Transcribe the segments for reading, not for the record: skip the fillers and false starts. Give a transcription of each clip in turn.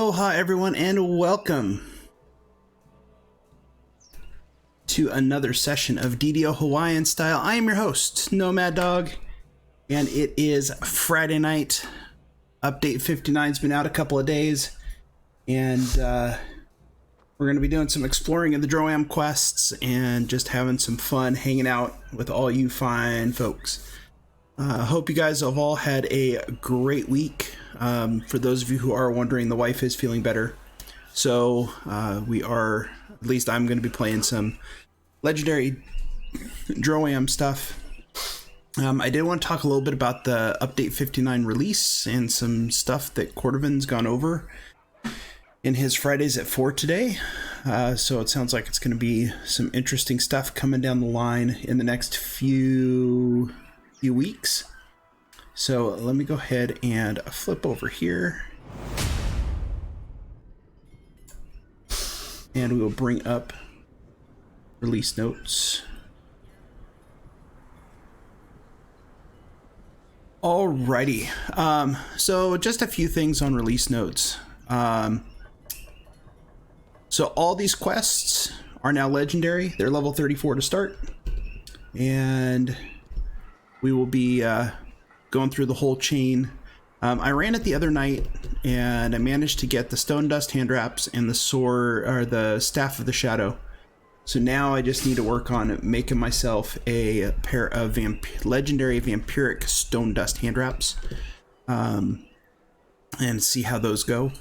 Aloha everyone and welcome to another session of DDO Hawaiian Style. I am your host, Nomad Dog, and it is Friday night. Update 59's been out a couple of days, and we're going to be doing some exploring of the Droam quests and just having some fun hanging out with all you fine folks. Hope you guys have all had a great week. For those of you who are wondering, the wife is feeling better. So we are, at least I'm going to be playing some legendary Droam stuff. I did want to talk a little bit about the Update 59 release and some stuff that Cordovan's gone over in his Fridays at 4 today. So it sounds like it's going to be some interesting stuff coming down the line in the next few weeks. So let me go ahead and flip over here, and we will bring up release notes. Alrighty, so just a few things on release notes. So all these quests are now legendary. They're level 34 to start, and we will be going through the whole chain. I ran it the other night, and I managed to get the Stone Dust hand wraps and the sword, or the Staff of the Shadow. So now I just need to work on making myself a pair of legendary vampiric Stone Dust hand wraps, and see how those go.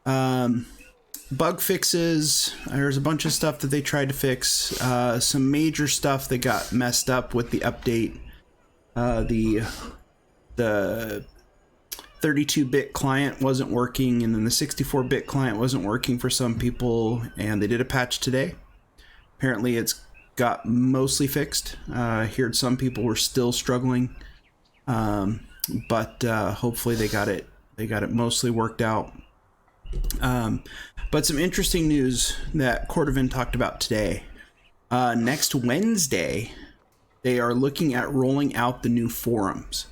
Bug fixes. There's a bunch of stuff that they tried to fix. Some major stuff that got messed up with the update. The 32-bit client wasn't working, and then the 64-bit client wasn't working for some people, and they did a patch today. Apparently it's got mostly fixed. I heard some people were still struggling, but hopefully they got it mostly worked out. But some interesting news that Cordovan talked about today. Next Wednesday, they are looking at rolling out the new forums.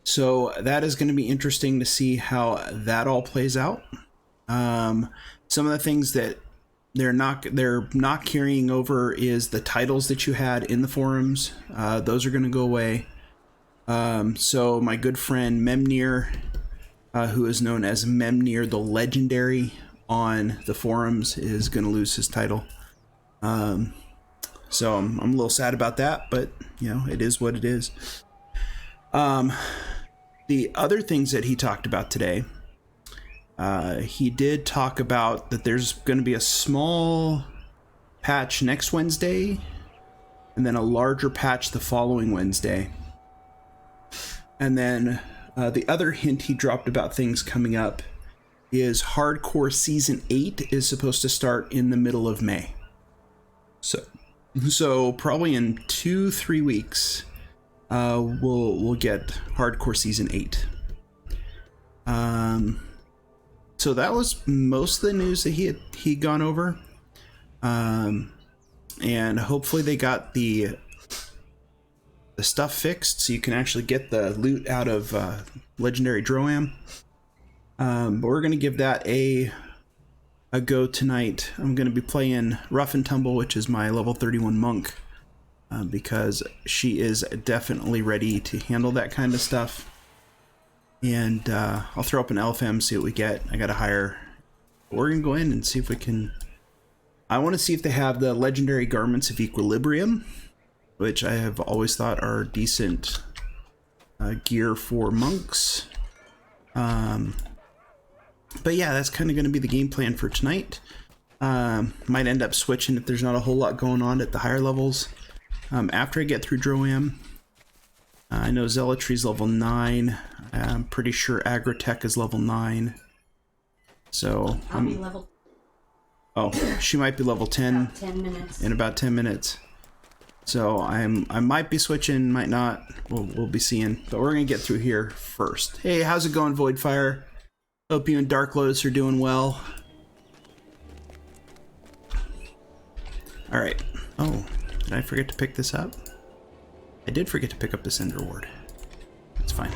So that is going to be interesting to see how that all plays out. Some of the things that they're not carrying over is the titles that you had in the forums. Those are going to go away. So my good friend Memnir, who is known as Memnir the Legendary on the forums, is going to lose his title. So I'm a little sad about that, but you know, it is what it is. The other things that he talked about today, he did talk about that there's going to be a small patch next Wednesday, and then a larger patch the following Wednesday. And then the other hint he dropped about things coming up is Hardcore Season 8 is supposed to start in the middle of May. So probably in 2-3 weeks, we'll get Hardcore Season 8. So that was most of the news that he'd gone over. And hopefully they got the stuff fixed so you can actually get the loot out of Legendary Droam. But we're going to give that a go tonight. I'm going to be playing Rough and Tumble, which is my level 31 monk, because she is definitely ready to handle that kind of stuff. And I'll throw up an LFM, see what we get. I got to hire. We're going to go in and see if we can. I want to see if they have the Legendary Garments of Equilibrium, which I have always thought are decent gear for monks. But yeah, that's kind of going to be the game plan for tonight. Might end up switching if there's not a whole lot going on at the higher levels. After I get through Droam, I know Zealotry's level 9. I'm pretty sure Agrotech is level 9. So I'll be level. Oh, she might be level 10. About 10 minutes. In about 10 minutes. So I might be switching, might not. We'll be seeing. But we're gonna get through here first. Hey, how's it going, Voidfire? Hope you and Dark Lotus are doing well. All right. Oh, did I forget to pick this up? I did forget to pick up this Ender Ward. That's fine.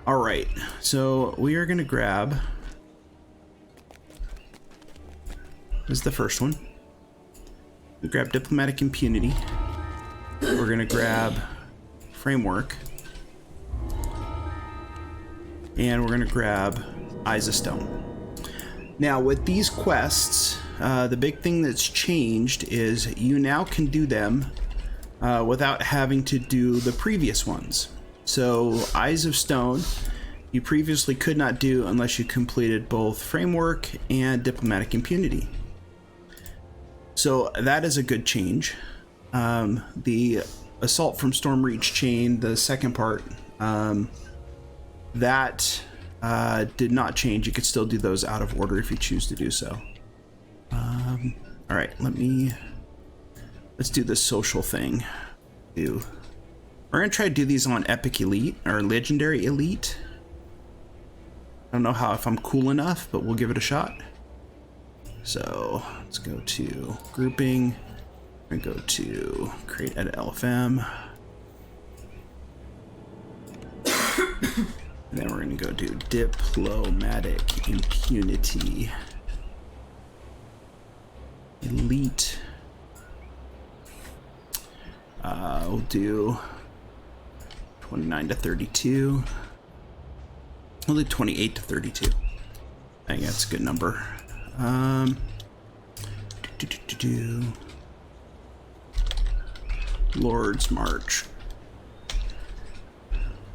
All right, so we are gonna grab, this is the first one. We grab diplomatic impunity. We're gonna grab framework. And we're gonna grab Eyes of Stone. Now with these quests, the big thing that's changed is you now can do them without having to do the previous ones. So Eyes of Stone, you previously could not do unless you completed both framework and diplomatic impunity. So that is a good change. The Assault from Stormreach chain, the second part, that did not change. You could still do those out of order if you choose to do so. All right, let's do this social thing. We're gonna try to do these on Epic Elite or Legendary Elite. I don't know if I'm cool enough, but we'll give it a shot. So let's go to grouping and go to create edit LFM. And then we're going to go do diplomatic impunity. Elite. We'll do 29 to 32. We'll do 28 to 32. I think that's a good number. Lord's March.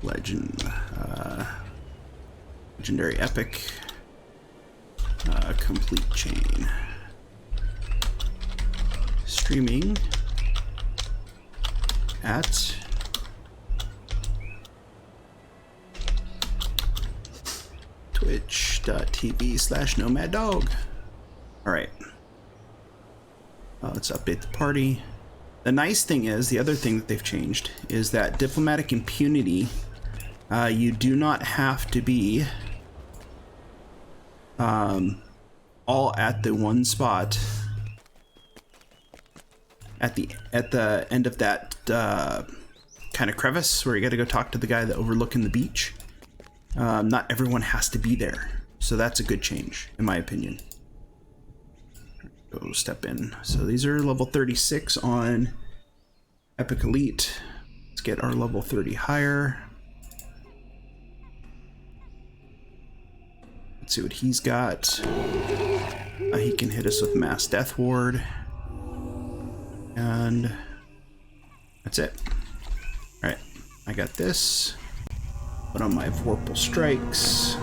Legendary Epic. Complete chain. Streaming at twitch.tv/nomaddog. All right. Let's update the party. The nice thing is, the other thing that they've changed is that diplomatic impunity, you do not have to be all at the one spot at the end of that kind of crevice where you got to go talk to the guy that overlooking the beach. Not everyone has to be there, so that's a good change in my opinion. Go step in. So these are level 36 on Epic Elite. Let's get our level 30 higher. Let's see what he's got. He can hit us with Mass Death Ward. And that's it. Alright, I got this. Put on my Vorpal Strikes.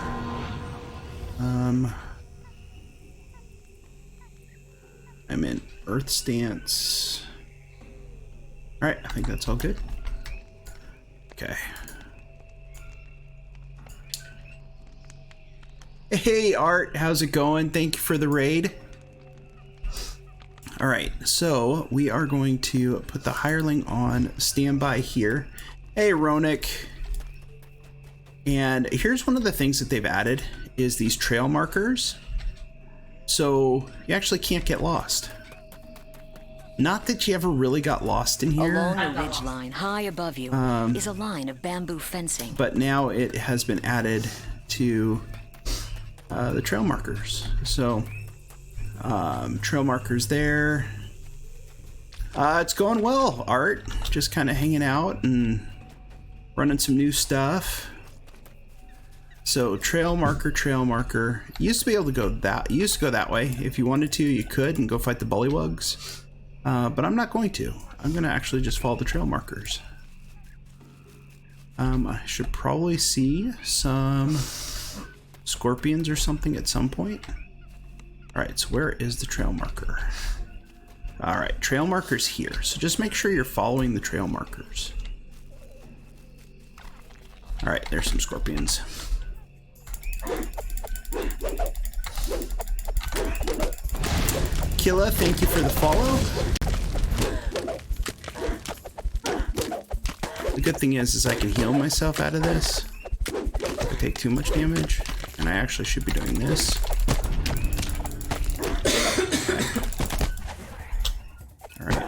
I'm in Earth Stance. Alright, I think that's all good. Okay. Hey Art, how's it going? Thank you for the raid. Alright, so we are going to put the hireling on standby here. Hey Ronick. And here's one of the things that they've added is these trail markers. So you actually can't get lost. Not that you ever really got lost in here. Along a ridge line high above you is a line of bamboo fencing. But now it has been added to the trail markers. So trail markers there. It's going well, Art. Just kind of hanging out and running some new stuff. So trail marker. You used to be able to go that. You used to go that way. If you wanted to, you could and go fight the bullywugs. But I'm not going to. I'm going to actually just follow the trail markers. I should probably see some scorpions or something at some point. All right, so where is the trail marker? All right, trail marker's here. So just make sure you're following the trail markers. All right, there's some scorpions. Killa, thank you for the follow. The good thing is I can heal myself out of this if I take too much damage, and I actually should be doing this. Okay.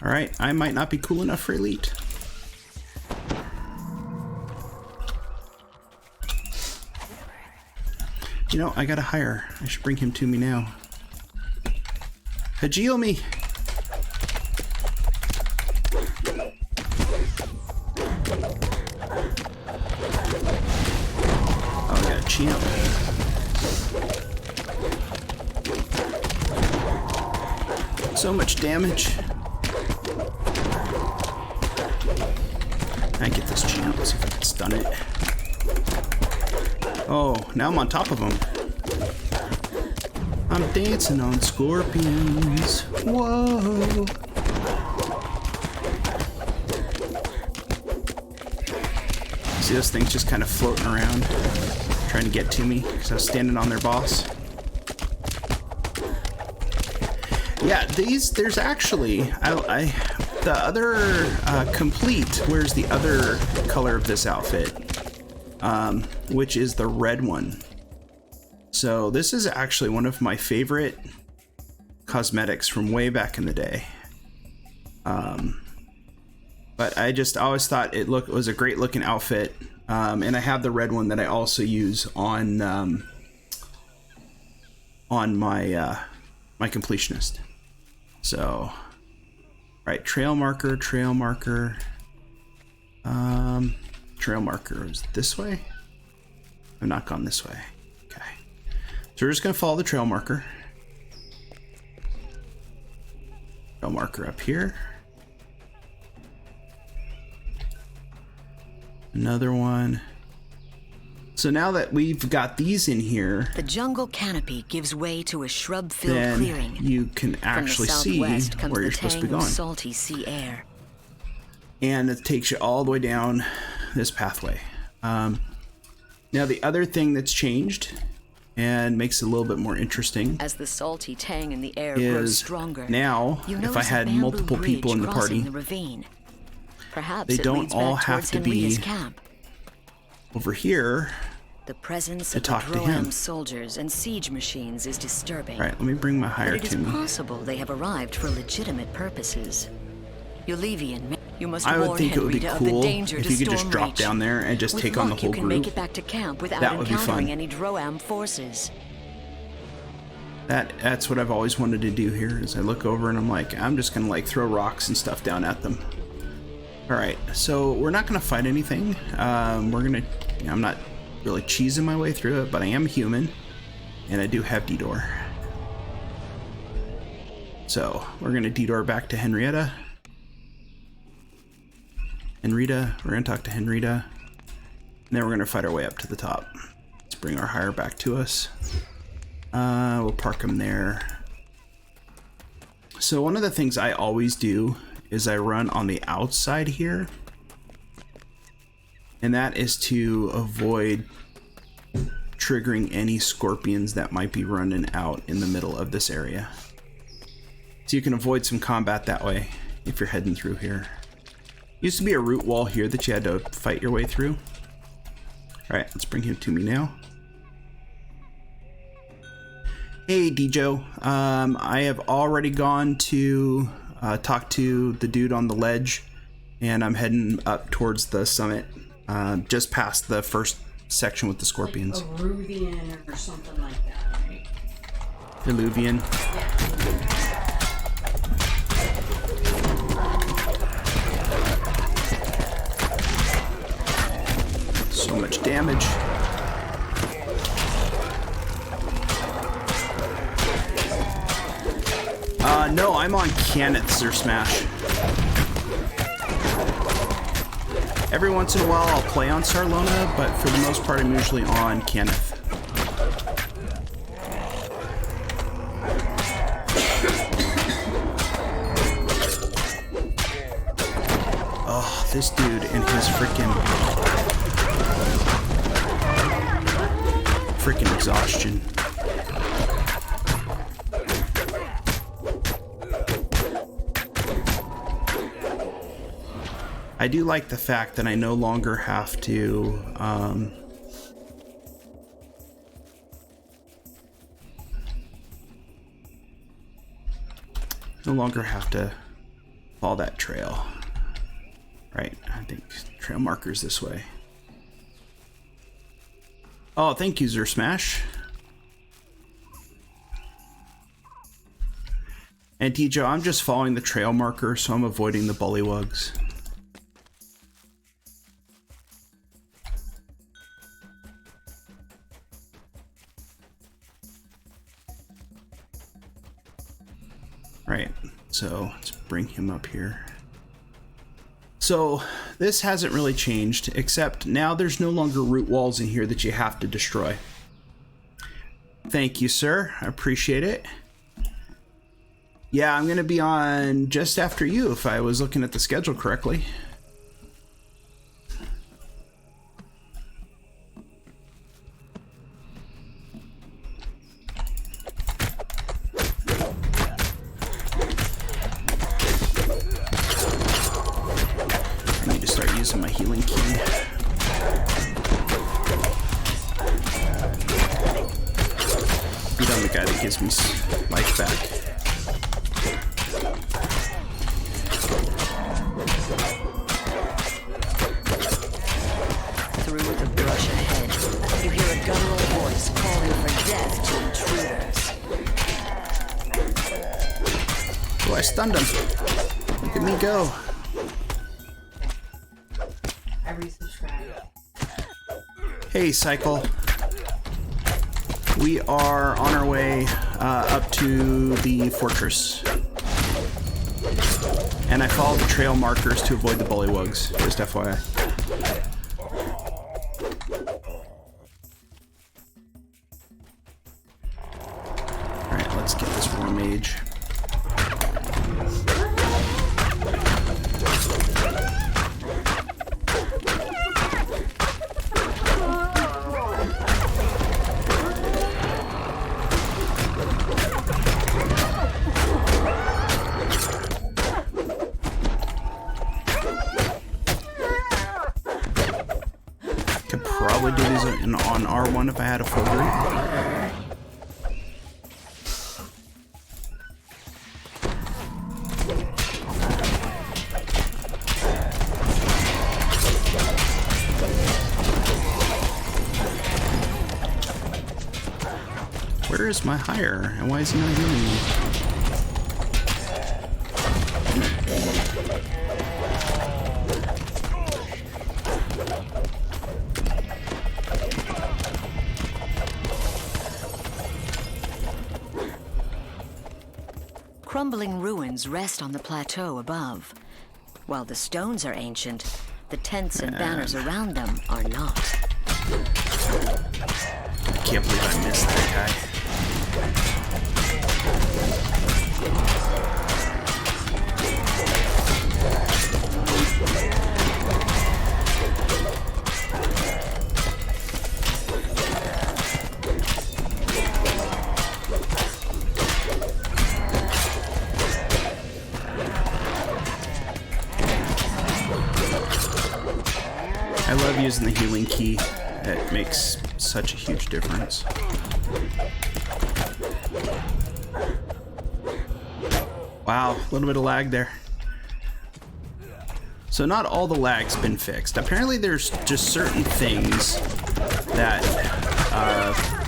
All right, I might not be cool enough for Elite. You know, I gotta hire. I should bring him to me now. Hajeel me. Oh, I got a champ. So much damage. I get this champ. Let's see if I can stun it. Oh, now I'm on top of him. I'm dancing on scorpions. Whoa. See those things just kind of floating around, trying to get to me because I was standing on their boss. Yeah, there's actually, the other complete wears the other color of this outfit, which is the red one. So this is actually one of my favorite cosmetics from way back in the day. But I just always thought it was a great looking outfit. And I have the red one that I also use on my my completionist. So, right, trail marker. Trail marker is this way? I've not gone this way. Okay. So we're just gonna follow the trail marker. Trail marker up here. Another one. So now that we've got these in here, the jungle canopy gives way to a shrub-filled clearing. You can actually see where you're supposed to be going. Salty sea air. And it takes you all the way down this pathway. Now the other thing that's changed and makes it a little bit more interesting as the salty tang in the air grows stronger. Now, if I had multiple people in the party, perhaps they don't all have to be over here. The presence of the DDO soldiers and siege machines is disturbing. All right, let me bring my hire to me. It is possible they have arrived for legitimate purposes. Yulivian, you must I would warn think it would be Henrietta cool danger if you could just drop down there and just take on the whole group. You can group. make it back to camp without That would be fun. encountering any DDO forces. That's what I've always wanted to do here. Is I look over and I'm like, I'm just gonna like throw rocks and stuff down at them. All right, so we're not gonna fight anything. I'm not really cheesing my way through it, but I am human, and I do have DDO. So we're gonna DDO back to Henrietta. We're gonna talk to Henrietta, and then we're gonna fight our way up to the top. Let's bring our hire back to us. We'll park him there. So one of the things I always do is I run on the outside here, and that is to avoid triggering any scorpions that might be running out in the middle of this area. So you can avoid some combat that way if you're heading through here. Used to be a root wall here that you had to fight your way through. All right, let's bring him to me now. Hey, DJO. I have already gone to talk to the dude on the ledge, and I'm heading up towards the summit, just past the first section with the scorpions. Like Eruvian or something like that, right? Eluvian. Yeah. So much damage. No, I'm on Kenneth's or Smash. Every once in a while I'll play on Sarlona, but for the most part I'm usually on Kenneth. Oh, this dude and his freaking exhaustion. I do like the fact that I no longer have to follow that trail. Right, I think trail markers this way. Oh, thank you, Zer Smash. And DJ, I'm just following the trail marker, so I'm avoiding the bullywugs. Right, so let's bring him up here. So this hasn't really changed, except now there's no longer root walls in here that you have to destroy. Thank you, sir. I appreciate it. Yeah, I'm going to be on just after you if I was looking at the schedule correctly. I need to start using my healing key. Beat on the guy that gives me life back. Through the brush ahead, you hear a guttural voice calling for death to intruders. Oh, I stunned him. Look at me go. I resubscribed. Hey, Cycle. We are on our way up to the fortress. And I followed the trail markers to avoid the bullywugs, just FYI. Alright, let's get this war mage. Could probably do these on R1 if I had a full group. Where is my hire, and why is he not healing me? Crumbling ruins rest on the plateau above. While the stones are ancient, the tents and banners around them are not. I can't believe I missed that guy. I love using the healing key. It makes such a huge difference. Wow, a little bit of lag there. So not all the lag's been fixed. Apparently there's just certain things that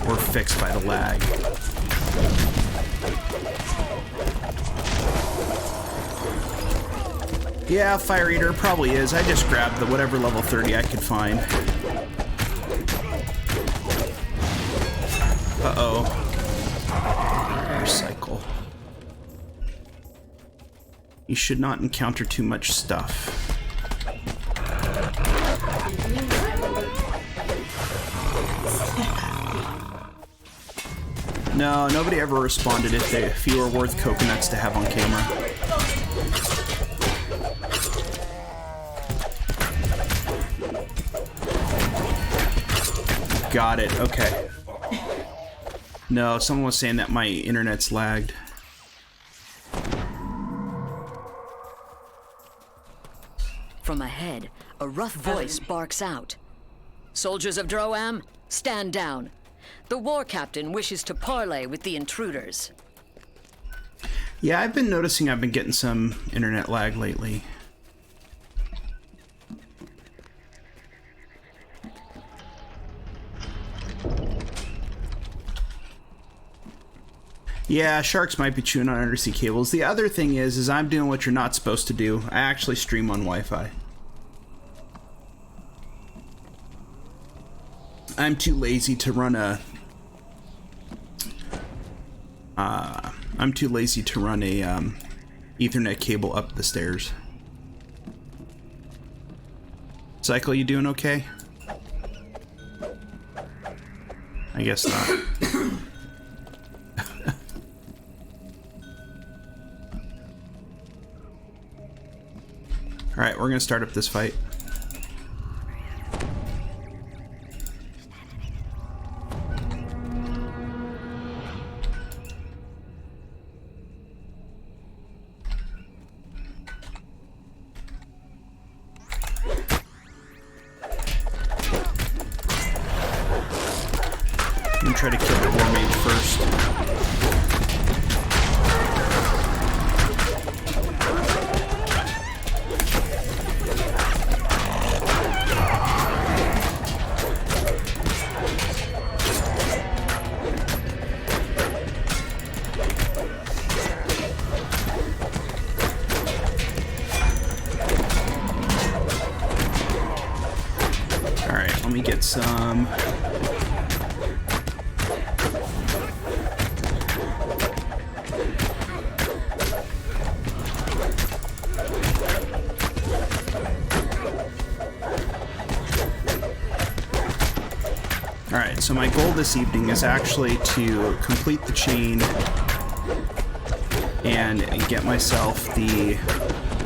were fixed by the lag. Yeah, Fire Eater probably is. I just grabbed the whatever level 30 I could find. Uh-oh. Recycle. You should not encounter too much stuff. No, nobody ever responded if you were worth coconuts to have on camera. Got it, okay. No, someone was saying that my internet's lagged. From ahead, a rough voice barks out. Soldiers of Droam, stand down. The war captain wishes to parley with the intruders. Yeah, I've been noticing I've been getting some internet lag lately. Yeah, sharks might be chewing on undersea cables. The other thing is I'm doing what you're not supposed to do. I actually stream on Wi-Fi. I'm too lazy to run a... Ethernet cable up the stairs. Cycle, you doing okay? I guess not. Alright, we're gonna start up this fight. I'm gonna try to kill the war mage first. Alright, let me get some... Alright, so my goal this evening is actually to complete the chain and get myself the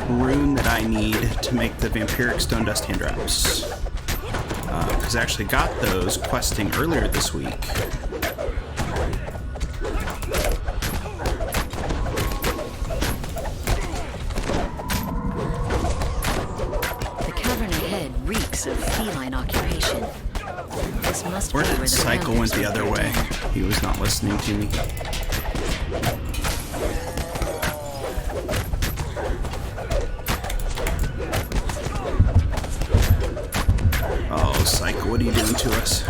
rune that I need to make the vampiric stone dust hand wraps. Because I actually got those questing earlier this week. The cavern ahead reeks of feline occupation. This must Where be did the Cycle went the other way? He was not listening to me. Oh, Cycle, what are you doing to us?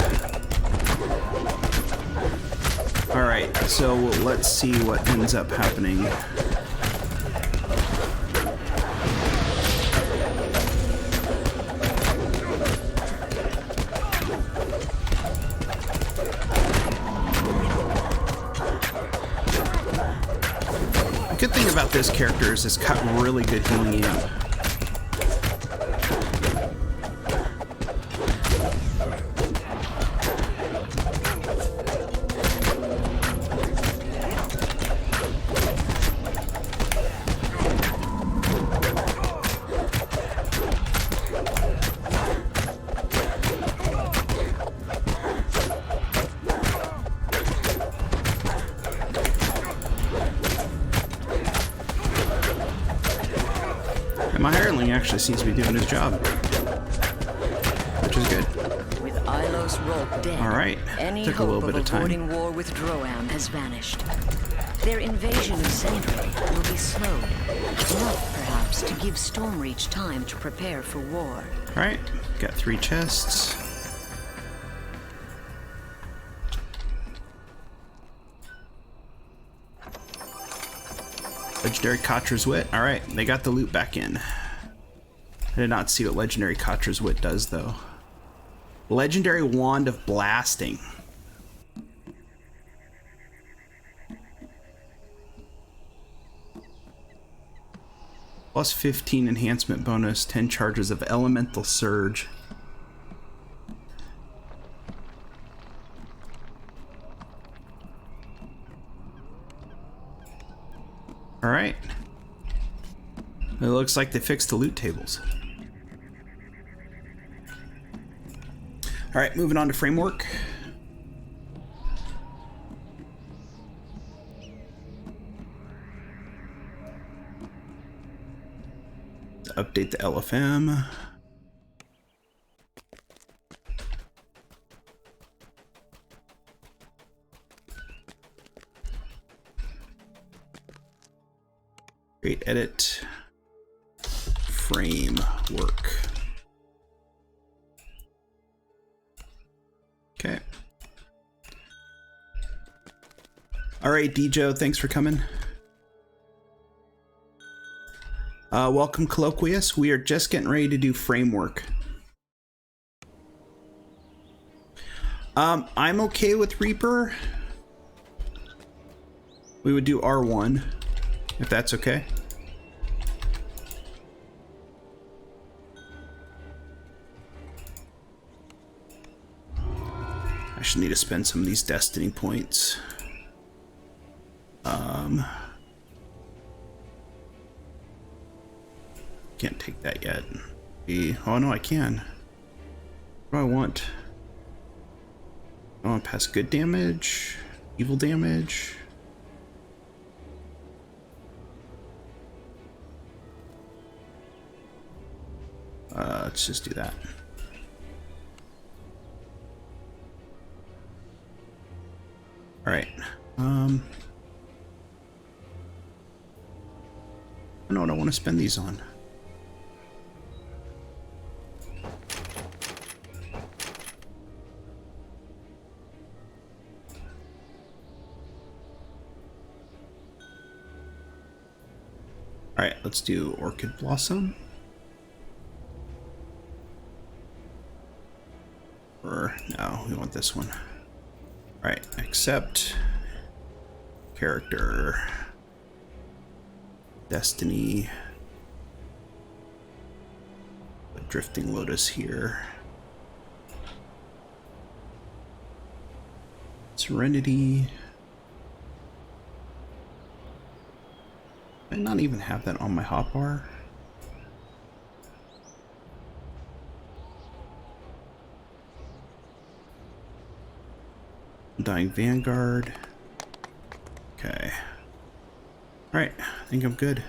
Alright, so let's see what ends up happening. Good thing about this character is it's got really good healing amp. And my hireling actually seems to be doing his job, which is good. With Ilos Rolk dead, All right, any took a little hope bit of time. avoiding war with Droam has vanished. Their invasion of Sandra will be slowed, enough perhaps to give Stormreach time to prepare for war. All right, got 3 chests. Legendary Katra's Wit. All right, they got the loot back in. I did not see what Legendary Katra's Wit does, though. Legendary Wand of Blasting. Plus 15 enhancement bonus, 10 charges of Elemental Surge. All right. It looks like they fixed the loot tables. All right, moving on to framework. Update the LFM. Create, edit, framework. Okay. All right, Dejo, thanks for coming. Welcome, Colloquius. We are just getting ready to do framework. I'm okay with Reaper. We would do R1, if that's okay. I should need to spend some of these destiny points. Can't take that yet. Oh no, I can. What do I want? I want to pass good damage, evil damage. Let's just do that. All right. I know what I want to spend these on. All right, let's do Orchid Blossom. Or no, we want this one. All right, accept character, destiny, put Drifting Lotus here, Serenity. I not even have that on my hotbar. Dying Vanguard. Okay. Alright, I think I'm good.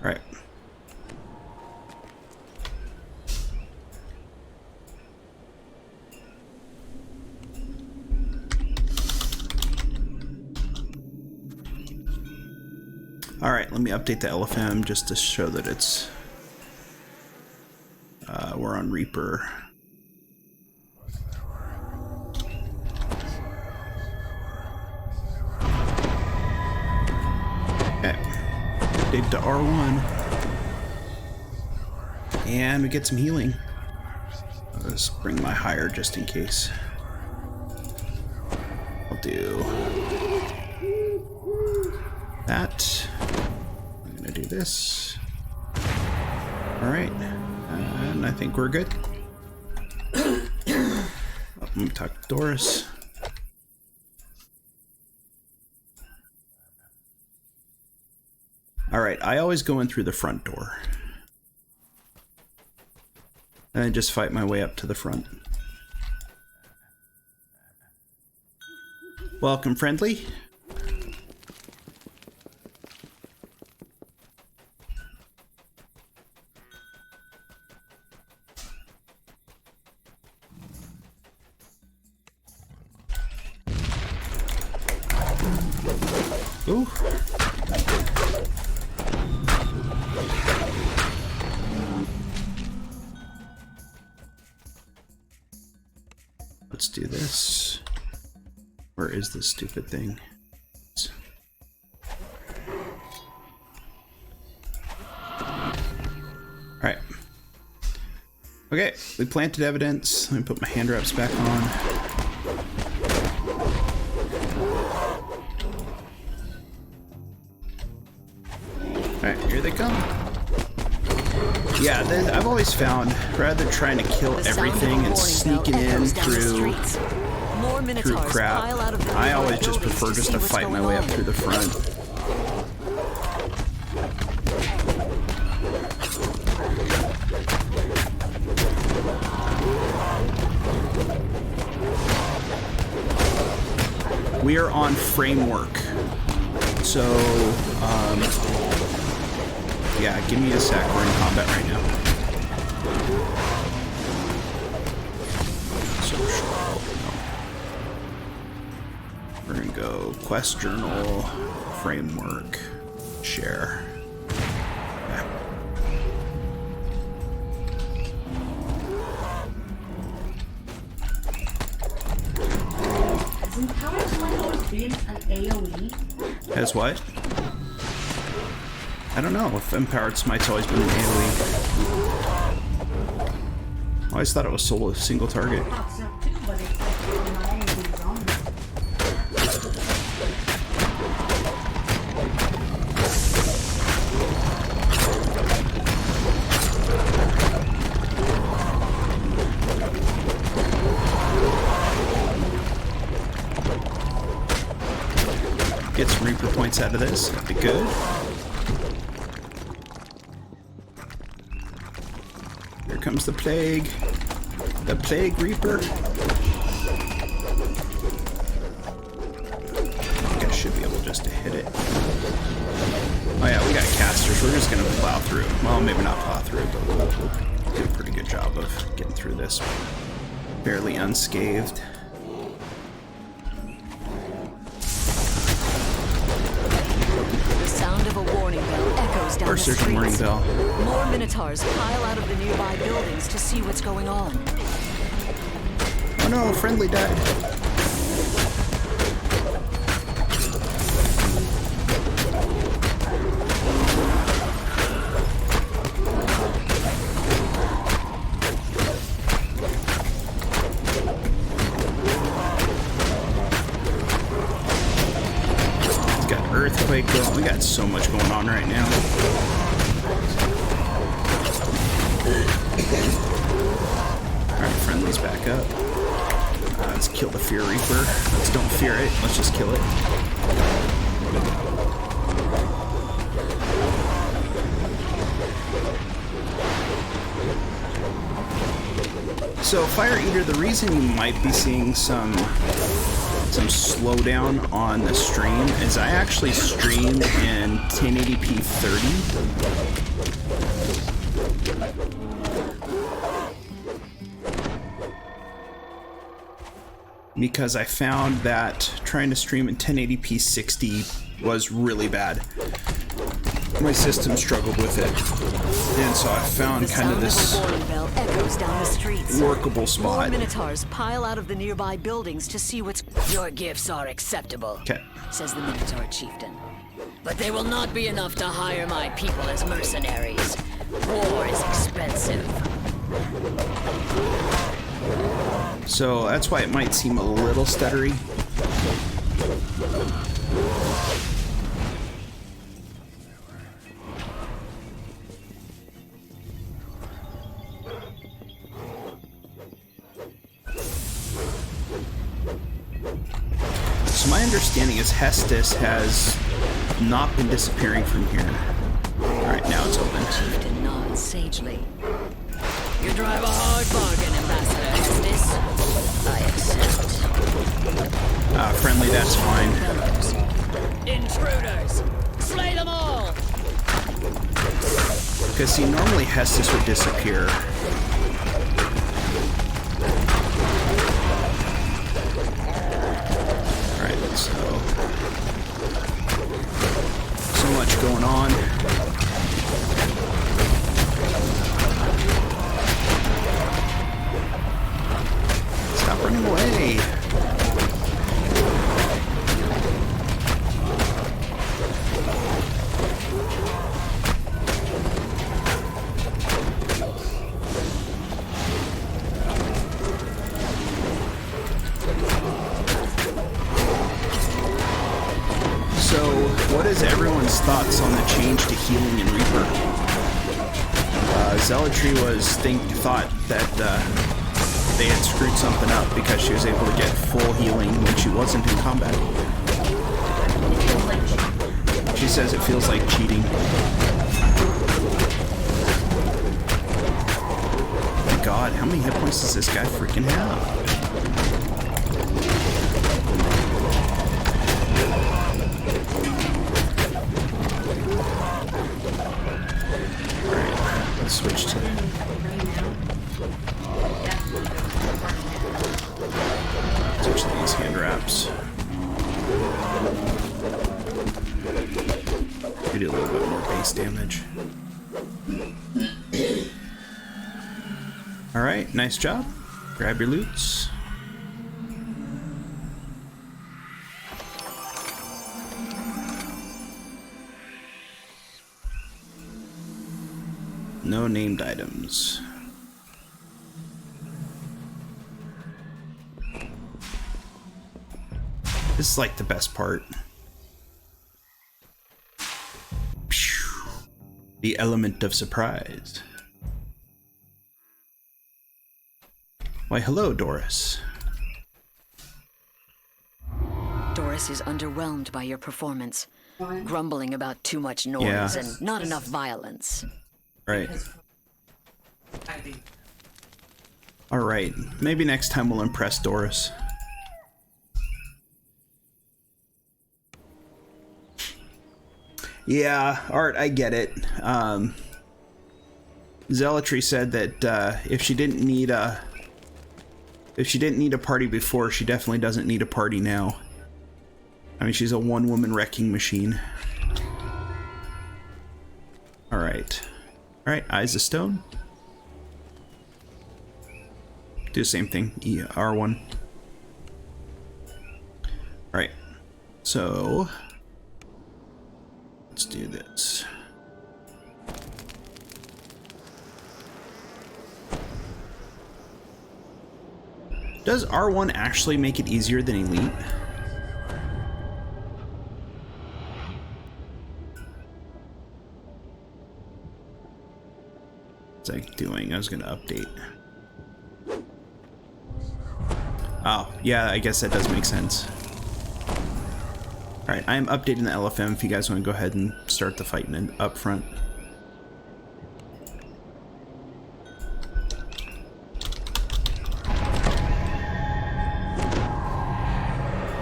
Alright. Alright, let me update the LFM just to show that it's we're on Reaper. Okay. Update to R1. And we get some healing. Let's bring my higher just in case. I'll do that. I'm gonna do this. Alright. And I think we're good. Oh, I'm gonna talk to Doris. Alright, I always go in through the front door. And I just fight my way up to the front. Welcome, friendly. Ooh. Let's do this. Where is this stupid thing? Alright. Okay, we planted evidence. Let me put my hand wraps back on. Alright, here they come. Yeah, I've always found, rather than trying to kill everything and sneaking in through crap, I always just prefer just to fight my way up through the front. We are on framework, so yeah, give me a sec. We're in combat right now. Social. No. We're gonna go quest journal, framework, share. Yeah. Has empowered language been an AoE. Has what? I don't know if Empowered Smite's always been an AoE. I always thought it was solo single target. Pops up too, but it's like not all of these on there. Get some Reaper points out of this. That'd be good. Here comes the plague. The plague Reaper. I think I should be able just to hit it. Oh yeah, we got casters. We're just gonna plow through. Well, maybe not plow through, but we'll do a pretty good job of getting through this barely unscathed. The sound of a warning bell echoes down the First, there's a warning streets. bell. More Minotaurs pile out of the nearby buildings to see what's going on. Oh no, friendly died. It's got earthquake going. We got so much going on right now. Alright, friendly's back up. Let's kill the Fear Reaper. Let's don't fear it. Let's just kill it. So, Fire Eater, the reason you might be seeing some slowdown on the stream is I actually stream in 1080p 30. Because I found that trying to stream in 1080p 60 was really bad. My system struggled with it. And so I found kind of this warning bell echoes down the streets. workable More spot. Minotaurs pile out of the nearby buildings to see what's... Your gifts are acceptable, Okay. says the Minotaur chieftain. But they will not be enough to hire my people as mercenaries. War is expensive. So that's why it might seem a little stuttery. So my understanding is Hestus has not been disappearing from here. Alright, now it's open. Chieftain nods sagely. You drive a hard bargain, Ambassador Estes. I accept. Friendly, that's fine. Intruders! Slay them all! Because see, normally Hestus would disappear. Alright, so much going on. Stop running away. So, what is everyone's thoughts on the change to healing in Reaper? Zealotry thought that they had screwed something up because she was able to get full healing when she wasn't in combat. She says it feels like cheating. My God, how many hit points does this guy freaking have? Let's switch to... Switch to these hand wraps. We do a little bit more base damage. Alright, nice job. Grab your loots. No named items. This is like the best part. Phew. The element of surprise. Why, hello, Doris. Doris is underwhelmed by your performance, grumbling about too much noise Yeah. and not enough violence. Right. Alright, maybe next time we'll impress Doris. Yeah, Art, I get it. Zealotry said that if she didn't need a party before, she definitely doesn't need a party now. I mean, she's a one-woman wrecking machine. Alright. Alright, Eyes of Stone. Do the same thing. R1. Alright. So... let's do this. Does R1 actually make it easier than Elite? What's I doing? I was gonna update. Oh, yeah, I guess that does make sense. Alright, I am updating the LFM if you guys want to go ahead and start the fighting up front.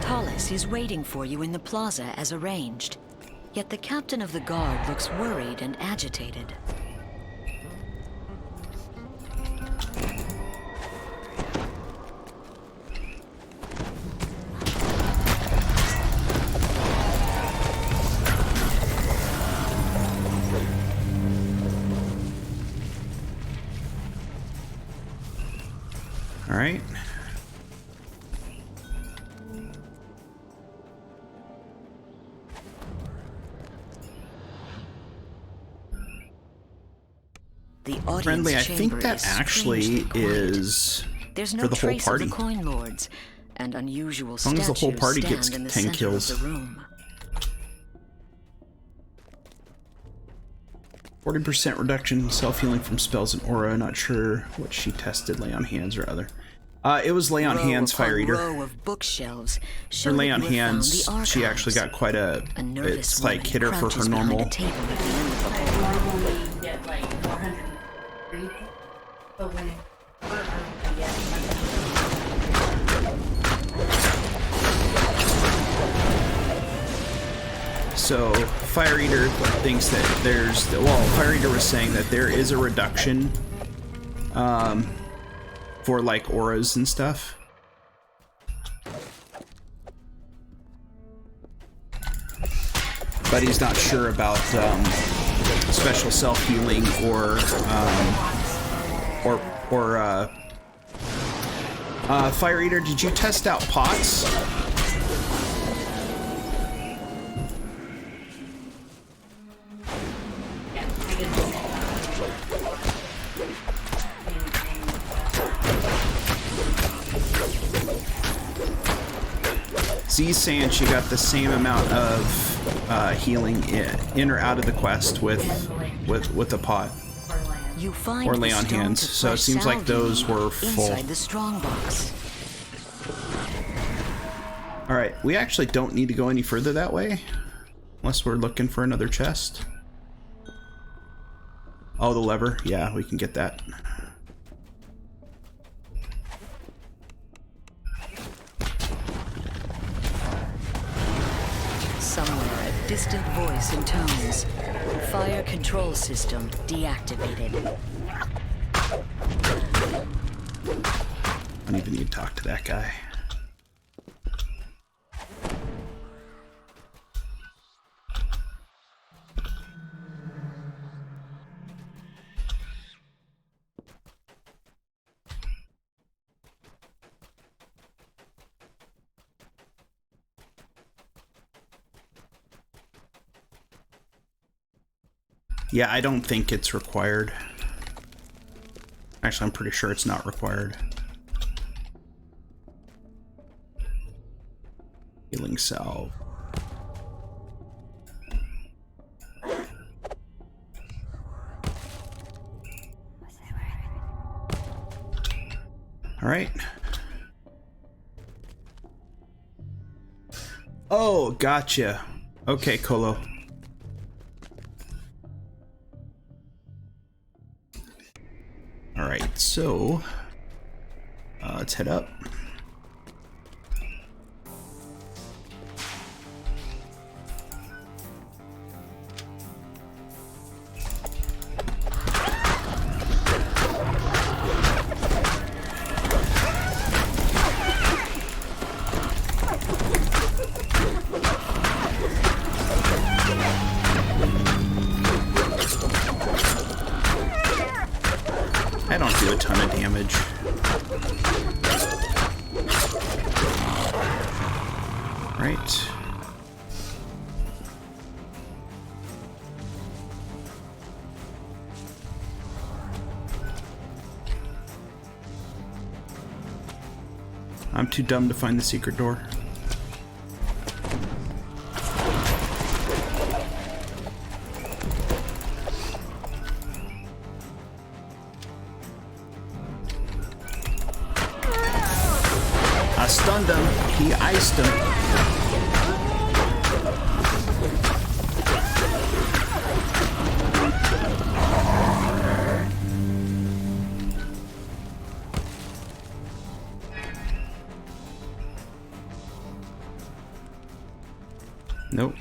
Tallis is waiting for you in the plaza as arranged. Yet the captain of the guard looks worried and agitated. All right. The audience Friendly, I think chamber that is actually strangely quiet. is There's no for the whole trace party. of the coin lords, and unusual As long as the whole statues party stand gets in the 10 center kills. of the room. 40% reduction in self-healing from spells and aura. Not sure what she tested, lay on hands or other. It was lay on Row hands, upon Fire Eater. row of bookshelves show Her lay that on you have found hands, the she actually archives. got quite a, A nervous it's like woman hit her for crouches her behind normal. a table at the end of the hall. Normally you get like 403, but when it hurt, you get So Fire Eater thinks that there's, well, Fire Eater was saying that there is a reduction for like auras and stuff. But he's not sure about special self-healing or Fire Eater, did you test out pots? Z's saying she got the same amount of healing in or out of the quest with a pot You find or the lay on stone hands. to So it flush seems like salve those you were full. inside the strong box. All right, we actually don't need to go any further that way, unless we're looking for another chest. Oh, the lever. Yeah, we can get that. Somewhere, a distant voice intones. Fire control system deactivated. I don't even need to talk to that guy. Yeah, I don't think it's required. Actually, I'm pretty sure it's not required. Healing salve. All right. Oh, gotcha. Okay, Colo. All right, so let's head up. I don't do a ton of damage. Right. I'm too dumb to find the secret door. I stunned him. He iced him. Nope.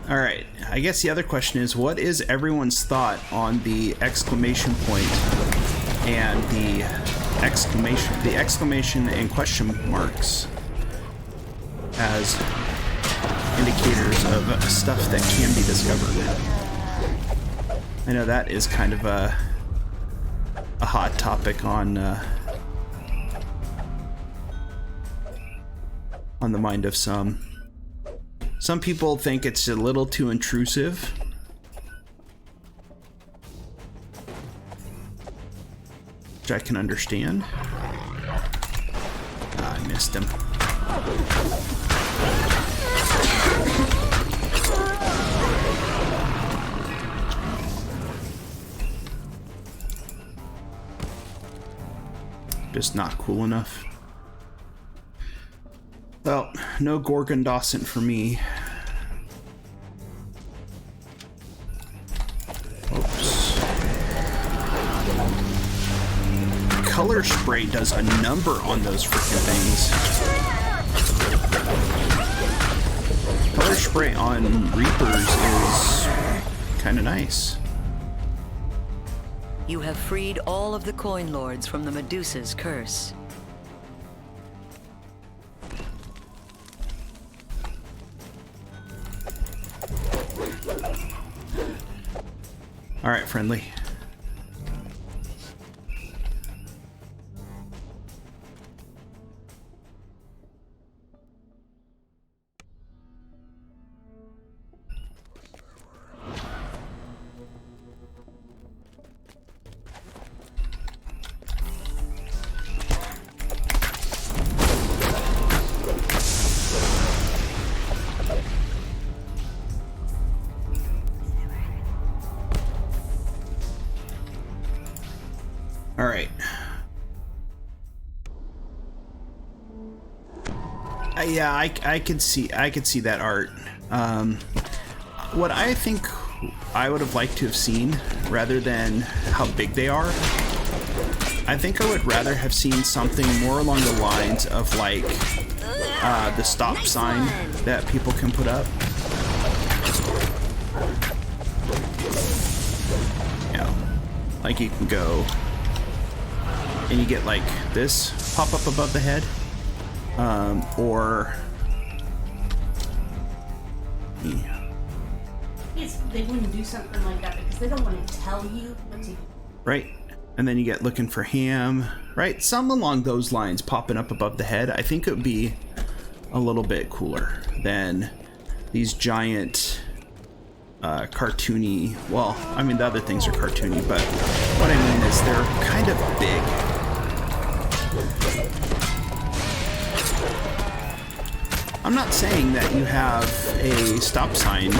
All right. I guess the other question is, what is everyone's thought on the exclamation point and the exclamation and question marks as indicators of stuff that can be discovered? I know that is kind of a hot topic on the mind of some. Some people think it's a little too intrusive. Which I can understand. I missed him. Just not cool enough. Well, no Gorgon Dawson for me. Oops. Color spray does a number on those freaking things. Color spray on Reapers is kind of nice. You have freed all of the coin lords from the Medusa's curse. All right, friendly. All right. Yeah, I could see that art. What I think I would have liked to have seen, rather than how big they are, I think I would rather have seen something more along the lines of like the stop sign that people can put up. You know, like you can go and you get like this pop up above the head, or Yes, they wouldn't do something like that because they don't want to tell you what to do. right, and then you get looking for ham, right? Some along those lines popping up above the head. I think it would be a little bit cooler than these giant cartoony, well, I mean the other things are cartoony, but what I mean is they're kind of big. I'm not saying that you have a stop sign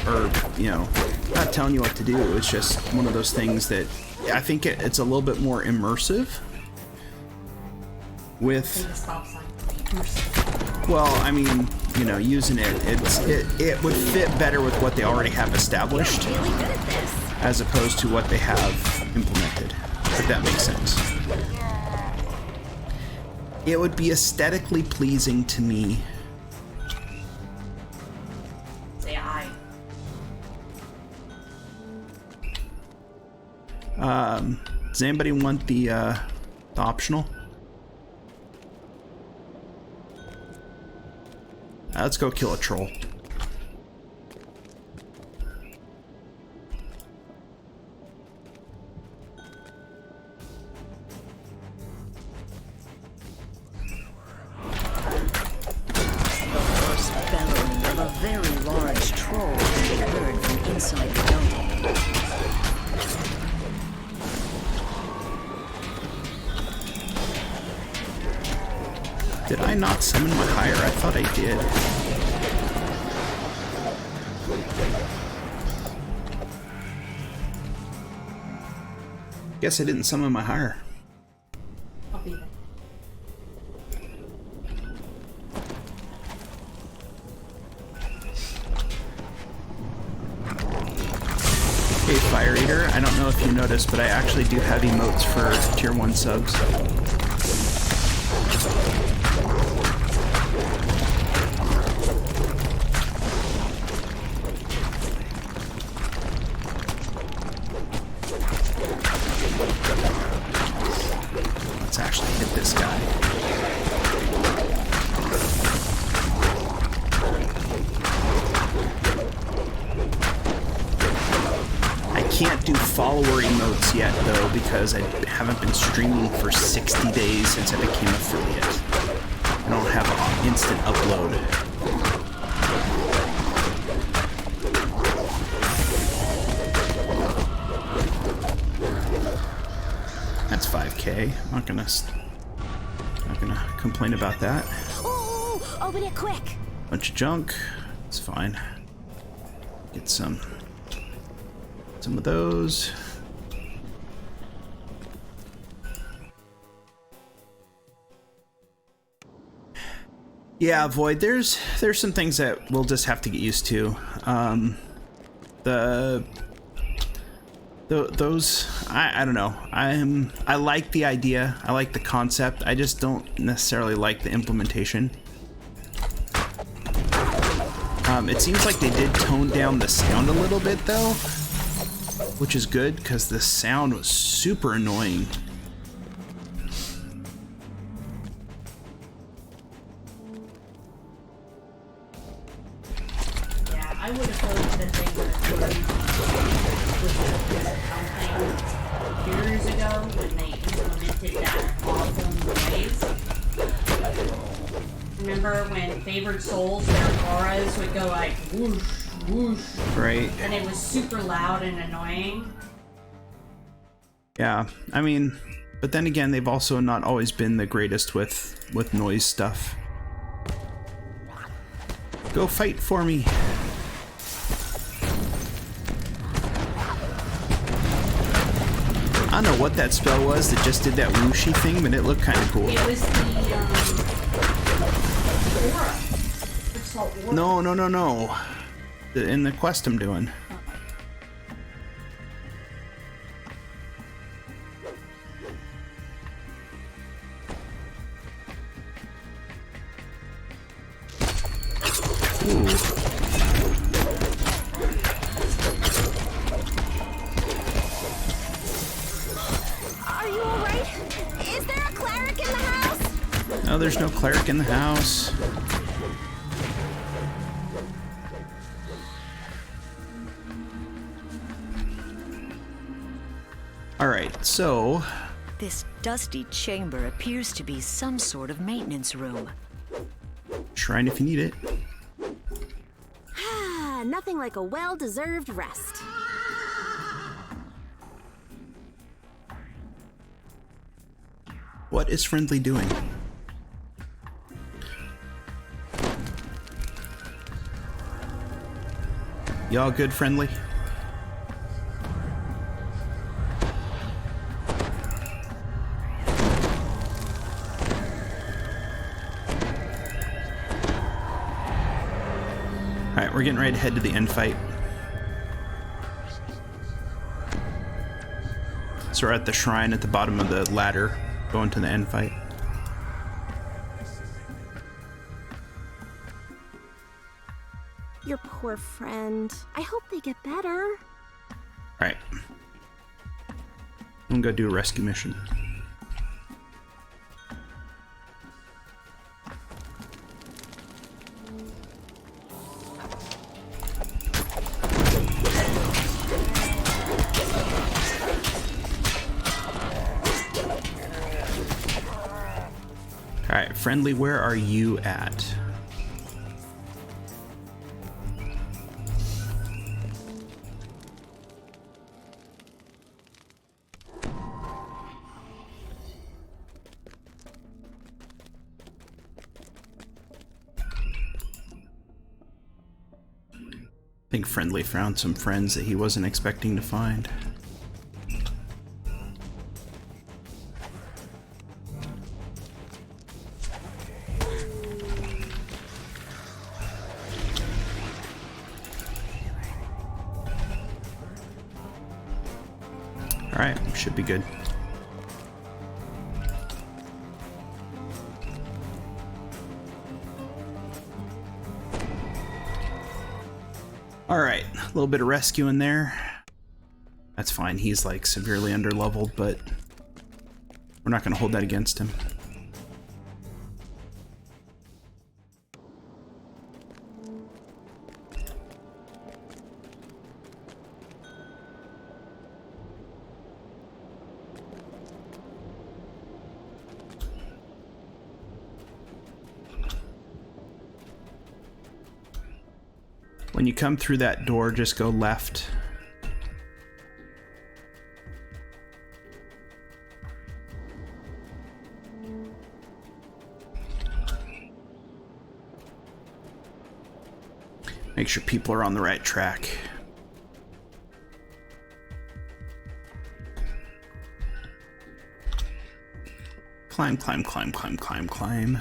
or, you know, not telling you what to do. It's just one of those things that I think it's a little bit more immersive with, well, I mean, you know, using it would fit better with what they already have established as opposed to what they have implemented, if that makes sense. It would be aesthetically pleasing to me. Say I. Does anybody want the optional? Let's go kill a troll. Bellowing of a very large troll can be heard from inside the building. Did I not summon my hire? I thought I did. Guess I didn't summon my hire. I'll be there. Hey, Fire Eater, I don't know if you noticed, but I actually do have emotes for tier 1 subs. Let's actually hit this guy. I can't do follower emotes yet though because I haven't been streaming for 60 days since I became affiliate. I don't have an instant upload. That's 5K. I'm not gonna complain about that. Ooh, open it quick. Bunch of junk. It's fine. Get some of those. Yeah, Void, there's some things that we'll just have to get used to. Those I don't know. I like the idea. I like the concept. I just don't necessarily like the implementation. It seems like they did tone down the sound a little bit though, which is good because the sound was super annoying. Yeah, I would have hoped that they would have done with the years ago when they implemented that awesome noise. Remember when favored souls, their auras would go like whoosh, whoosh. Right. And it was super loud and annoying. Yeah, I mean, but then again, they've also not always been the greatest with noise stuff. Go fight for me. I don't know what that spell was that just did that whooshy thing, but it looked kind of cool. It was the aura. It's called aura. No. In the quest I'm doing. Ooh. Are you alright? Is there a cleric in the house? No, there's no cleric in the house. Alright, so... This dusty chamber appears to be some sort of maintenance room. Shrine if you need it. nothing like a well-deserved rest. What is Friendly doing? Y'all good, Friendly? Alright, we're getting ready to head to the end fight. So we're at the shrine at the bottom of the ladder, going to the end fight. Your poor friend. I hope they get better. Alright. I'm gonna go do a rescue mission. Alright, Friendly, where are you at? I think Friendly found some friends that he wasn't expecting to find. Alright, should be good. Alright, a little bit of rescue in there. That's fine, he's like severely underleveled, but we're not going to hold that against him. When you come through that door, just go left. Make sure people are on the right track. Climb, climb, climb, climb, climb, climb.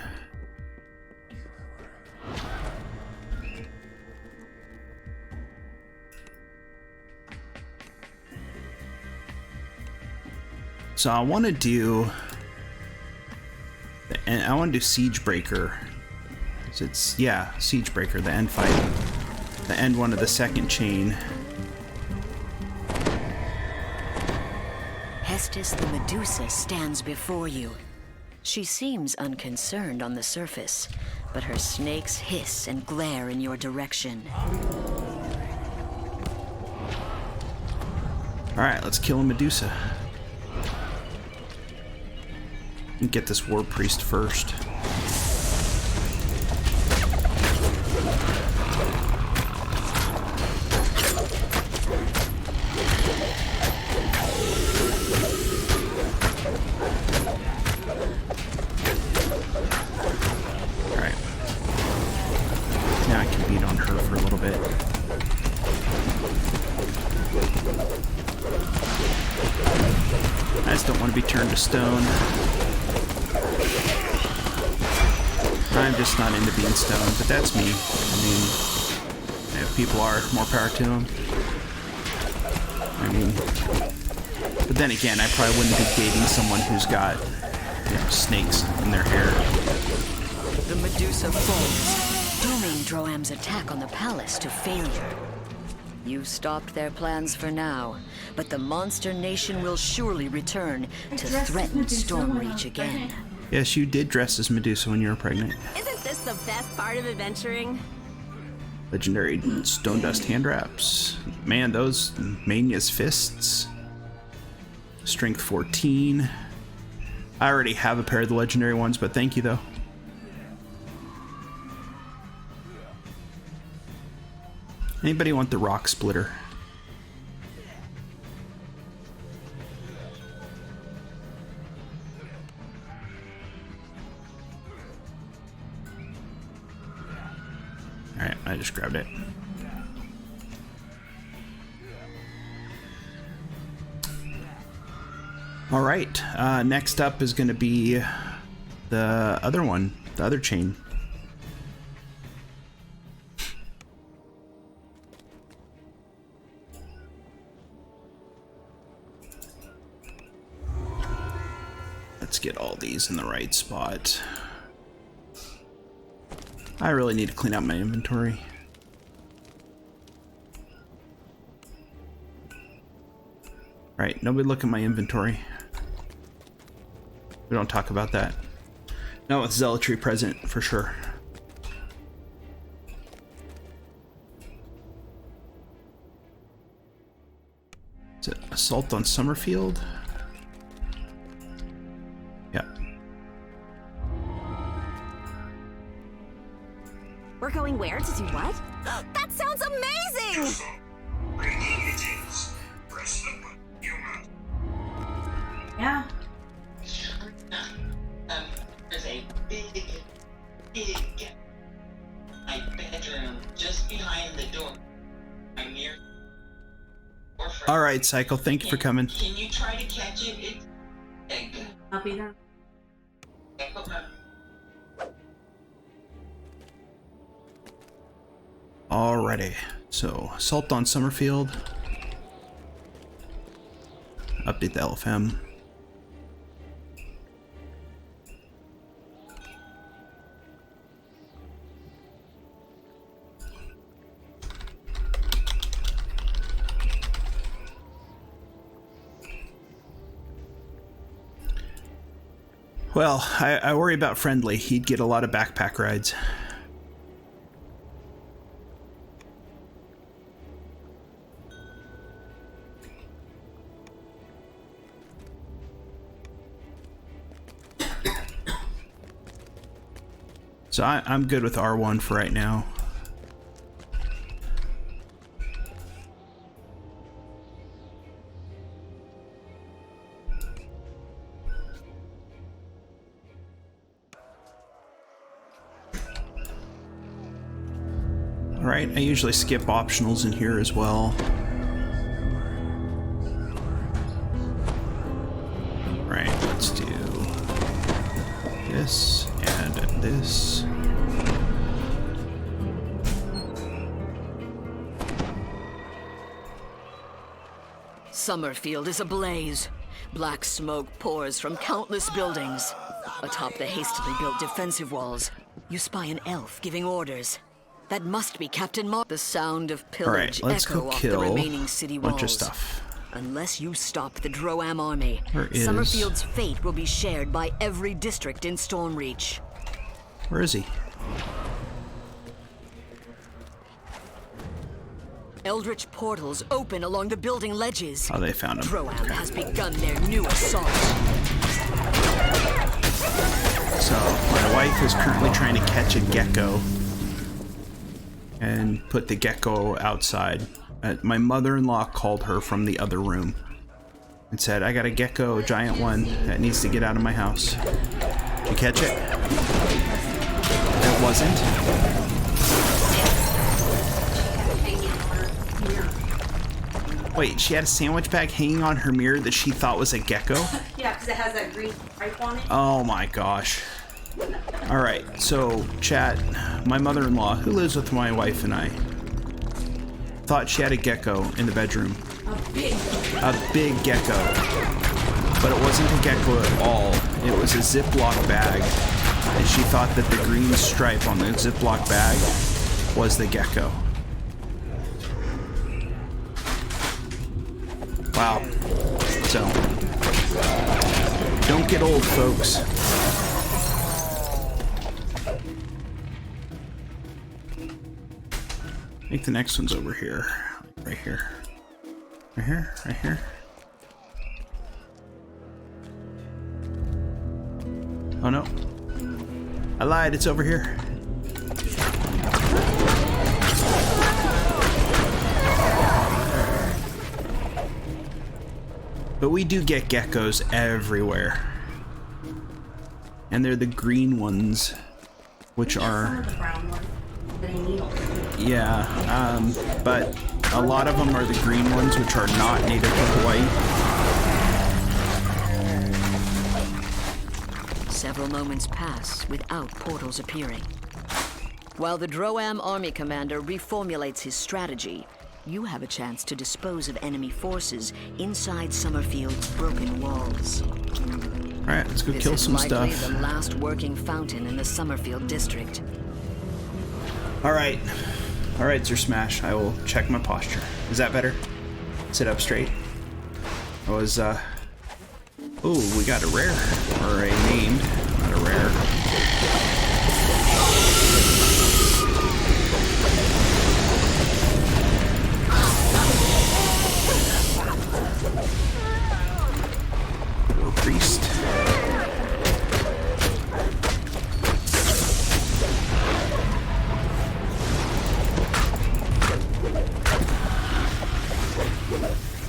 So I want to do Siege Breaker. So it's, yeah, Siege Breaker, the end fight. The end one of the second chain. Hestis the Medusa stands before you. She seems unconcerned on the surface, but her snakes hiss and glare in your direction. Alright, let's kill a Medusa. And get this War Priest first. Alright. Now I can beat on her for a little bit. I just don't want to be turned to stone. I'm just not into being stoned, but that's me. I mean, if people are, more power to them. I mean, but then again, I probably wouldn't be dating someone who's got, you know, snakes in their hair. The Medusa falls, dooming Droam's attack on the palace to failure. You stopped their plans for now, but the monster nation will surely return to threaten Stormreach again. Yes, you did dress as Medusa when you were pregnant. Isn't this the best part of adventuring? Legendary Stone Dust hand wraps. Man, those Mania's fists. Strength 14. I already have a pair of the legendary ones, but thank you though. Anybody want the rock splitter? Alright, I just grabbed it. Alright, next up is going to be the other one, the other chain. Let's get all these in the right spot. I really need to clean out my inventory. Alright, nobody look at my inventory. We don't talk about that. No, it's zealotry present for sure. Is it assault on Summerfield? Yeah. We're going where to do what? That sounds amazing! Yeah. There's a big my bedroom just behind the door. I'm near. All right, Cycle. Thank you for coming. Can you try to catch it? It's big. I'll be there. Alrighty. So, assault on Summerfield. Update the LFM. Well, I worry about Friendly. He'd get a lot of backpack rides. So I'm good with R1 for right now. Alright, I usually skip optionals in here as well. Right, let's do this and this. Summerfield is ablaze. Black smoke pours from countless buildings. Atop the hastily built defensive walls, you spy an elf giving orders. That must be Captain Mark. The sound of pillage let's echo go off kill the remaining city a walls. bunch of stuff. Unless you stop the Droam army, Where is- Summerfield's fate will be shared by every district in Stormreach. Where is he? Eldritch portals open along the building ledges. Oh, they found him. Droam has begun their new assault. So, my wife is currently trying to catch a gecko and put the gecko outside. My mother-in-law called her from the other room and said, I got a gecko, a giant one, that needs to get out of my house. Did you catch it? It wasn't? Wait, she had a sandwich bag hanging on her mirror that she thought was a gecko? Yeah, because it has that green stripe on it. Oh my gosh. Alright, so chat, my mother-in-law, who lives with my wife and I, thought she had a gecko in the bedroom. A big gecko. But it wasn't a gecko at all. It was a Ziploc bag. And she thought that the green stripe on the Ziploc bag was the gecko. Wow. So, don't get old, folks. I think the next one's over here. Right here. Right here? Right here? Oh no. I lied, it's over here. But we do get geckos everywhere. And they're the green ones, which are... Some of the brown ones. They needle. Yeah, but a lot of them are the green ones, which are not native to Hawaii. Several moments pass without portals appearing. While the Droam army commander reformulates his strategy, you have a chance to dispose of enemy forces inside Summerfield's broken walls. Alright, let's go This kill is some likely stuff. the last working fountain in the Summerfield district. Alright. Alright, Sir Smash. I will check my posture. Is that better? Sit up straight. I was, Oh, we got a rare. Or a named, not a rare. Little priest.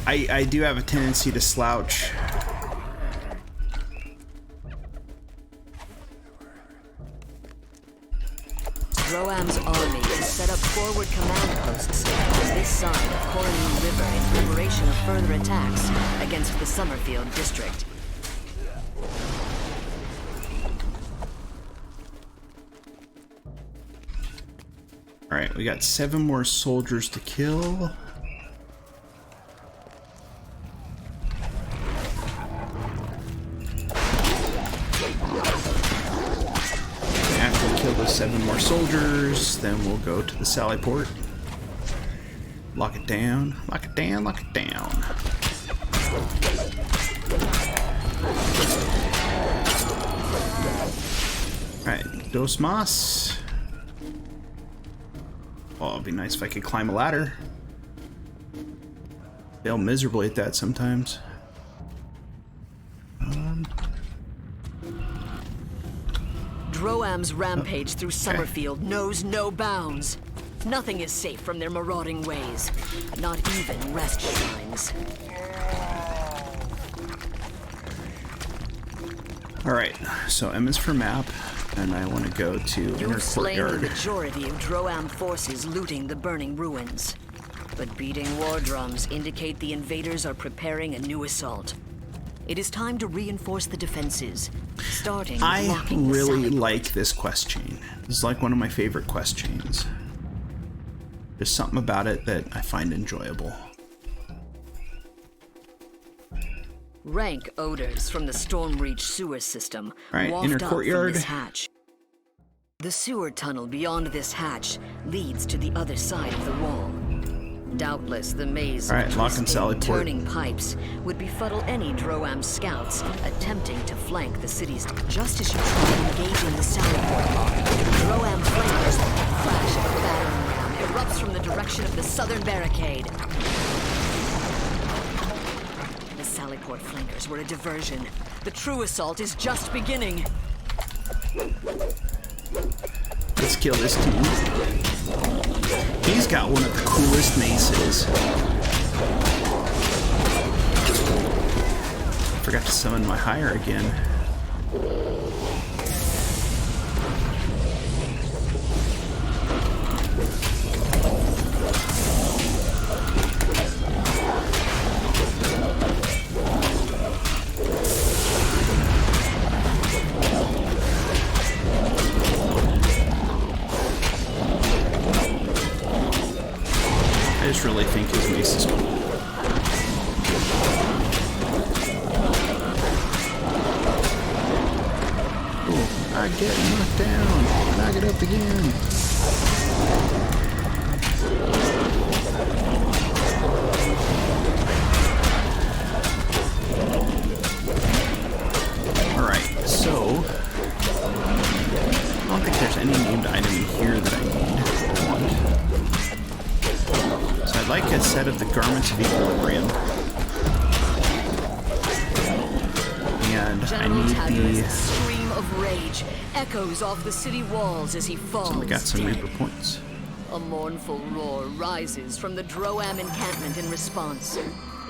I do have a tendency to slouch. Droam's army has set up forward command posts on this side of Corinu River in preparation of further attacks against the Summerfield district. Alright, we got 7 more soldiers to kill. After we kill those 7 more soldiers, then we'll go to the Sally Port. Lock it down, lock it down, lock it down. Alright, dos mas. Oh, it'd be nice if I could climb a ladder. Fail miserably at that sometimes. Droam's rampage through Summerfield knows no bounds. Nothing is safe from their marauding ways, not even rest shrines. Alright, so M is for map, and I want to go to Inner You've slain the Courtyard. majority of Droam forces looting the burning ruins. But beating war drums indicate the invaders are preparing a new assault. It is time to reinforce the defenses, starting with I locking the really Sally Port. like this quest chain. This is like one of my favorite quest chains. There's something about it that I find enjoyable. Rank odors from the Stormreach sewer system Right, waft Inner up Courtyard. from this hatch. The sewer tunnel beyond this hatch leads to the other side of the wall. Doubtless the maze All right, of lock and twisting, Sally Port. turning pipes would befuddle any Droam scouts attempting to flank the city's. Just as you try engaging the Sally Port lock, Droam flankers flash of a battering ram erupts from the direction of the southern barricade. The Sally Port flankers were a diversion. The true assault is just beginning. Let's kill this dude. He's got one of the coolest maces. Forgot to summon my hire again. I just really think his mace is cool. Ooh, I get knocked down, and I get up again. Alright, so I don't think there's any named item in here that I need or want. So I'd like a set of the Garments of Equilibrium. And I General need Tadler's the... scream of rage echoes off the city walls as he falls I got some dead. Reaper points. A mournful roar rises from the Droam encampment in response.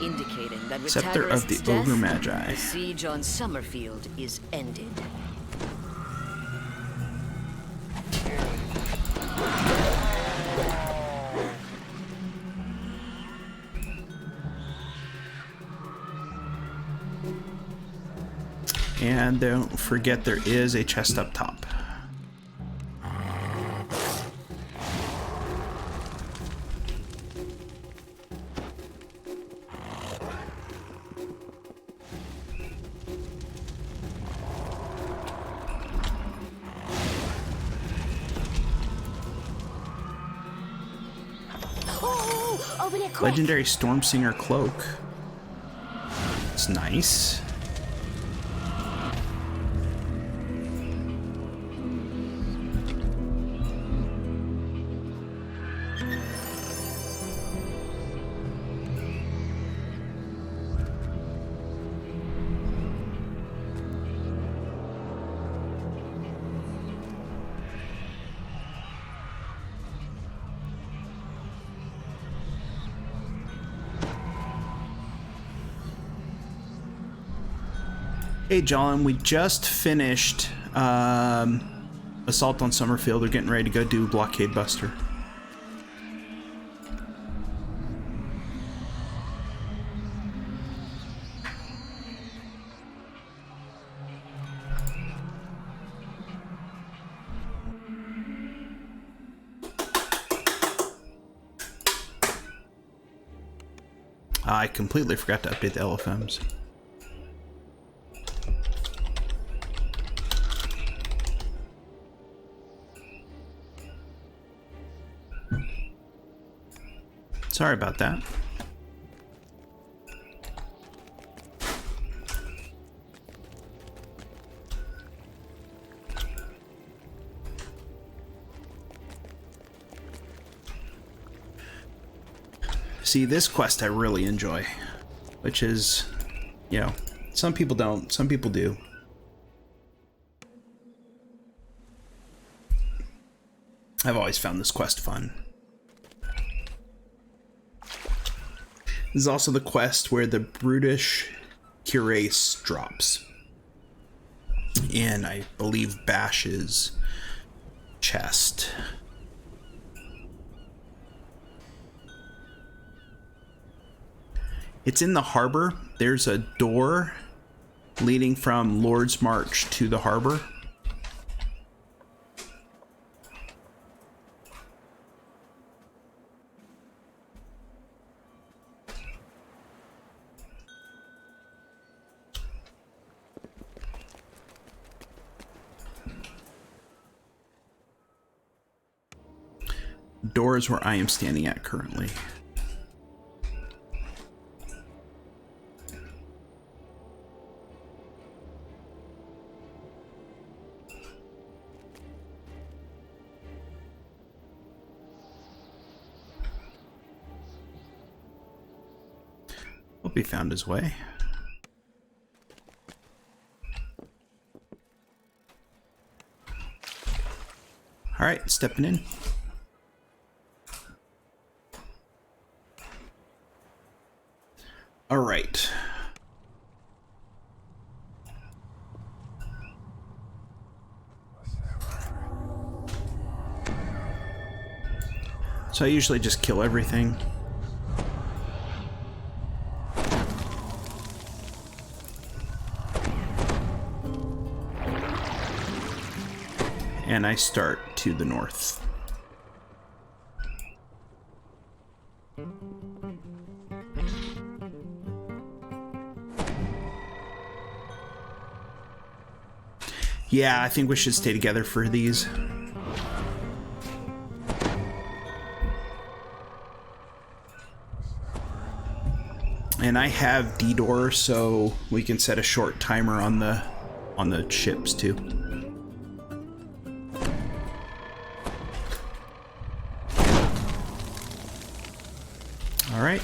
indicating that with Scepter of the Tagarist's death, Ogre Magi. the siege on Summerfield is ended. And don't forget there is a chest up top. Oh, open it quick. Legendary Stormsinger cloak. It's nice. Hey John, we just finished Assault on Summerfield. We're getting ready to go do Blockade Buster. I completely forgot to update the LFMs. Sorry about that. See, this quest I really enjoy, which is, you know, some people don't, some people do. I've always found this quest fun. This is also the quest where the Brutish Cuirass drops. And I believe Bash's chest. It's in the harbor. There's a door leading from Lord's March to the harbor. Door is where I am standing at currently. Hope he found his way. All right, stepping in. All right. So I usually just kill everything. And I start to the north. Yeah, I think we should stay together for these. And I have D-Door, so we can set a short timer on the ships too. All right,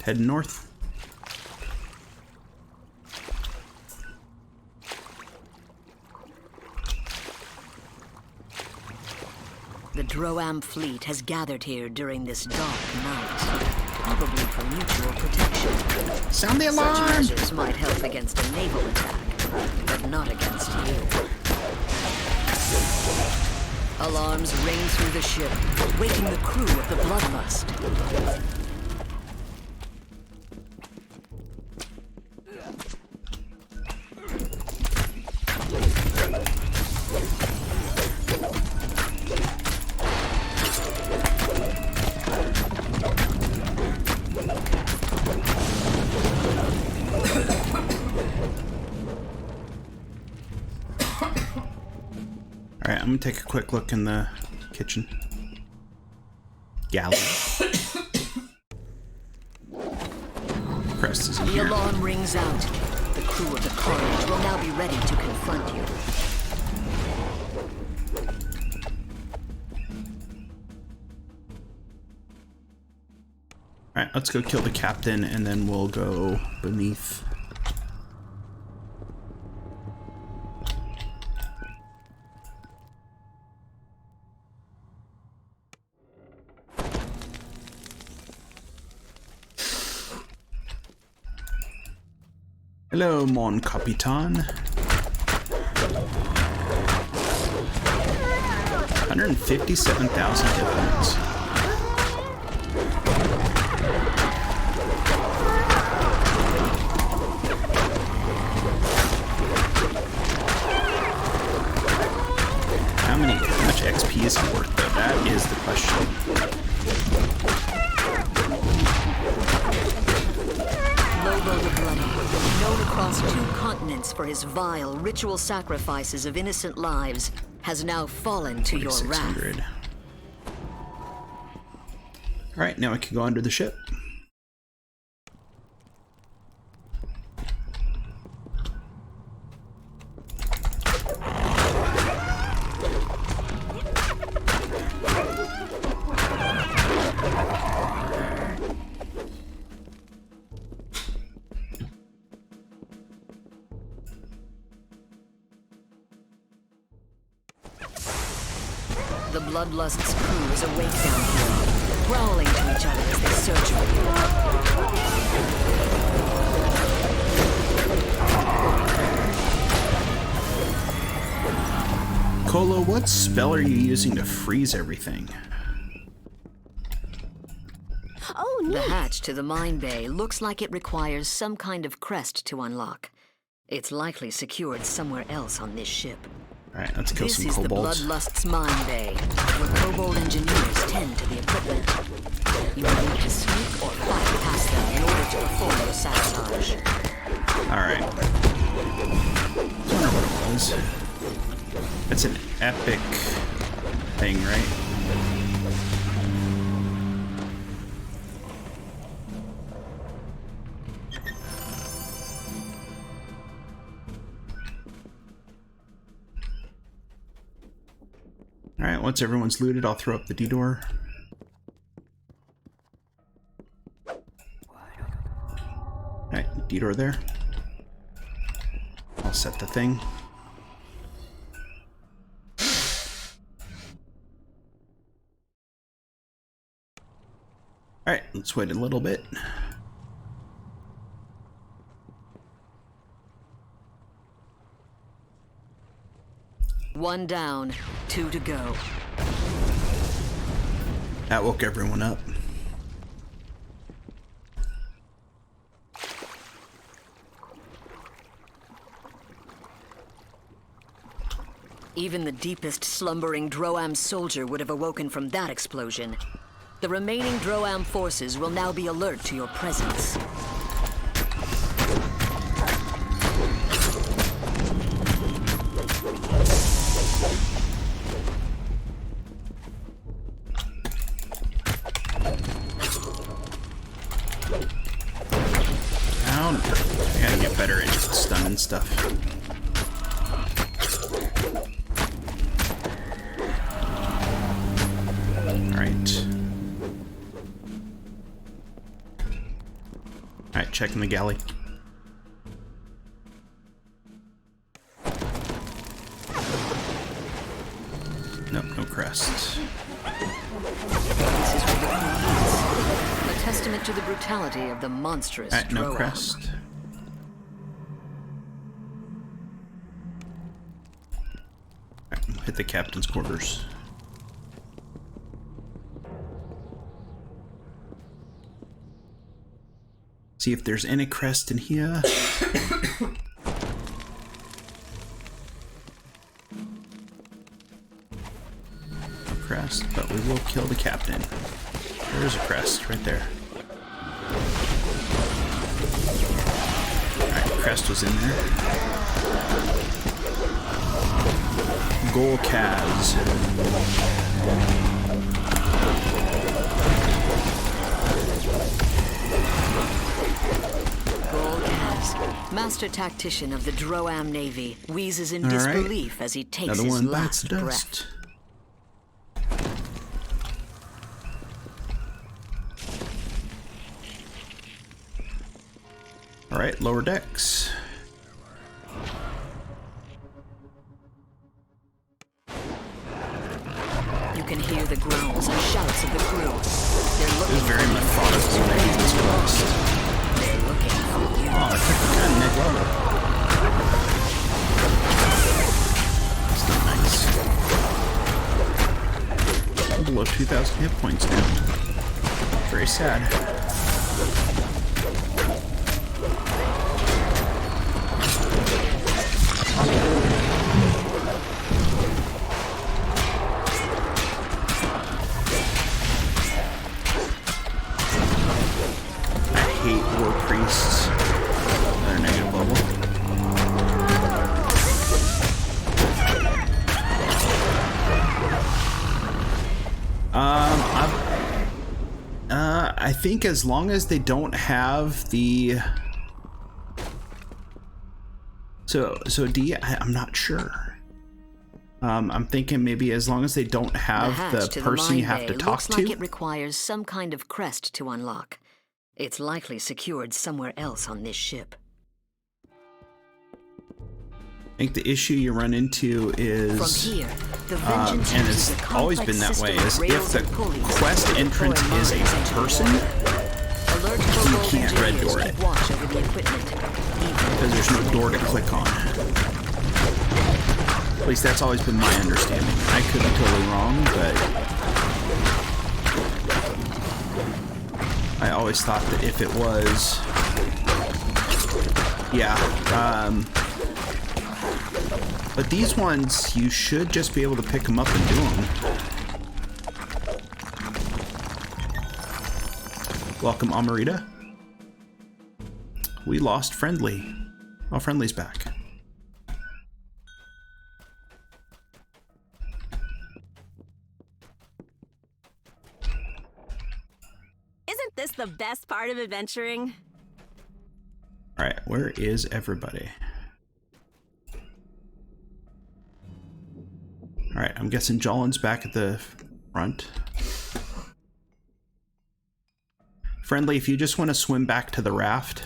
heading north. The Droam fleet has gathered here during this dark night, probably for mutual protection. Sound the alarm! Such measures might help against a naval attack, but not against you. Alarms ring through the ship, waking the crew of the Bloodlust. Alright, I'm gonna take a quick look in the kitchen. Galley. Crest is in The here. alarm rings out. The crew of the Carnage will now be ready to confront you. Alright, let's go kill the captain and then we'll go beneath. Hello, mon capitan. 157,000 hit points. How much XP is he worth though? That is the question. Lobo the Bloody, known across 2 continents for his vile ritual sacrifices of innocent lives, has now fallen to your wrath. 600. Alright, now I can go under the ship. The Bloodlust's crew is awake down here, growling to each other as they search for you. Kolo, what spell are you using to freeze everything? Oh, The neat. hatch to the mine bay looks like it requires some kind of crest to unlock. It's likely secured somewhere else on this ship. Alright, let's kill This some is the kobolds. Bloodlust's mine bay, where kobold engineers tend to the equipment. You will need to sneak or fight past them in order to perform your sabotage. Alright. I wonder what it was. It's an epic thing, right? Alright, once everyone's looted, I'll throw up the D-door. Alright, D-door there. I'll set the thing. Alright, let's wait a little bit. One down, 2 to go. That woke everyone up. Even the deepest slumbering Droam soldier would have awoken from that explosion. The remaining Droam forces will now be alert to your presence. Down. I gotta get better at stunning stuff. Alright, checking the galley. Nope, no crest. testament to the brutality of the monstrous Alright, no Droam. crest. Alright, we'll hit the captain's quarters. See if there's any crest in here. Crest, but we will kill the captain. There's a crest right there. Alright, crest was in there. Gol Kaz. Gol Kaz, master tactician of the Droam Navy, wheezes in disbelief as he takes Another his one bites last the breath. dust. Alright, lower decks. You can hear the growls and shouts of the crew. They're It looking was very methodical when I did this quest. They're looking for you. Oh, I took the kind of next level. That's not nice. I'm below 2,000 hit points now. Very sad. I hate war priests. They're negative level. I think as long as they don't have the I'm not sure. I'm thinking maybe as long as they don't have hatch the to person mine you have bay to talk looks like to. it requires some kind of crest to unlock. It's likely secured somewhere else on this ship. I think the issue you run into is, From here, the Vengeance and uses it's a always been complex that way, system is of if the rails and pulleys quest to deploy entrance is a mines into the person, water. Alert you Cobalt can't red engineers door it. keep watch over the equipment. because there's no door to click on. At least that's always been my understanding. I could be totally wrong, but I always thought that if it was, yeah. But these ones, you should just be able to pick them up and do them. Welcome, Amarita. We lost Friendly. Oh, Friendly's back. Isn't this the best part of adventuring? Alright, where is everybody? Alright, I'm guessing Jolin's back at the front. Friendly, if you just want to swim back to the raft.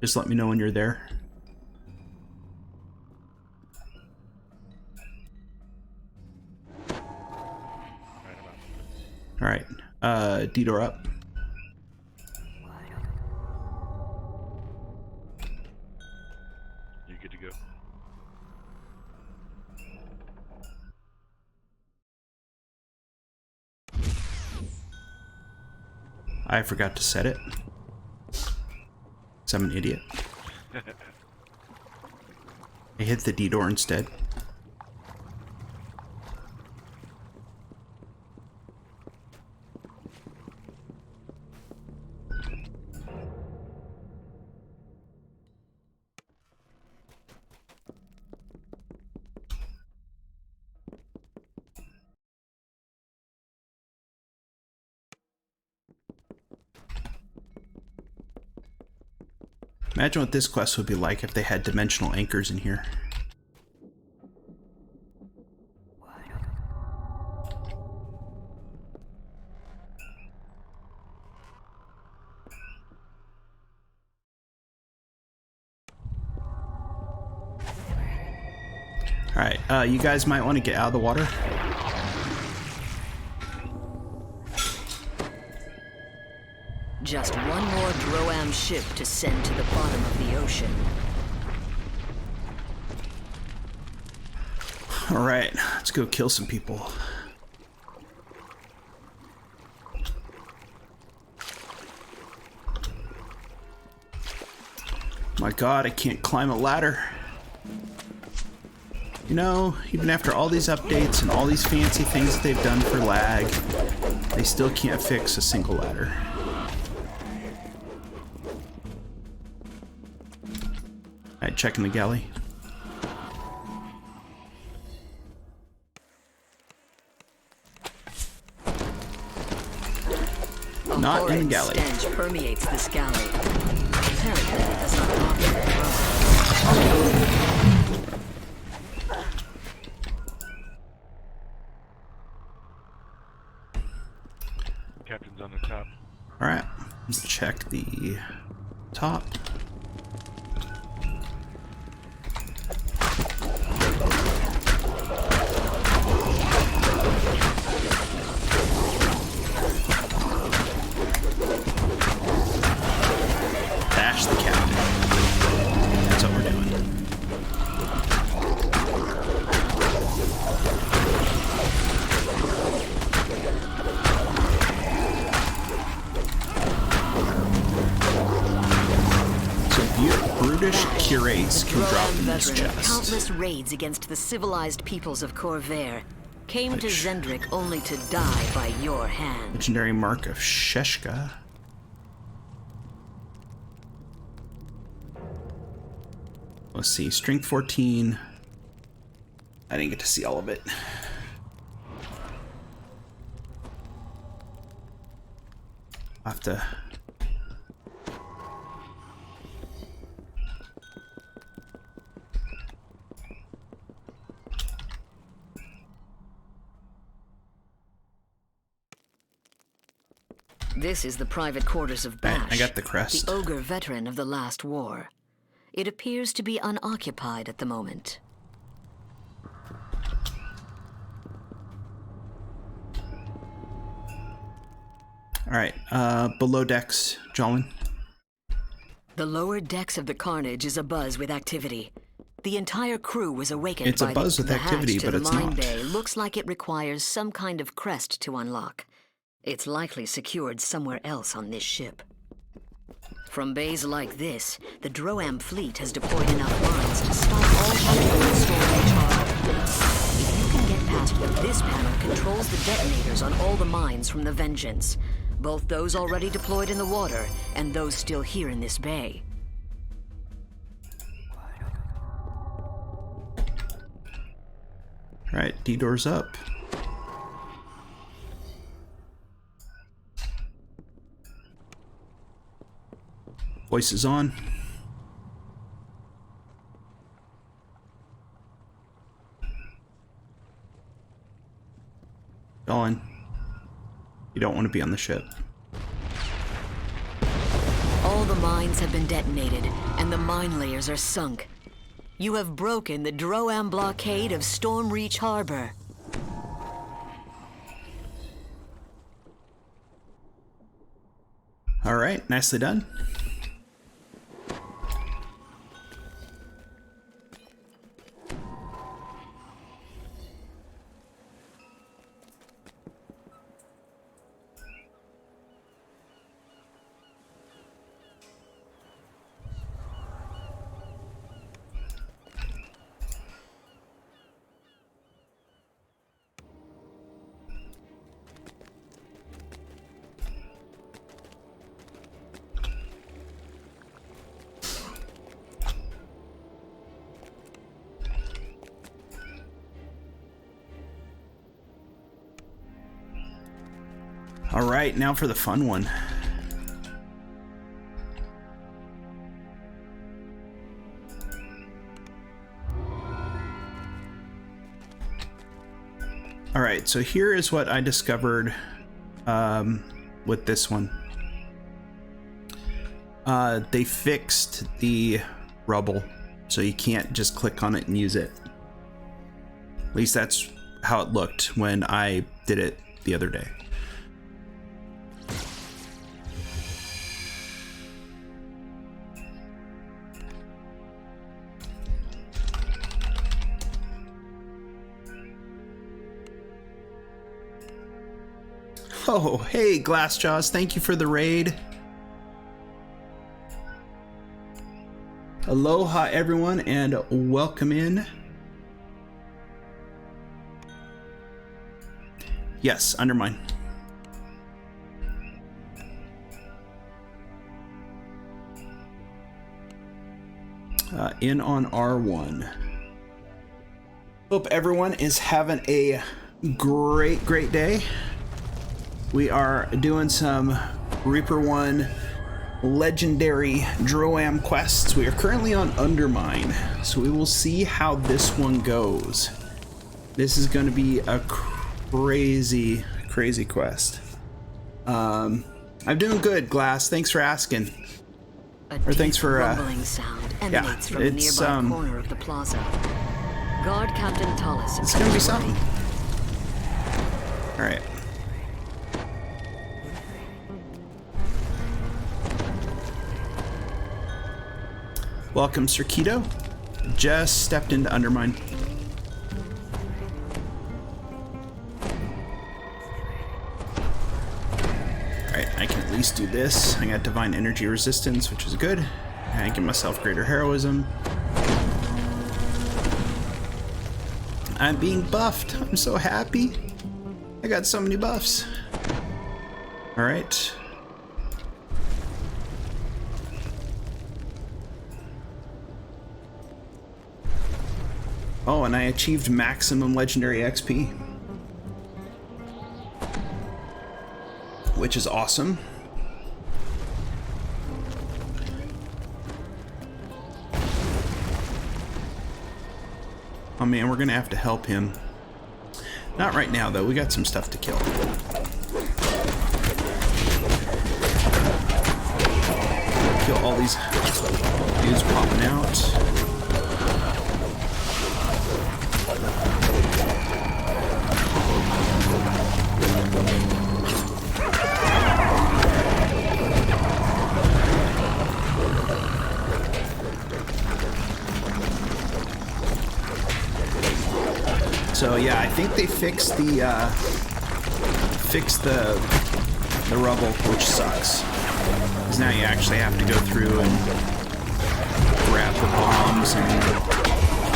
Just let me know when you're there. Alright, D-door up. You good to go? I forgot to set it. 'Cause I'm an idiot. I hit the D-door instead. Imagine what this quest would be like if they had dimensional anchors in here. Alright, you guys might want to get out of the water. Just one more Droam ship to send to the bottom of the ocean. All right, let's go kill some people. My God, I can't climb a ladder. You know, even after all these updates and all these fancy things that they've done for lag, they still can't fix a single ladder. Alright, checking the galley. Not in the galley. Stench permeates this galley. Apparently, it does not belong to the throne. Captain's on the top. All right, let's check the top. Bash the captain. That's what we're doing. Brutish curates can drop in this chest. Countless raids against the civilized peoples of Corvair came to Zendrik only to die by your hand. Legendary mark of Sheshka. Let's see, strength 14. I didn't get to see all of it. I'll have to... This is the private quarters of Bash, I got the crest. the ogre veteran of the last war. It appears to be unoccupied at the moment. All right, below decks, Jolin. The lower decks of the Carnage is abuzz with activity. The entire crew was awakened It's by abuzz with the activity, hatch to but the it's mine not. bay looks like it requires some kind of crest to unlock. It's likely secured somewhere else on this ship. From bays like this, the Droam fleet has deployed enough mines to stop all shipping and storage harbor. If you can get past them, this panel controls the detonators on all the mines from the Vengeance, both those already deployed in the water and those still here in this bay. All right, D-door's up. Voice is on. Jolin, you don't want to be on the ship. All the mines have been detonated, and the mine layers are sunk. You have broken the Droam blockade of Stormreach Harbor. All right, nicely done. All right, now for the fun one. All right, so here is what I discovered with this one. They fixed the rubble, so you can't just click on it and use it. At least that's how it looked when I did it the other day. Oh, hey, Glassjaws, thank you for the raid. Aloha, everyone, and welcome in. Yes, Undermine. In on R1. Hope everyone is having a great day. We are doing some Reaper 1 legendary Droam quests. We are currently on Undermine, so we will see how this one goes. This is going to be a crazy quest. I'm doing good, Glass. Thanks for asking. Or thanks for rumbling sound emanates from the nearby corner of the plaza. Guard Captain Tullis. It's gonna be something. All right. Welcome, Sir Keto. Just stepped into Undermine. Alright, I can at least do this. I got Divine Energy Resistance, which is good. I give myself Greater Heroism. I'm being buffed. I'm so happy. I got so many buffs. Alright. Oh, and I achieved maximum legendary XP, which is awesome. Oh man, we're gonna have to help him. Not right now though, we got some stuff to kill. Kill all these dudes popping out. So yeah, I think they fixed the rubble, which sucks. Because now you actually have to go through and grab the bombs and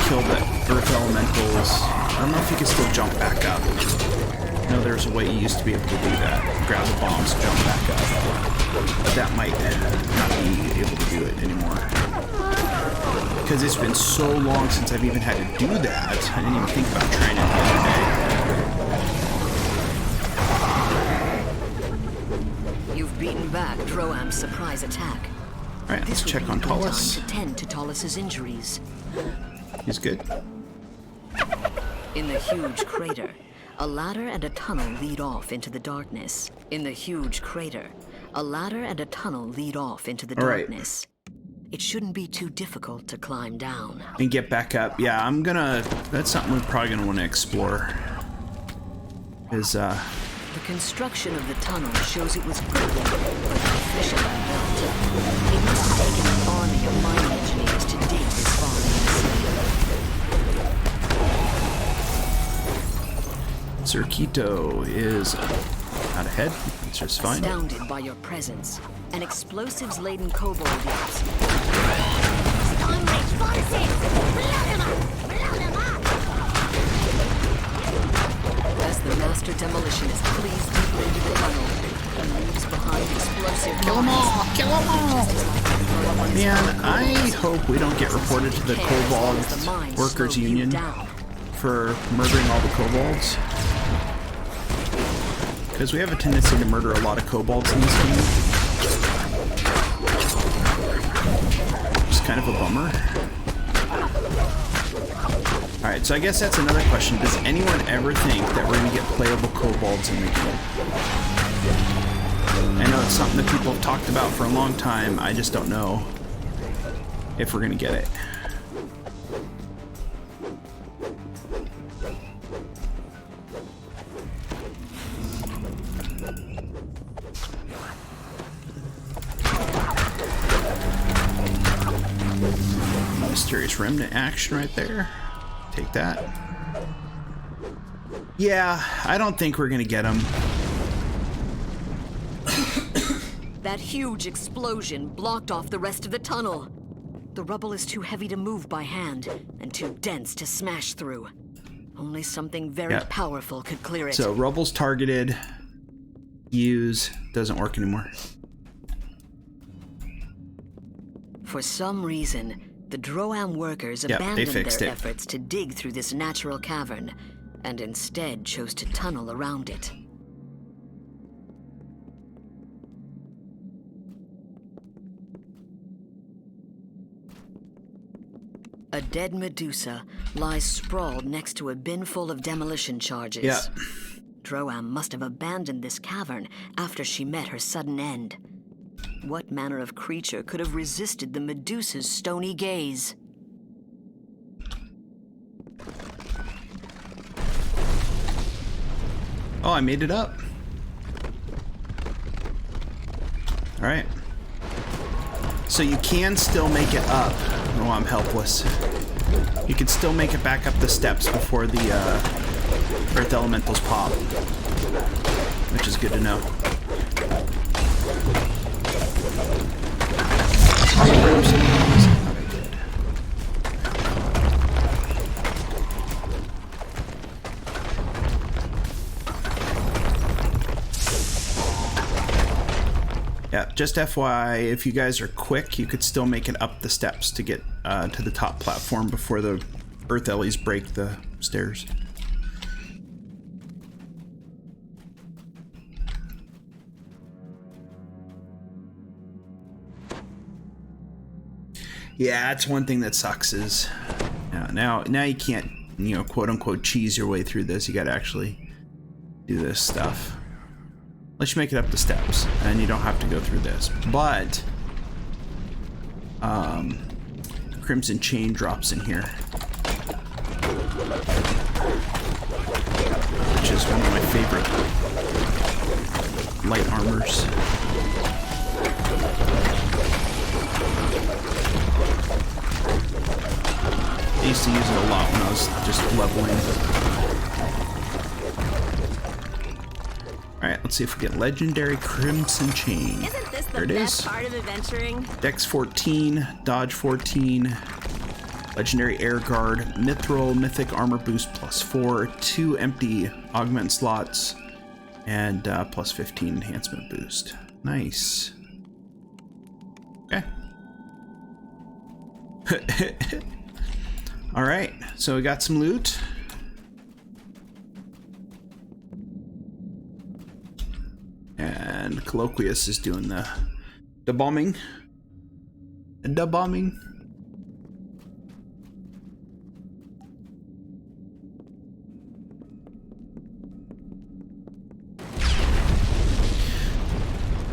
kill the earth elementals. I don't know if you can still jump back up. No, there's a way you used to be able to do that. Grab the bombs, jump back up. But that might not be able to do it anymore. Because it's been so long since I've even had to do that. I didn't even think about trying it the other day. You've beaten back Droam's surprise attack. Alright, let's check on Tullis. To tend to Tullis's injuries. He's good. In the huge crater, a ladder and a tunnel lead off into the darkness. In the huge crater, a ladder and a tunnel lead off into the darkness. It shouldn't be too difficult to climb down. And get back up. Yeah, that's something we're probably gonna want to explore. The construction of the tunnel shows it was quickly but efficiently built. It must have taken an army of mining engineers to dig this far into the sea. Sir Keto is out ahead. That's just fine. Astounded by your presence, an explosives-laden kobold yaps. As the master demolitionist flees deeper into the tunnel, and leaves behind explosive bombs. Kill them all! Kill them all! Man, I hope we don't get reported to the Kobold Workers Union for murdering all the kobolds. Because we have a tendency to murder a lot of kobolds in this game. It's kind of a bummer. Alright, so I guess that's another question. Does anyone ever think that we're going to get playable kobolds in the game? I know it's something that people have talked about for a long time. I just don't know if we're going to get it. Mysterious remnant action right there. Take that. Yeah, I don't think we're gonna get them. That huge explosion blocked off the rest of the tunnel. The rubble is too heavy to move by hand and too dense to smash through. Only something very powerful could clear it. So rubble's targeted. Use doesn't work anymore. For some reason, the Droam workers abandoned their efforts to dig through this natural cavern, and instead chose to tunnel around it. A dead Medusa lies sprawled next to a bin full of demolition charges. Yeah. Droam must have abandoned this cavern after she met her sudden end. What manner of creature could have resisted the Medusa's stony gaze? Oh, I made it up. All right. So you can still make it up. Oh, I'm helpless. You can still make it back up the steps before the Earth Elementals pop, which is good to know. Yeah, just FYI, if you guys are quick, you could still make it up the steps to get to the top platform before the Earth Ellies break the stairs. Yeah, that's one thing that sucks is now you can't, quote unquote cheese your way through this. You got to actually do this stuff. Unless you make it up the steps, and you don't have to go through this. But Crimson Chain drops in here, which is one of my favorite light armors. I used to use it a lot when I was just leveling. Alright, let's see if we get Legendary Crimson Chain. Isn't this There the it best is. part of adventuring? Dex 14, Dodge 14, Legendary Air Guard, Mithril Mythic Armor Boost +4, 2 empty augment slots, and +15 enhancement boost. Nice. Okay. Alright, so we got some loot. And Colloquius is doing the bombing. The bombing.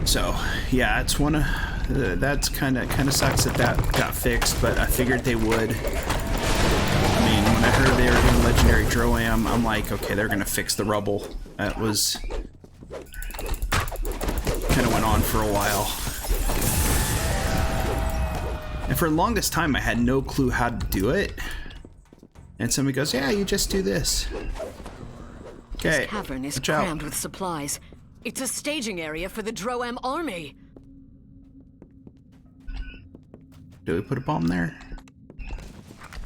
So, yeah, it's one of that's kind of sucks that got fixed, but I figured they would. I mean, when I heard they were doing Legendary Droam, I'm like, okay, they're gonna fix the rubble. That was kind of went on for a while. And for the longest time, I had no clue how to do it. And somebody goes, yeah, you just do this. Okay, This cavern is watch out. crammed with supplies. It's a staging area for the Droam army. Do we put a bomb there?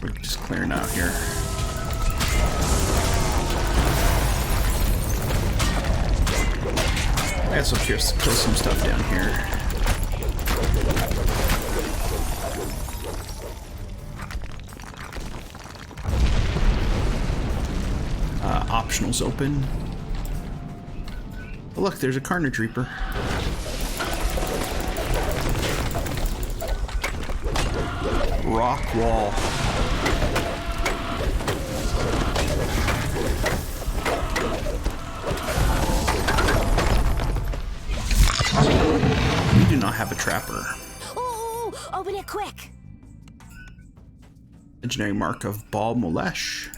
We're just clearing out here. I guess we'll kill some stuff down here. Optionals open. Oh, look, there's a Carnage Reaper. Rock wall. We do not have a trapper. Ooh, open it quick. Legendary Mark of Bal Molesh.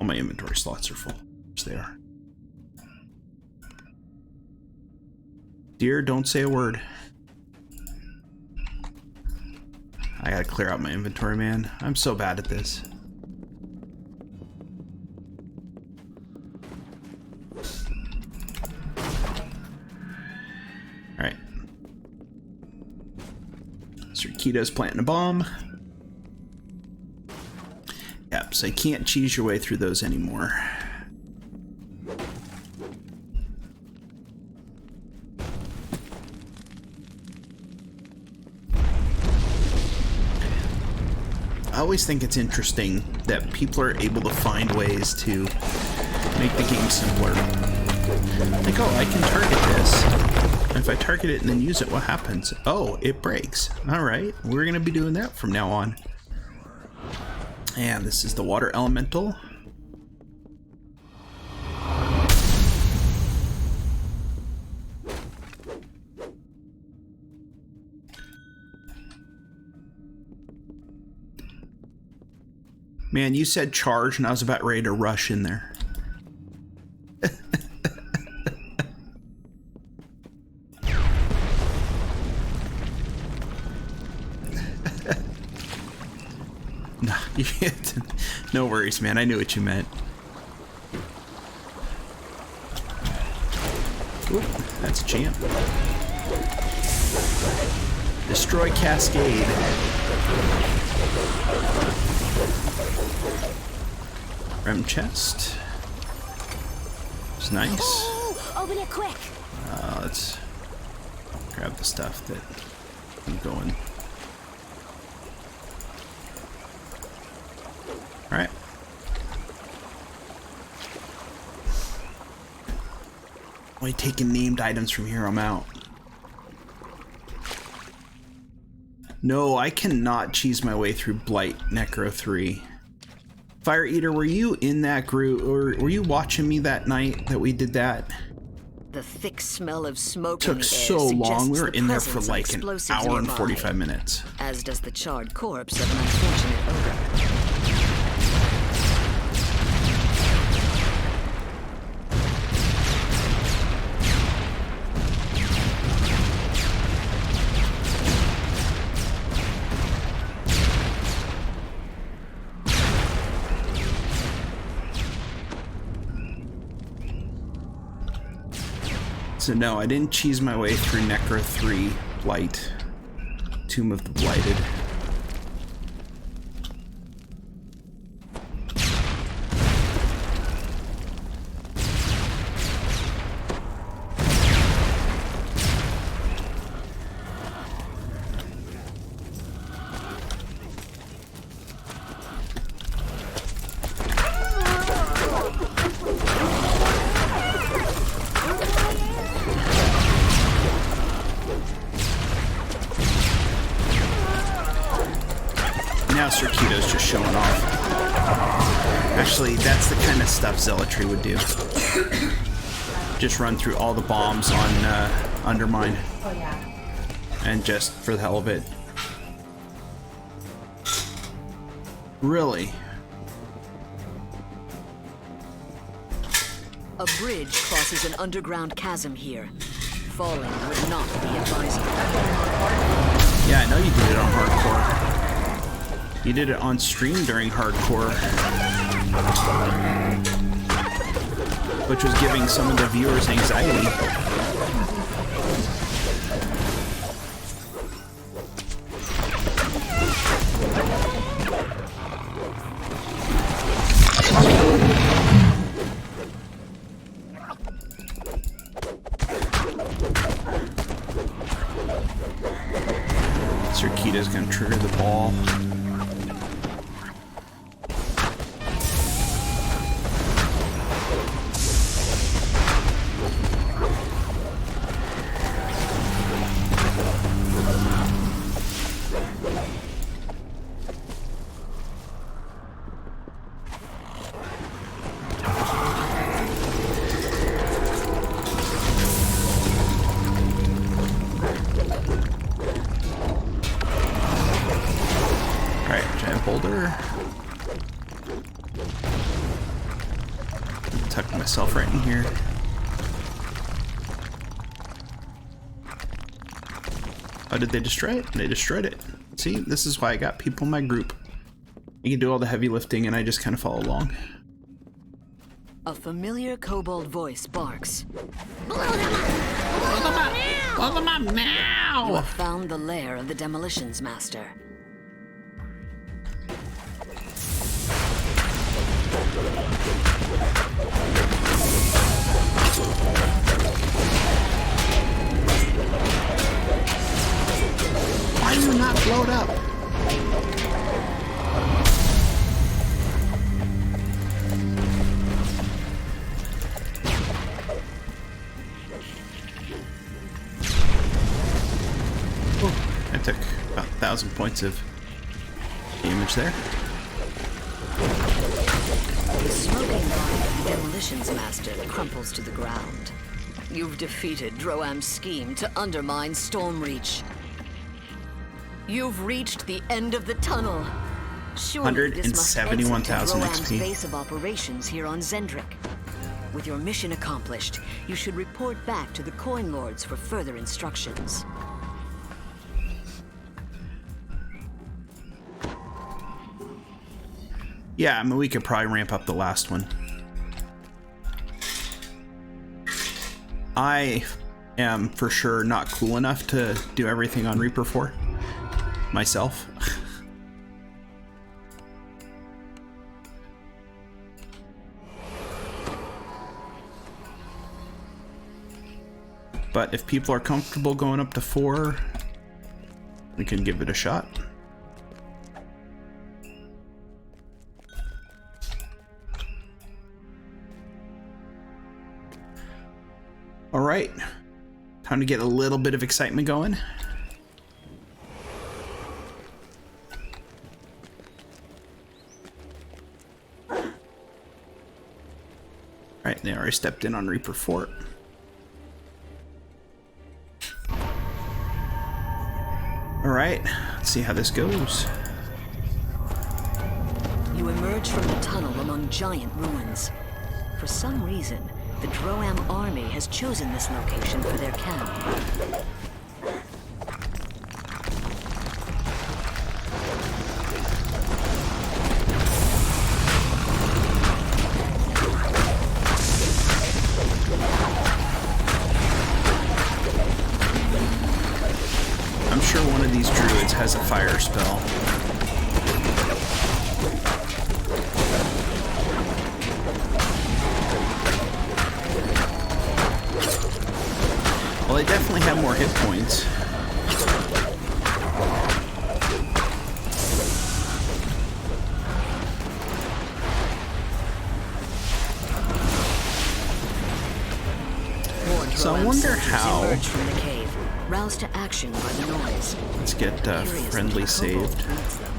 All my inventory slots are full. Yes, they are. Dear, don't say a word. I gotta clear out my inventory, man. I'm so bad at this. Alright, Keto's planting a bomb. Yep, so you can't cheese your way through those anymore. I always think it's interesting that people are able to find ways to make the game simpler. Like, oh, I can target this. And if I target it and then use it, what happens? Oh, it breaks. Alright, we're going to be doing that from now on. And this is the water elemental. Man, you said charge and I was about ready to rush in there. Nah, no worries, man. I knew what you meant. Oop, that's a champ. Destroy Cascade. Rem chest. It's nice. Oh, open it quick. Let's grab the stuff that I'm going. Alright. Only taking named items from here, I'm out. No, I cannot cheese my way through Blight Necro 3. Fire Eater, were you in that group, or were you watching me that night that we did that? The thick smell of smoke Took in the air so long. We were the in there for presence of like an explosives hour and nearby, 45 minutes. as does the charred corpse of an unfortunate ogre. So no, I didn't cheese my way through Necro 3 Blight, Tomb of the Blighted. Now Sir Keto's just showing off. Actually, that's the kind of stuff Zealotry would do. Just run through all the bombs on Undermine. Oh, yeah. And just for the hell of it. Really? A bridge crosses an underground chasm here. Falling would not be advisable. Yeah, I know you did it on hardcore. You did it on stream during hardcore, which was giving some of the viewers anxiety. Sir Keto's gonna trigger the ball. Boulder. Tuck myself right in here. Oh, did they destroy it? They destroyed it. See, this is why I got people in my group. You can do all the heavy lifting and I just kind of follow along. A familiar kobold voice barks. Blow them up You now! have found the lair of the Demolitions Master. Why are you not blowed up? I took about 1,000 points of damage there. The smoking body of the Demolitions Master crumples to the ground. You've defeated Droam's scheme to undermine Stormreach. You've reached the end of the tunnel. Surely this must exit to 171,000 Droam's XP. base of operations here on Zendrik. With your mission accomplished, you should report back to the Coin Lords for further instructions. Yeah, I mean, we could probably ramp up the last one. I am for sure not cool enough to do everything on Reaper 4 myself. But if people are comfortable going up to 4, we can give it a shot. All right, time to get a little bit of excitement going. All right, they already stepped in on Reaper 4. All right, let's see how this goes. You emerge from the tunnel among giant ruins. For some reason, the Droam army has chosen this location for their camp. I'm sure one of these druids has a fire spell. Well, they definitely have more hit points. So I wonder how. Emerge from the cave, roused to action by the noise. Let's get Curiously, friendly a saved. kobold leads them.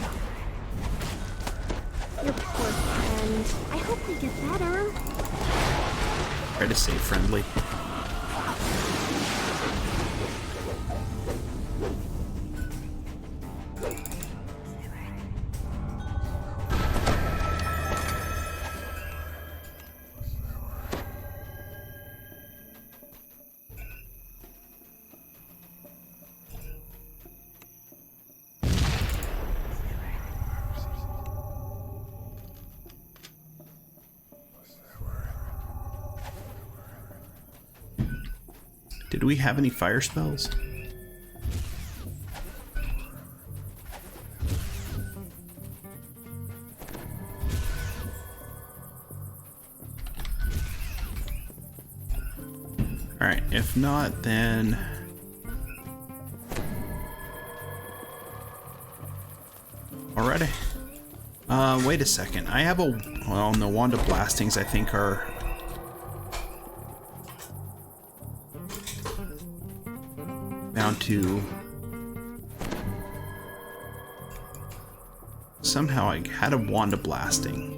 Your poor friend. I hope we get better. Try to save friendly. Did we have any fire spells? Alright, if not, then... Alrighty. Wait a second. I have a... Well, no, Wand of Blastings, I think, are... down to... Somehow I had a Wand of Blasting.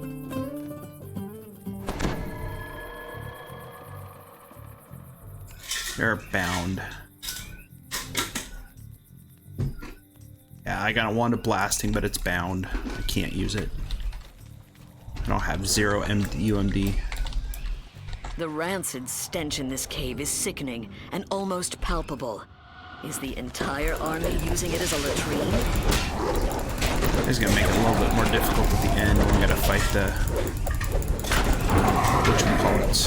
They're bound. Yeah, I got a Wand of Blasting, but it's bound. I can't use it. I don't have 0 UMD. The rancid stench in this cave is sickening and almost palpable. Is the entire army using it as a latrine? It's gonna make it a little bit more difficult at the end. We gotta fight the whatchamacallits.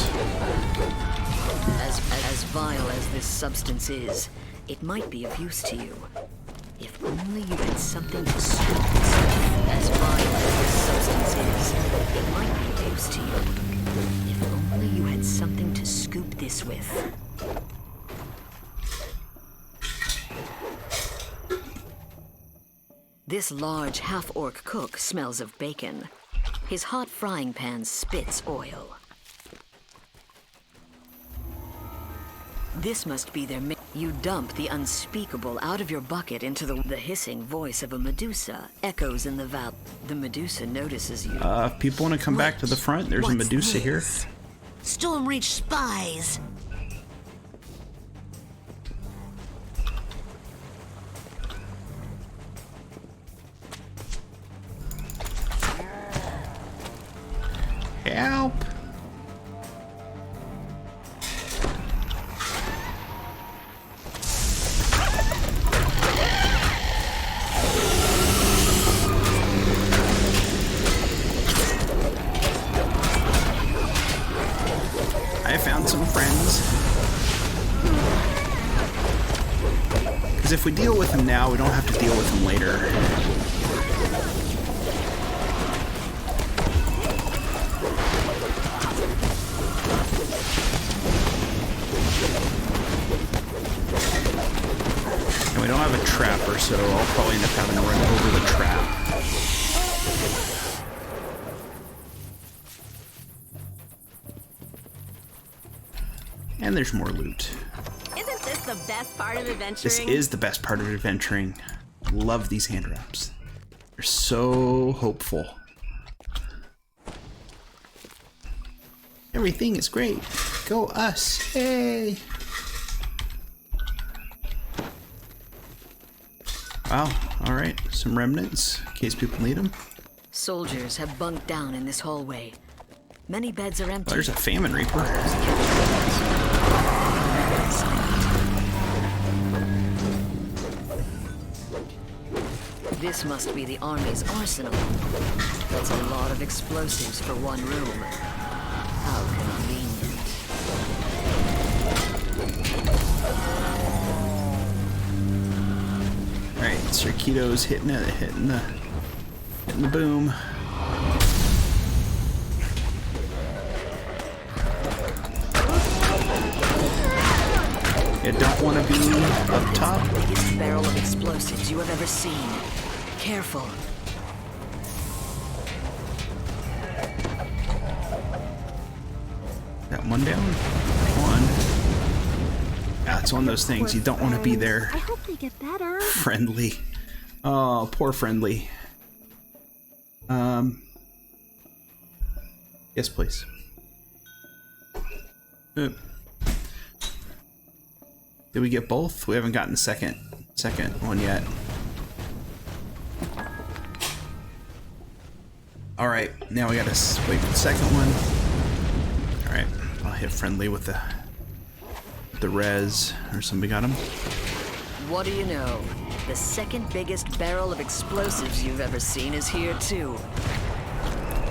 As vile as this substance is, it might be of use to you. If only you had something to scoop this with. As vile as this substance is, it might be of use to you. If only you had something to scoop this with. This large half-orc cook smells of bacon. His hot frying pan spits oil. This must be their You dump the unspeakable out of your bucket into the hissing voice of a Medusa echoes in the valley. The Medusa notices you. If people want to come back to the front, there's a Medusa here. Stormreach spies. Help! I found some friends. Because if we deal with them now, we don't have to deal with them later. And we don't have a trapper, so I'll probably end up having to run over the trap. And there's more loot. Isn't this the best part of adventuring? This is the best part of adventuring. I love these hand wraps. They're so hopeful. Everything is great. Go us. Hey. Wow. Alright. Some remnants in case people need them. Soldiers have bunked down in this hallway. Many beds are empty. Oh, there's a famine reaper. This must be the army's arsenal. That's a lot of explosives for one room. How convenient. Alright, Circuito's hitting the boom. You don't want to be up top. The biggest barrel of explosives you have ever seen. Careful. Got one down. One. Yeah, it's one of those things you don't want to be there. I hope they get better. Friendly. Oh, poor Friendly. Yes, please. Did we get both? We haven't gotten the second one yet. All right, now we gotta wait for the second one. All right, I'll hit Friendly with the res, or somebody got him. What do you know? The second biggest barrel of explosives you've ever seen is here too.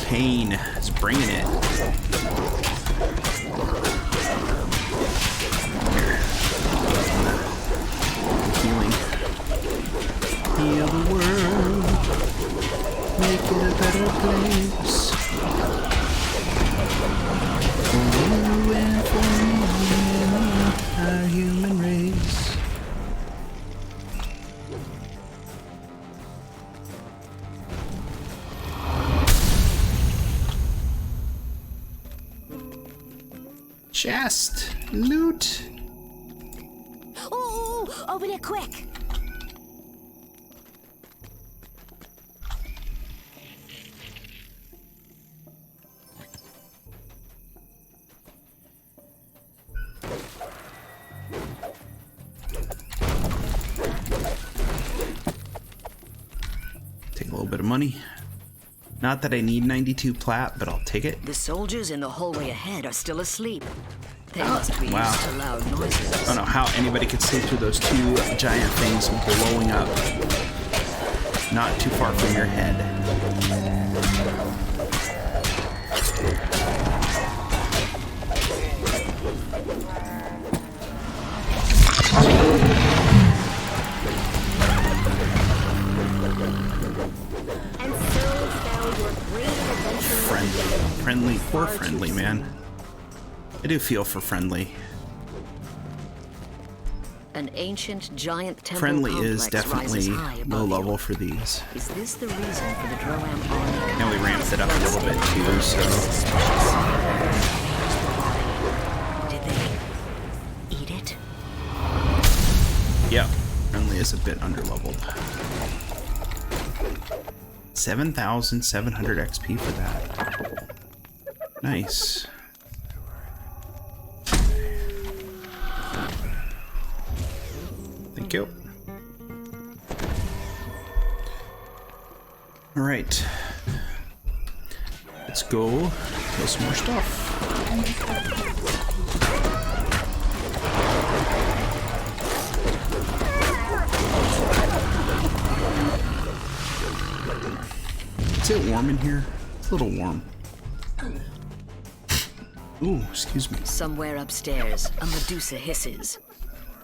Pain is bringing it. Healing. Heal the world. Make it a better place. For you and for me and our human race. Chest. Loot. Ooh, open it quick. Take a little bit of money. Not that I need 92 plat, but I'll take it. The soldiers in the hallway ahead are still asleep. They must be Wow. used to loud noises. I don't know how anybody could sleep through those two giant things blowing up. Not too far from your head. friendly, man. I do feel for friendly. An ancient giant temple Friendly complex is definitely rises high low above you. level for these. Is this the reason for the Droam army? And we ramped it up a little bit too, so... Did they eat it? Yep. Friendly is a bit underleveled. 7,700 XP for that. Nice. Thank you. All right. Let's go kill some more stuff. Is it warm in here? It's a little warm. Ooh, excuse me. Somewhere upstairs, a Medusa hisses.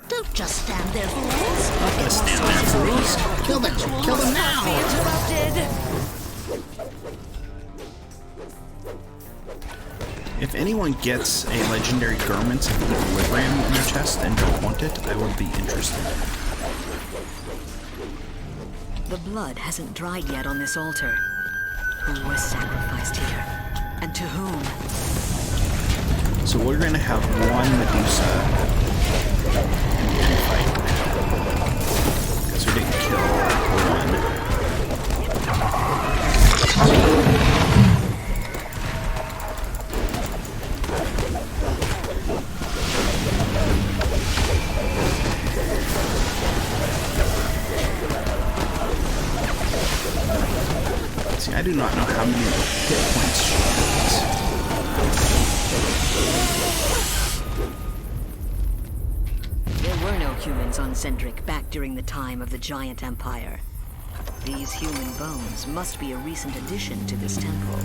Don't just stand there, fools. Not gonna stand there, fools. Kill them! Kill them now! Interrupted! If anyone gets a legendary garment of equilibrium in their chest and don't want it, I would be interested. The blood hasn't dried yet on this altar. Who was sacrificed here? And to whom? So we're gonna have one Medusa in fight. Because we didn't kill one. See, I do not know how many hit points she has. There were no humans on Cendric back during the time of the Giant Empire. These human bones must be a recent addition to this temple.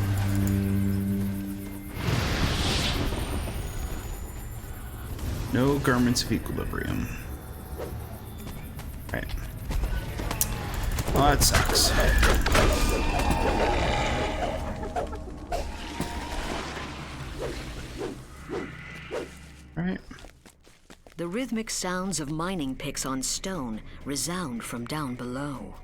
No garments of equilibrium. Right. Well, that sucks. Right. The rhythmic sounds of mining picks on stone resound from down below.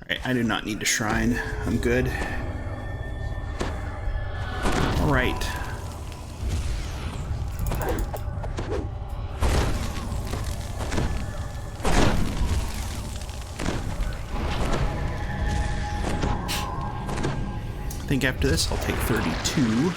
Alright, I do not need a shrine. I'm good. Alright. I think after this I'll take 32.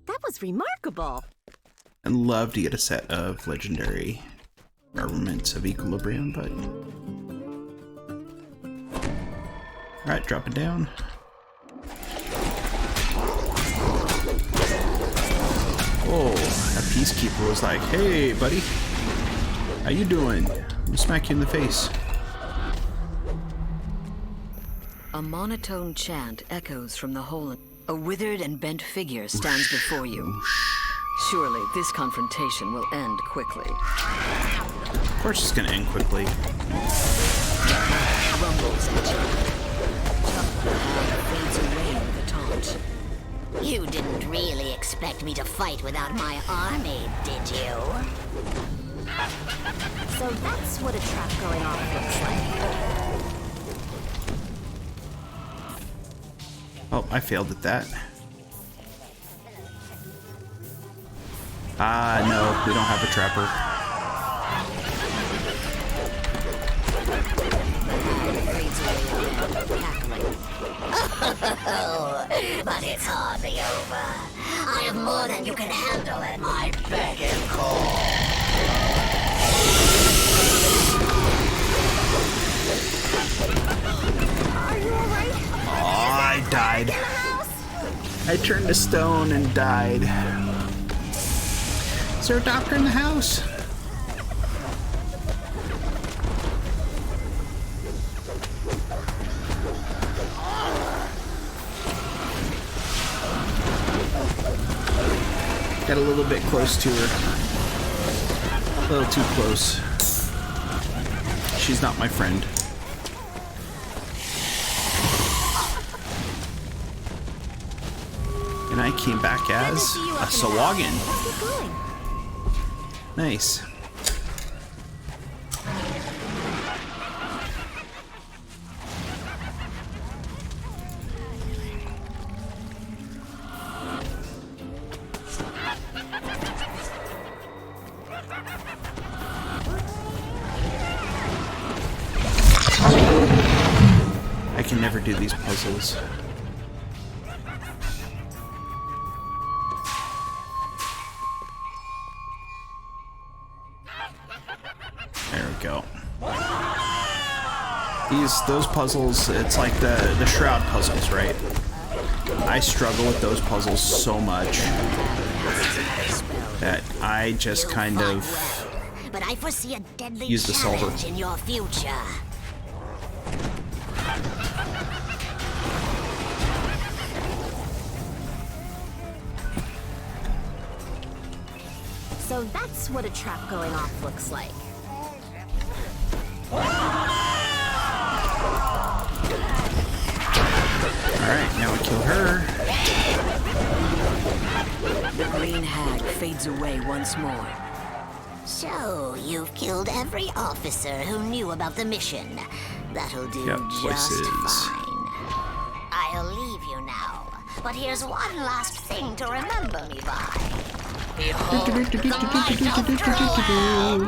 That was remarkable. I'd love to get a set of legendary garments of equilibrium, but... Alright, drop it down. Oh, that peacekeeper was like, hey, buddy. How you doing? I'll smack you in the face. A monotone chant echoes from the hole. A withered and bent figure stands before you. Surely this confrontation will end quickly. Of course it's gonna end quickly. Rumbles at you. Fades away with a taunt. You didn't really expect me to fight without my army, did you? So that's what a trap going off looks like. Oh, I failed at that. Ah, no, we don't have a trapper. But it's hardly over. I have more than you can handle at my beck and call. Are you alright? Oh, I died. I turned to stone and died. Is there a doctor in the house? Got a little bit close to her. A little too close. She's not my friend. And I came back as a Sawagan. Nice. I can never do these puzzles. There we go. Those puzzles, it's like the shroud puzzles, right? I struggle with those puzzles so much that I just kind of But I foresee a deadly use the solver. challenge in your future. So that's what a trap going off looks like. Alright, now we kill her. The green hag fades away once more. So, you've killed every officer who knew about the mission. That'll do Yep, just voices. fine. I'll leave you now, but here's one last thing to remember me by. Behold the might of Troll.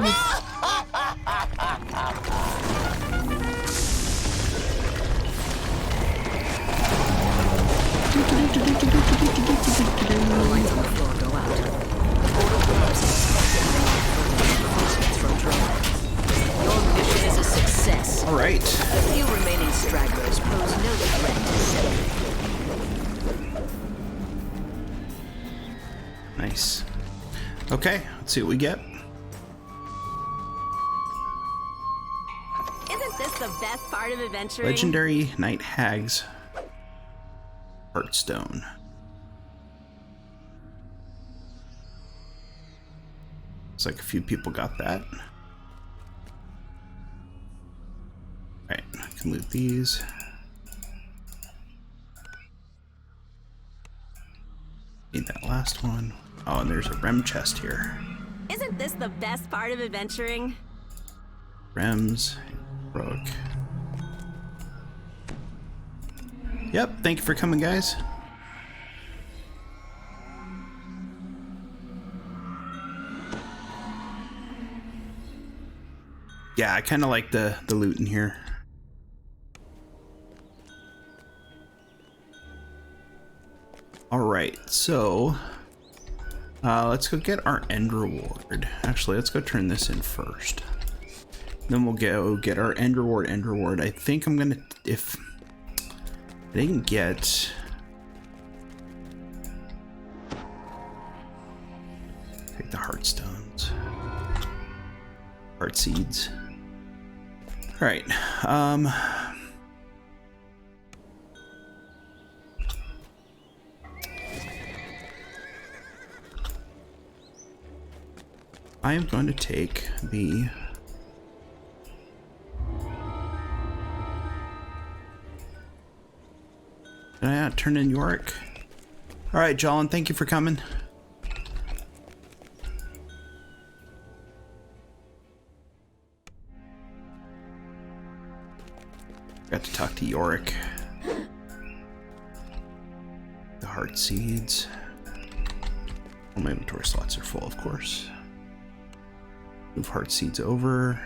The lights on the floor go out. Portal gloves reinforcements from drones. Your mission is a success. Alright. The few remaining stragglers pose no threat to safety. Nice. Okay, let's see what we get. Isn't this the best part of adventuring? Legendary Night Hags Heartstone. Looks like a few people got that. Alright, I can loot these. Need that last one. Oh, and there's a rem chest here. Isn't this the best part of adventuring? Rems, Rook. Yep, thank you for coming, guys. Yeah, I kind of like the loot in here. All right, so let's go get our end reward. Actually, let's go turn this in first. Then we'll go get our end reward. I think I'm gonna, if I didn't get, take the heartstones, heart seeds. All right, I am going to take the Did I not turn in Yorick? Alright, Jolin, thank you for coming. Got to talk to Yorick. The heart seeds. All my inventory slots are full, of course. Move heart seeds over.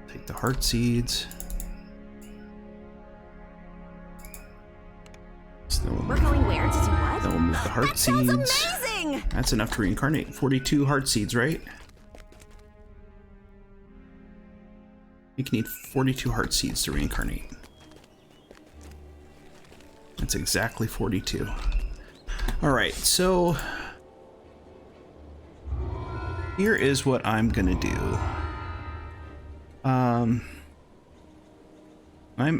Take the heart seeds. So then We're going where? To do what? then we'll move the heart That sounds seeds. amazing! That's enough to reincarnate. 42 heart seeds, right? You can need 42 heart seeds to reincarnate. That's exactly 42. All right, so here is what I'm gonna do. I'm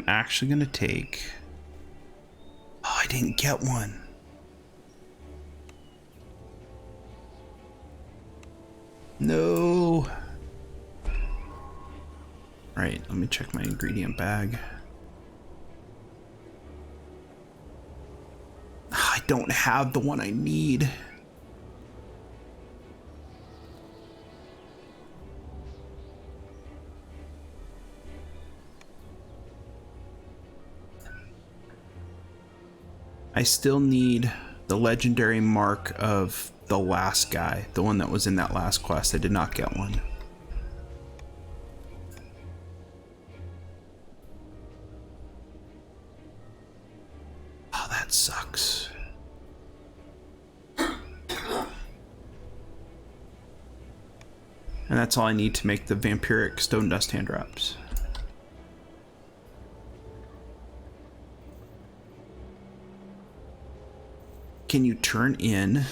actually gonna take... Oh, I didn't get one. No. All right, let me check my ingredient bag. I don't have the one I need. I still need the legendary mark of the last guy, the one that was in that last quest. I did not get one. Oh, that sucks. And that's all I need to make the vampiric stone dust hand wraps. Can you turn in?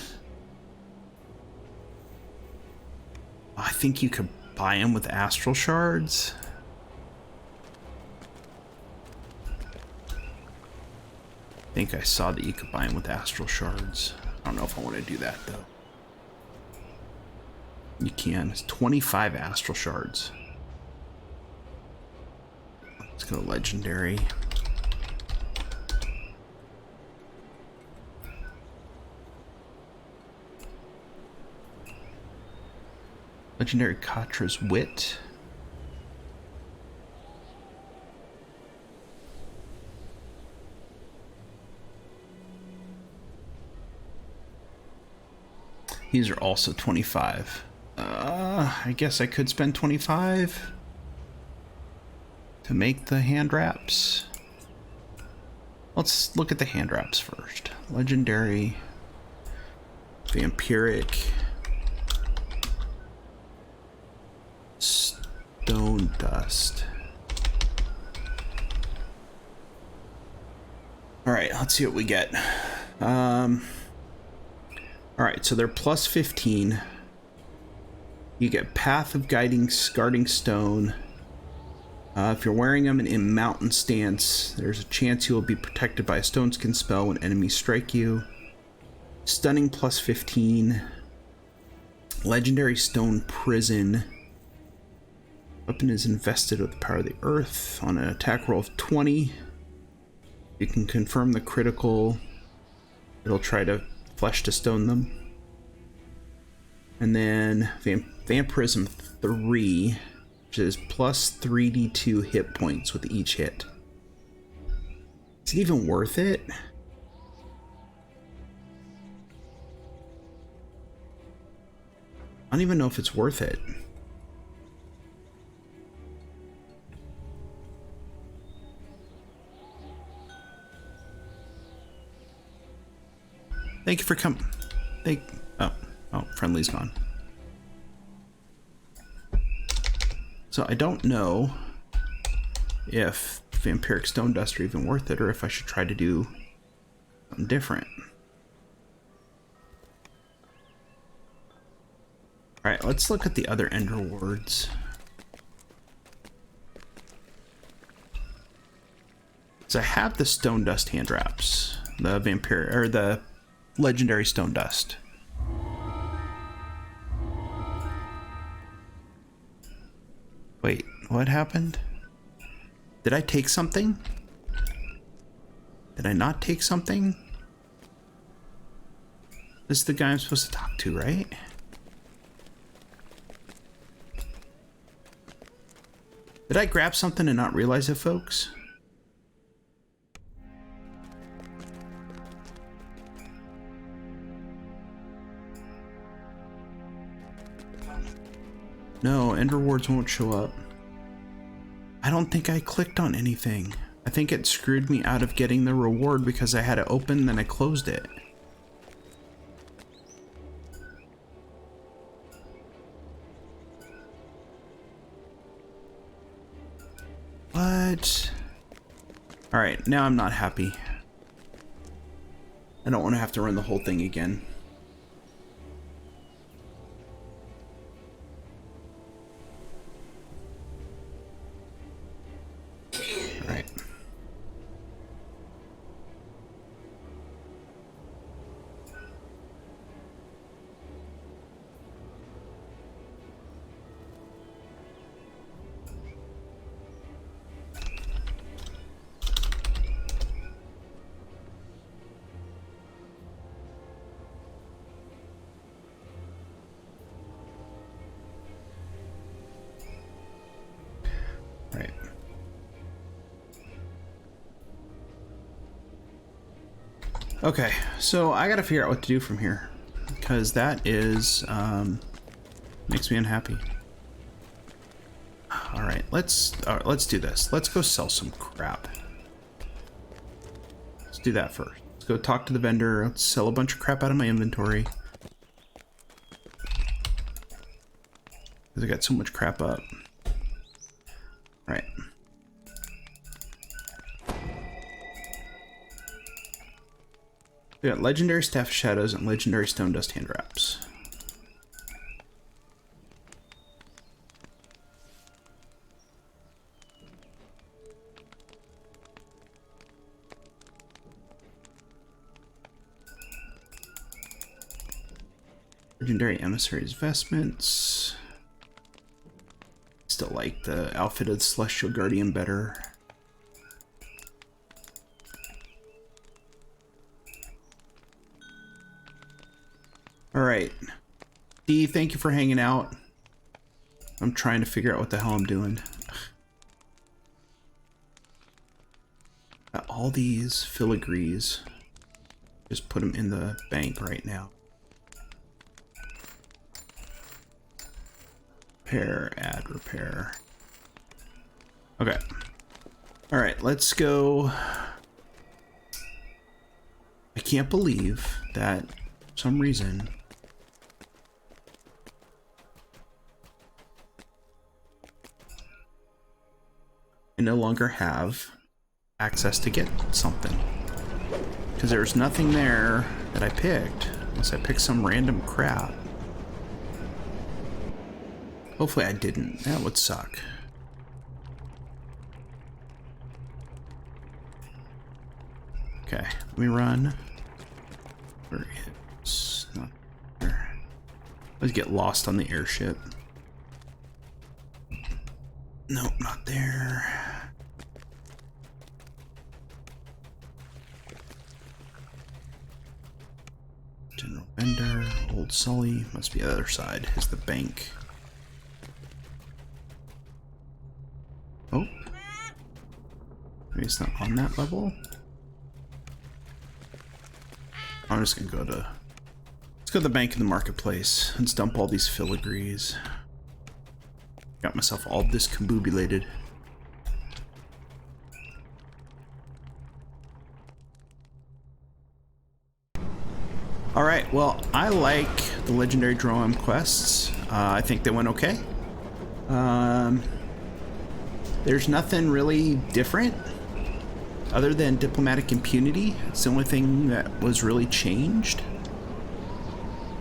I think you could buy them with astral shards. I think I saw that you could buy them with astral shards. I don't know if I want to do that though. You can. It's 25 astral shards. Let's go legendary. Legendary Katra's Wit. These are also 25. I guess I could spend 25 to make the hand wraps. Let's look at the hand wraps first. Legendary, vampiric, stone dust. All right, let's see what we get. All right, so they're plus 15. You get Path of Guarding Stone. If you're wearing them in mountain stance, there's a chance you will be protected by a stone skin spell when enemies strike you. Stunning plus 15. Legendary Stone Prison. Weapon is invested with the power of the earth. On an attack roll of 20, you can confirm the critical. It'll try to flesh to stone them. And then Vampirism 3, which is plus 3d2 hit points with each hit. Is it even worth it? I don't even know if it's worth it. Thank you for coming. Oh, friendly's gone. So I don't know if vampiric stone dust are even worth it, or if I should try to do something different. All right, let's look at the other end rewards. So I have the stone dust hand wraps, the vampire or the legendary stone dust. Wait, what happened? Did I take something? Did I not take something? This is the guy I'm supposed to talk to, right? Did I grab something and not realize it, folks? No, end rewards won't show up. I don't think I clicked on anything. I think it screwed me out of getting the reward because I had it open and then I closed it. What? Alright, now I'm not happy. I don't want to have to run the whole thing again. Alright. Right. Okay, so I gotta figure out what to do from here, because that is makes me unhappy. All right, let's do this. Let's go sell some crap. Let's do that first. Let's go talk to the vendor. Let's sell a bunch of crap out of my inventory, because I got so much crap up. All right. We got legendary staff of shadows and legendary stone dust hand wraps. Legendary emissaries vestments. Still like the outfit of the Celestial Guardian better. Alright. D, thank you for hanging out. I'm trying to figure out what the hell I'm doing. Got all these filigrees. Just put them in the bank right now. Repair, add, repair. Okay. Alright, let's go. I can't believe that for some reason I no longer have access to get something. Because there's nothing there that I picked, unless I picked some random crap. Hopefully I didn't. That would suck. Okay, let me run. Where is not there? Let's get lost on the airship. Nope, not there. General vendor, Old Sully, must be the other side, is the bank. Oh. Maybe it's not on that level. I'm just gonna go to... Let's go to the bank in the marketplace. Let's dump all these filigrees. Got myself all discombobulated. Alright, well, I like the legendary Droam quests. I think they went okay. There's nothing really different other than diplomatic impunity. It's the only thing that was really changed.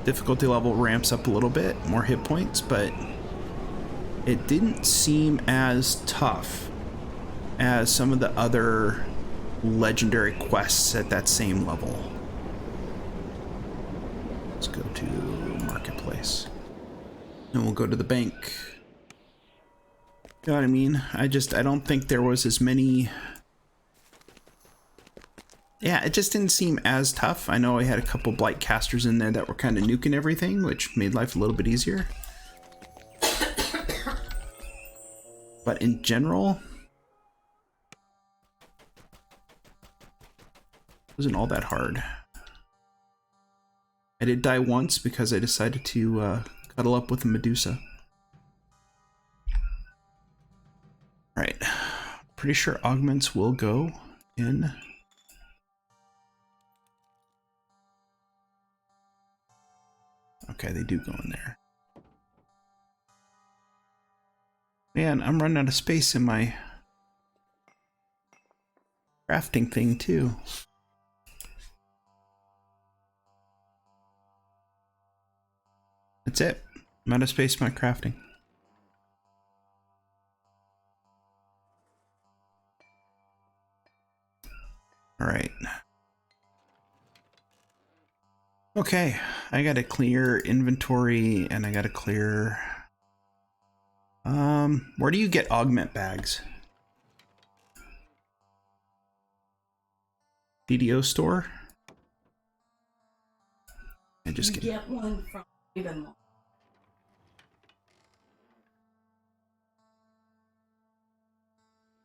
Difficulty level ramps up a little bit, more hit points, but it didn't seem as tough as some of the other legendary quests at that same level. Let's go to marketplace. And we'll go to the bank. You know what I mean? I don't think there was as many... Yeah, it just didn't seem as tough. I know I had a couple blight casters in there that were kind of nuking everything, which made life a little bit easier. But in general, it wasn't all that hard. I did die once because I decided to cuddle up with a Medusa. Alright, pretty sure augments will go in. Okay, they do go in there. Man, I'm running out of space in my crafting thing too. That's it. I'm out of space for my crafting. All right. Okay, I gotta clear inventory and I gotta clear... where do you get augment bags? DDO store? I just get one from Ravenloft.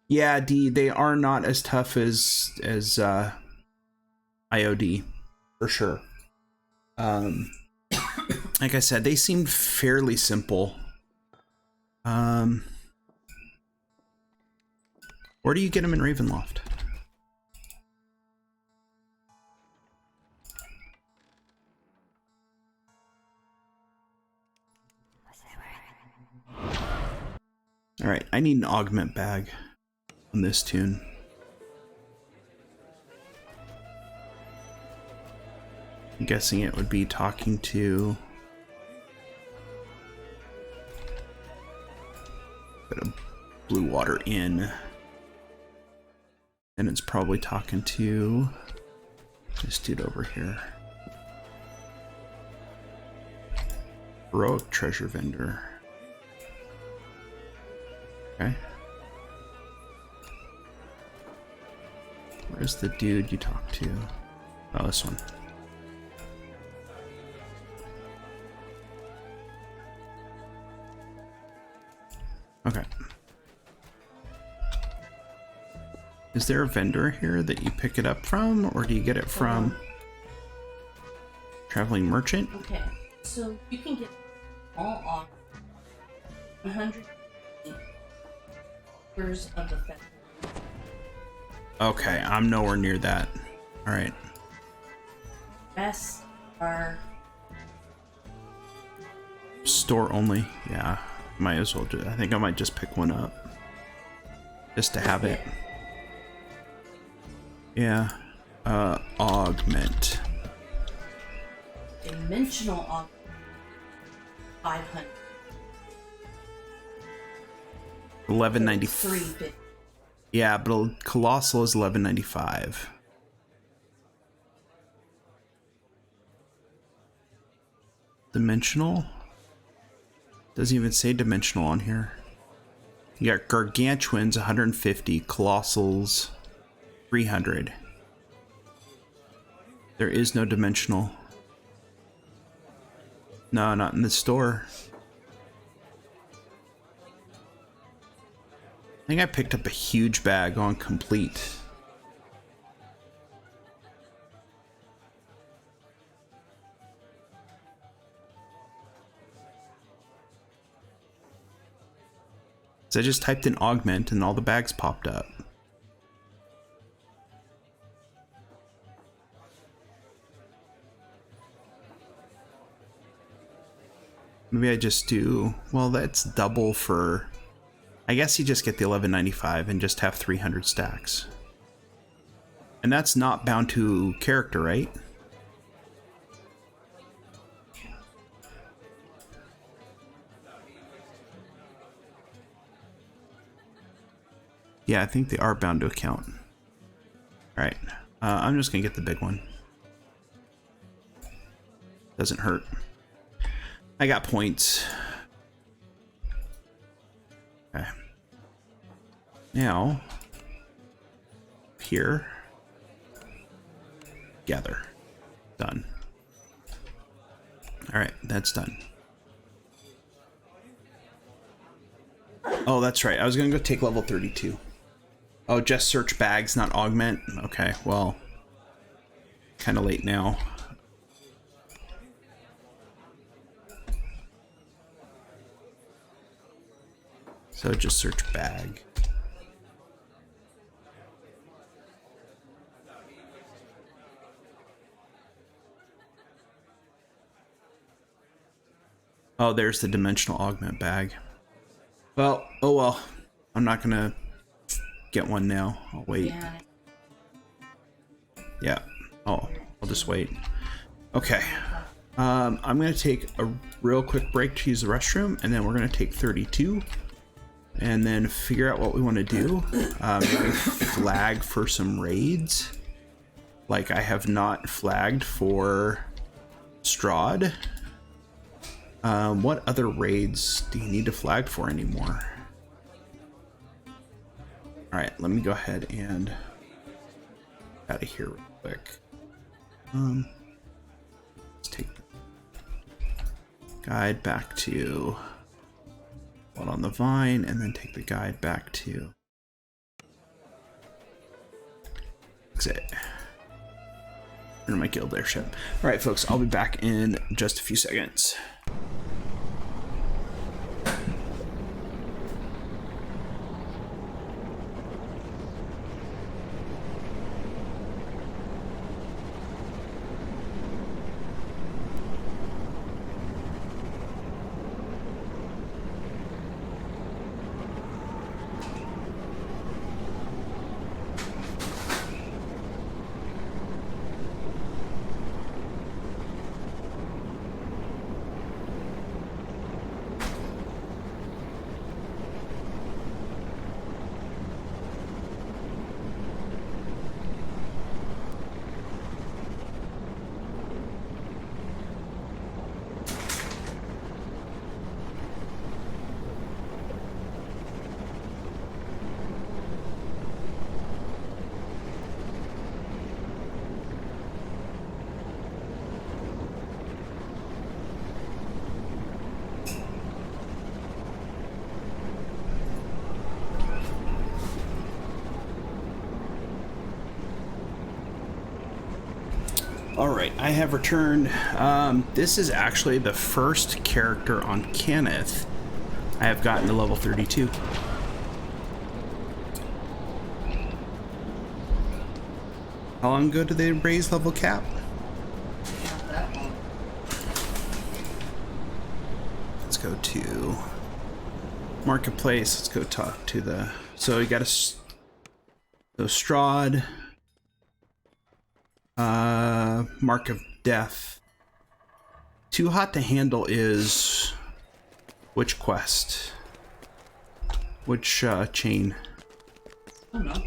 Yeah, D, they are not as tough as IOD, for sure. Like I said, they seemed fairly simple. Where do you get them in Ravenloft? All right, I need an augment bag on this tune. I'm guessing it would be talking to... Bit of Blue Water Inn. And it's probably talking to this dude over here. Heroic treasure vendor. Okay. Where's the dude you talked to? Oh, this one. Okay. Is there a vendor here that you pick it up from, or do you get it from Traveling Merchant? Okay, so you can get all on 100 acres of the festival. Okay, I'm nowhere near that. All right. Rest are Store only. Yeah, might as well. I think I might just pick one up just to have it. Yeah. Augment. dimensional augment 500. 1190. 350. Yeah, but Colossal is 1195. Dimensional? Doesn't even say dimensional on here. You got Gargantuans 150, Colossals 300. There is no dimensional. No, not in the store. I think I picked up a huge bag on complete. So I just typed in augment and all the bags popped up. Maybe I just do, well, that's double for, I guess you just get the 1195 and just have 300 stacks. And that's not bound to character, right? Yeah, I think they are bound to account. All right, I'm just gonna get the big one. Doesn't hurt. I got points. Okay. Now, here, gather. Done. All right, that's done. Oh, that's right. I was gonna go take level 32. Oh, just search bags, not augment. Okay, well, kind of late now. So just search bag. Oh, there's the dimensional augment bag. Well, oh well. I'm not gonna get one now. I'll wait. Yeah. Oh, I'll just wait. Okay. I'm going to take a real quick break to use the restroom, and then we're going to take 32 and then figure out what we want to do. Maybe flag for some raids. Like I have not flagged for Strahd. What other raids do you need to flag for anymore? All right, let me go ahead and out of here real quick. Let's take the guide back to Blood on the Vine, and then take the guide back to exit. Into my guild airship. All right, folks, I'll be back in just a few seconds. Alright, I have returned. This is actually the first character on Kenneth I have gotten to level 32. How long ago did they raise level cap? Not that long. Let's go to Marketplace. Let's go talk to the... So you got a... So Strahd... Mark of Death. Too Hot to Handle is which quest? Which chain? I don't know.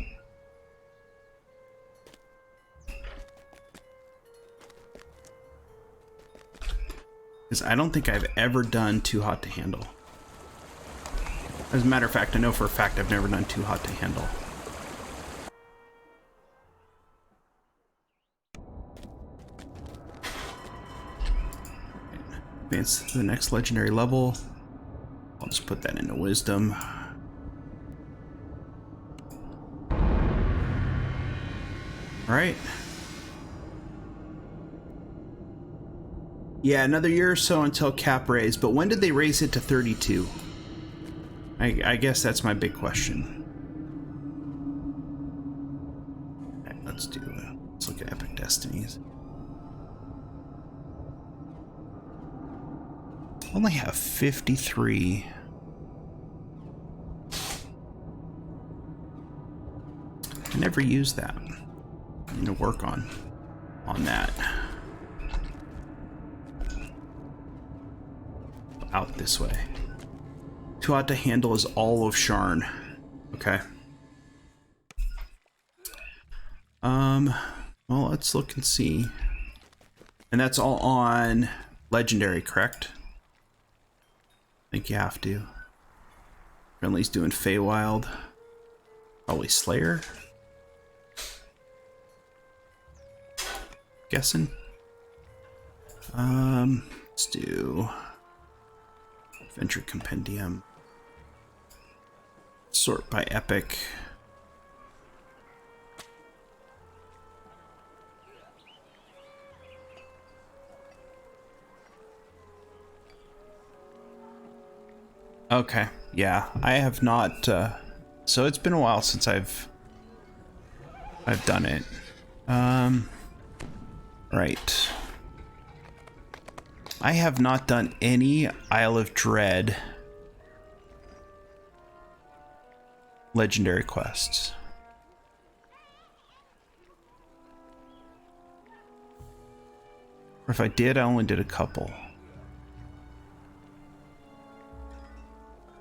Because I don't think I've ever done Too Hot to Handle. As a matter of fact, I know for a fact I've never done Too Hot to Handle. Advance to the next legendary level. I'll just put that into wisdom. Alright. Yeah, another year or so until cap raise, but when did they raise it to 32? I guess that's my big question. Alright, let's look at Epic Destinies. Only have 53. I never used that. I need to work on that. Out this way. Too Hot to Handle is all of Sharn. Okay. Well, let's look and see. And that's all on Legendary, correct? I think you have to. Friendly's doing Feywild. Probably Slayer. Guessing. Let's do Adventure Compendium. Sort by Epic. Okay, yeah, I have not, so it's been a while since I've done it. Right. I have not done any Isle of Dread legendary quests. Or if I did, I only did a couple.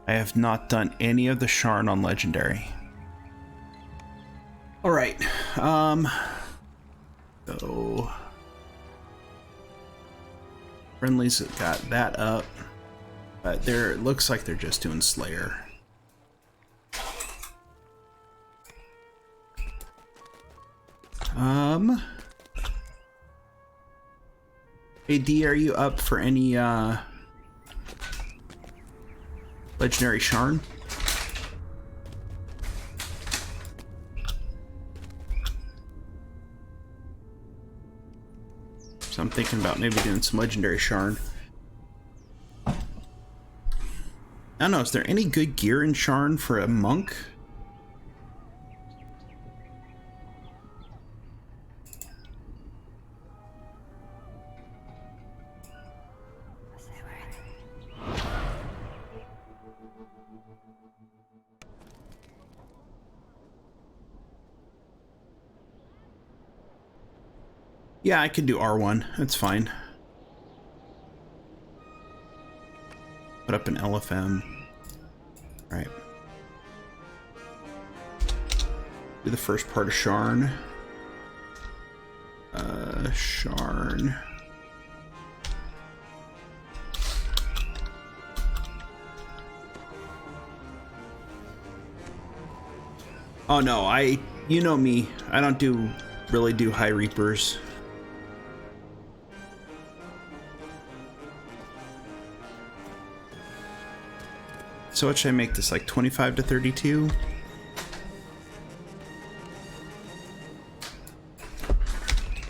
I have not done any of the Sharn on Legendary. Alright, so friendlies got that up, but there it looks like they're just doing Slayer. Hey D, are you up for any Legendary Sharn? So I'm thinking about maybe doing some Legendary Sharn. I don't know, is there any good gear in Sharn for a monk? Yeah, I could do R1. That's fine. Put up an LFM. All right. Do the first part of Sharn. Sharn. Oh no, you know me. I don't really do high reapers. So what should I make this, like 25 to 32?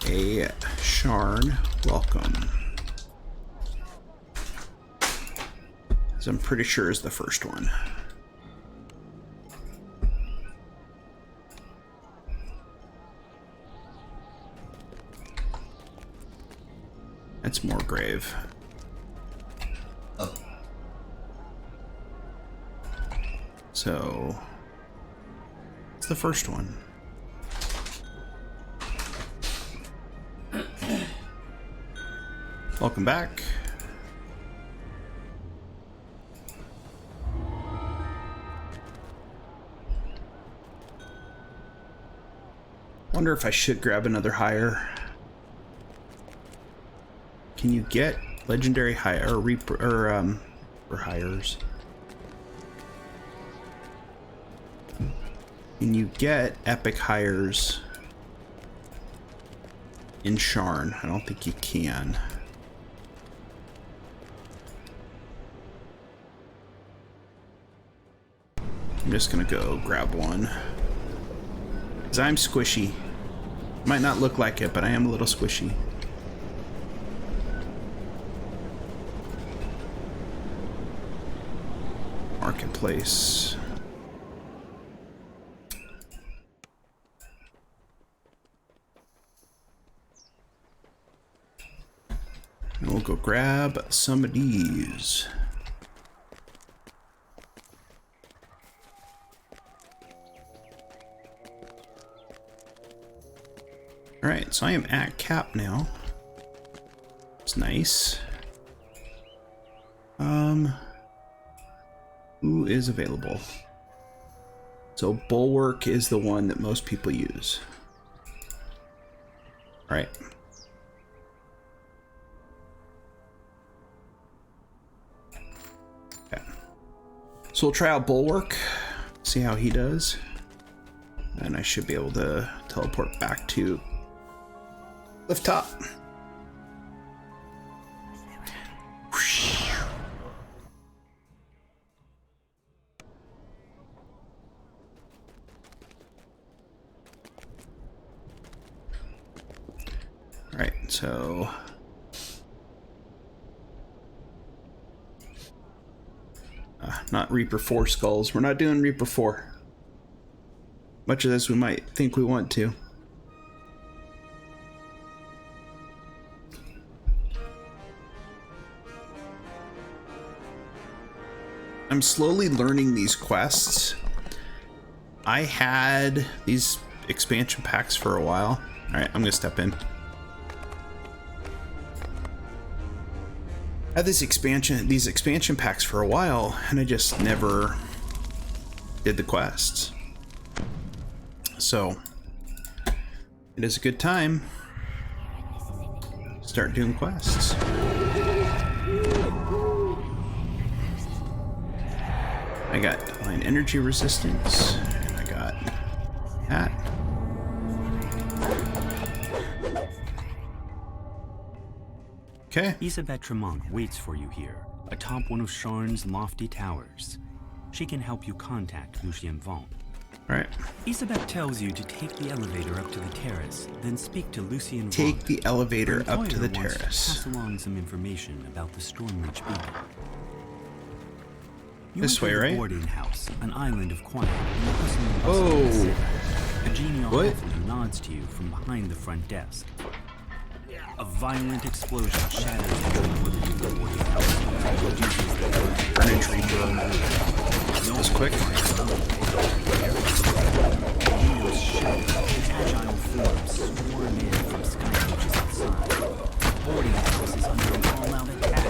A Sharn welcome. So I'm pretty sure is the first one. That's more grave. So, it's the first one. Welcome back. Wonder if I should grab another hire. Can you get legendary hire or reaper or hires? Can you get epic hires in Sharn? I don't think you can. I'm just gonna go grab one. Because I'm squishy. Might not look like it, but I am a little squishy. Marketplace. And we'll go grab some of these. Alright, so I am at cap now. It's nice. Who is available? So Bulwark is the one that most people use. Alright. Okay. So we'll try out Bulwark, see how he does. And I should be able to teleport back to lift top. All right, so not Reaper 4 skulls. We're not doing Reaper 4. Much of this we might think we want to. I'm slowly learning these quests. I had these expansion packs for a while. All right, I'm gonna step in. had these expansion packs for a while, and I just never did the quests. So it is a good time to start doing quests. I got divine energy resistance, and I got that. Okay. Isabelle Tremont waits for you here, atop one of Sharn's lofty towers. She can help you contact Lucien Vaughn. Alright. Isabelle tells you to take the elevator up to the terrace, then speak to Lucien Vaughn. Take the elevator Her up to the employer wants terrace. To pass along some information about the Stormreach beacon. You This enter way, the right? boarding house, an island of quiet. in the hustling and Oh. bustle of the city. A genial What? halfling nods to you from behind the front desk. A violent explosion shatters the tranquility of the boarding house. Furniture. That was quick. Windows shatter, agile forms swarm in from sky coaches outside. The boarding house is under an all-out attack.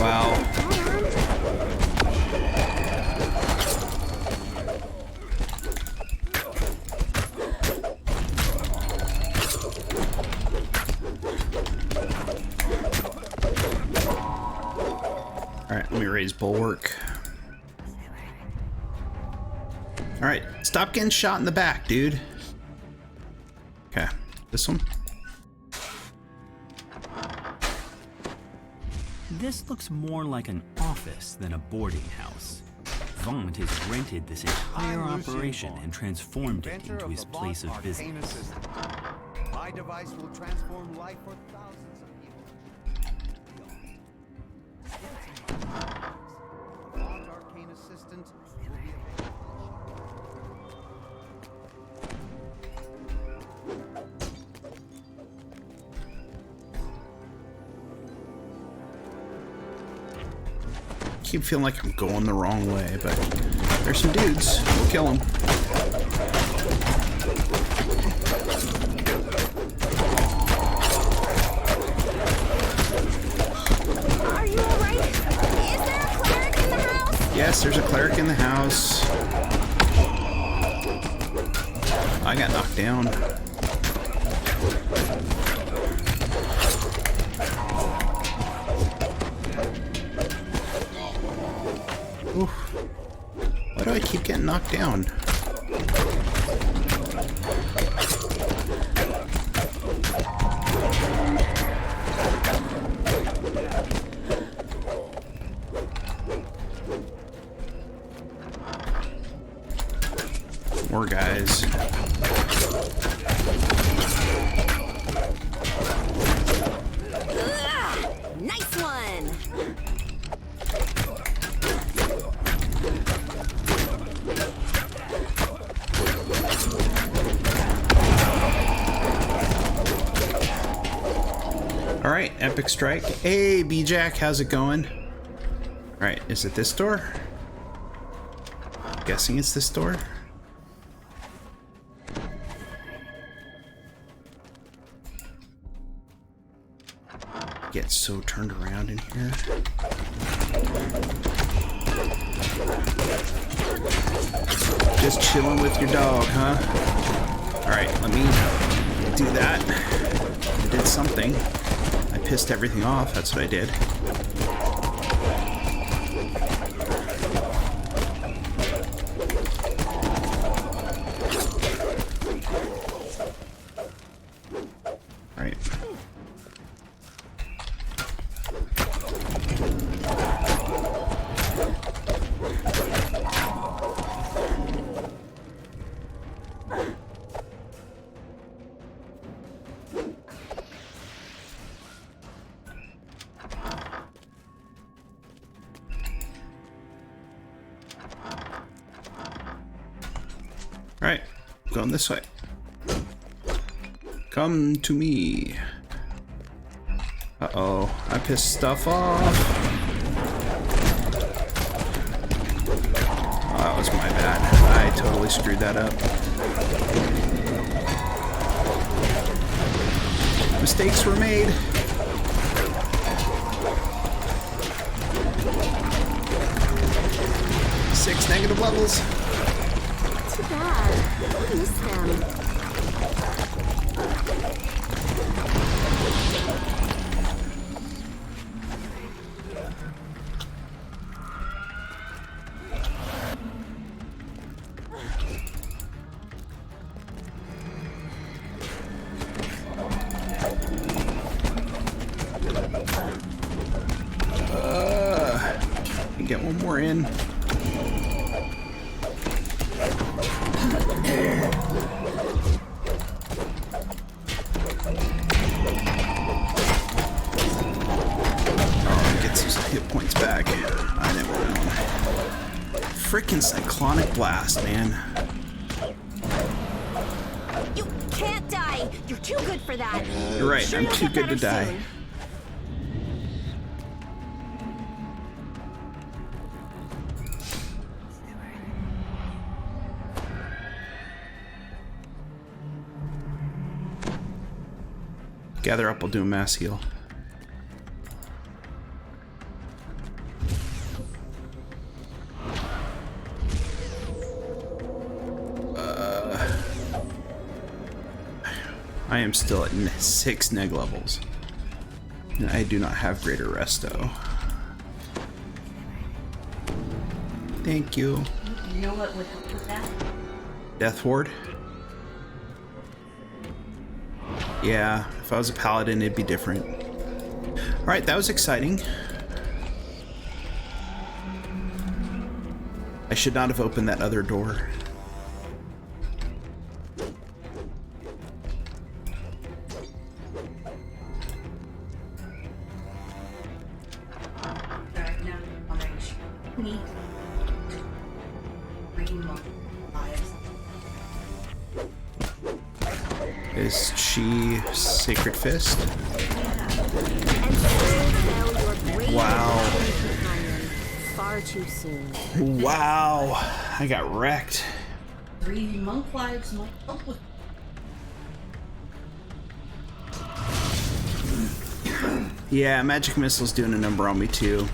Wow. Alright, let me raise bulwark. Alright, stop getting shot in the back, dude. Okay, this one. This looks more like an office than a boarding house. Vaughn has rented this entire operation and transformed it into his place of business. My device will transform life for thousands of people. Vaughn's arcane assistant will be Keep feeling like I'm going the wrong way, but there's some dudes. We'll kill them. Are you alright? Is there a cleric in the house? Yes, there's a cleric in the house. I got knocked down. Oof. Why do I keep getting knocked down? More guys. Nice one! Alright, epic strike. Hey, B-Jack, how's it going? Alright, is it this door? Guessing it's this door. Get so turned around in here. Just chilling with your dog, huh? Alright, let me do that. I did something. I pissed everything off, that's what I did. Alright. Alright, going this way. Come to me. Uh-oh, I pissed stuff off. Oh, that was my bad. I totally screwed that up. Mistakes were made. Six negative levels. Too bad. I miss them. Get one more in. Oh, get some hit points back. I didn't want one. Frickin' Cyclonic Blast, man. You can't die. You're too good for that. You're right, Sure I'm you'll too get good to better die. soon. Gather up, we'll do a mass heal. I am still at 6 neg levels. And I do not have greater resto. Thank you. You know what would help with that? Death Ward? Yeah, if I was a paladin, it'd be different. Alright, that was exciting. I should not have opened that other door. Alright, now orange. Neat. Green one. Is she Sacred Fist? And so fell your brave Wow. companion far too soon. Wow, I got wrecked. 3 monk lives might help with. Yeah, Magic Missile's doing a number on me too.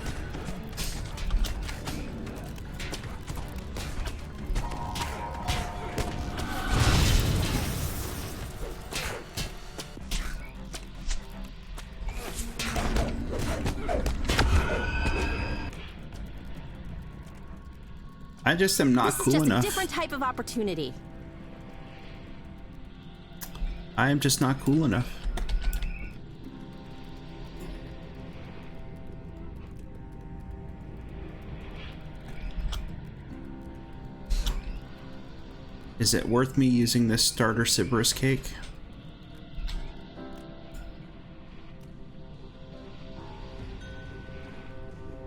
I just am not This is cool just enough. a different type of opportunity. I am just not cool enough. Is it worth me using this starter Sybaris cake?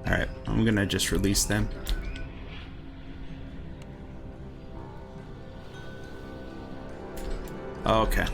Alright, I'm gonna just release them. Okay.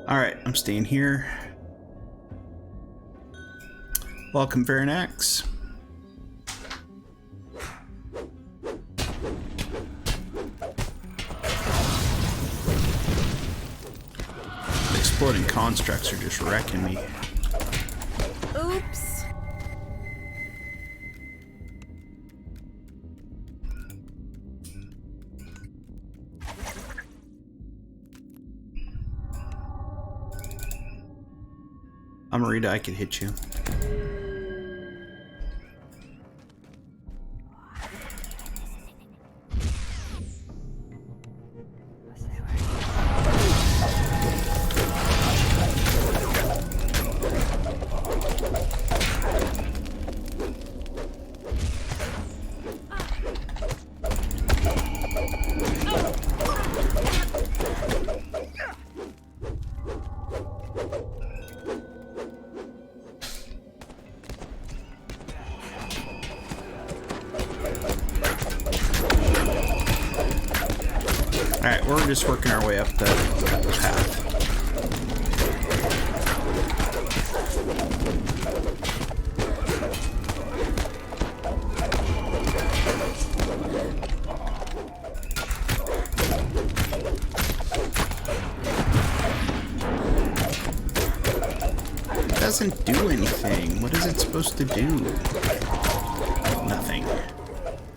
Alright, I'm staying here. Welcome, Varanax. exploding constructs are just wrecking me. Oops. Amarita, I could hit you. Alright, we're just working our way up the path. It doesn't do anything. What is it supposed to do? Nothing.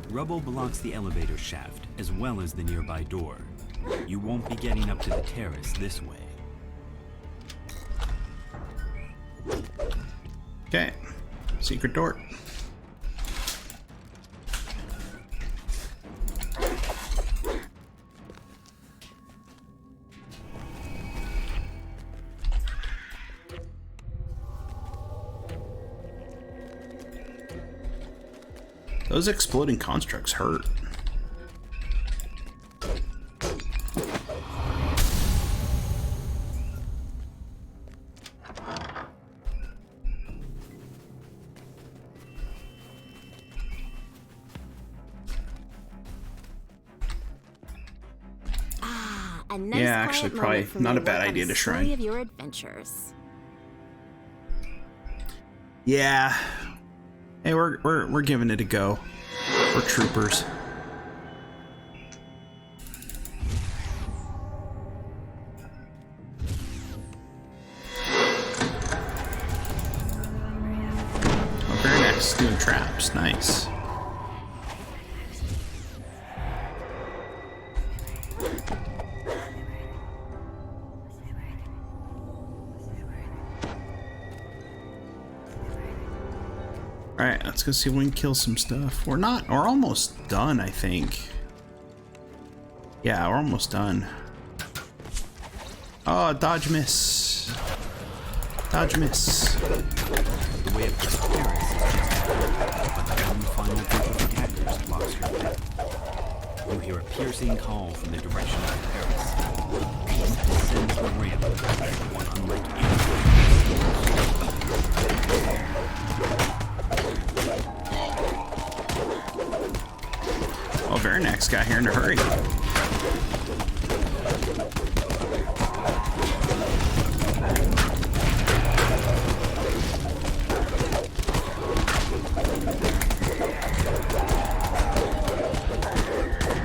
Rubble blocks the elevator shaft, as well as the nearby door. You won't be getting up to the terrace this way. Okay. Secret door. Those exploding constructs hurt. A nice Yeah, quiet actually, moment probably for not me a bad to work on idea to story shrine. of your adventures. Yeah. Hey, we're giving it a go. We're troopers. Oh, very nice. Doing traps. Nice. Alright, let's go see if we can kill some stuff. We're almost done, I think. Yeah, we're almost done. Oh, dodge miss. Dodge miss. The way up to the terrace is just ahead, but the one final group of attackers blocks your path. You hear a piercing call from the direction of the terrace. Beast descends the ramp, one unlike Oh, Varanax got here in a hurry.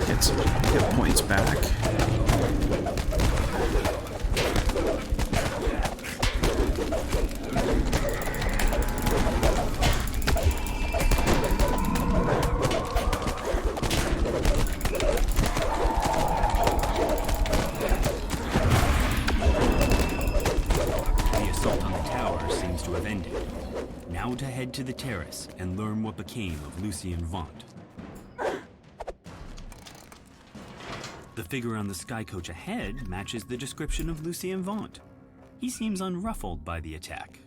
Get some hit points back. The assault on the tower seems to have ended. Now to head to the terrace and learn what became of Lucien Vaunt. The figure on the sky coach ahead matches the description of Lucien Vaunt. He seems unruffled by the attack.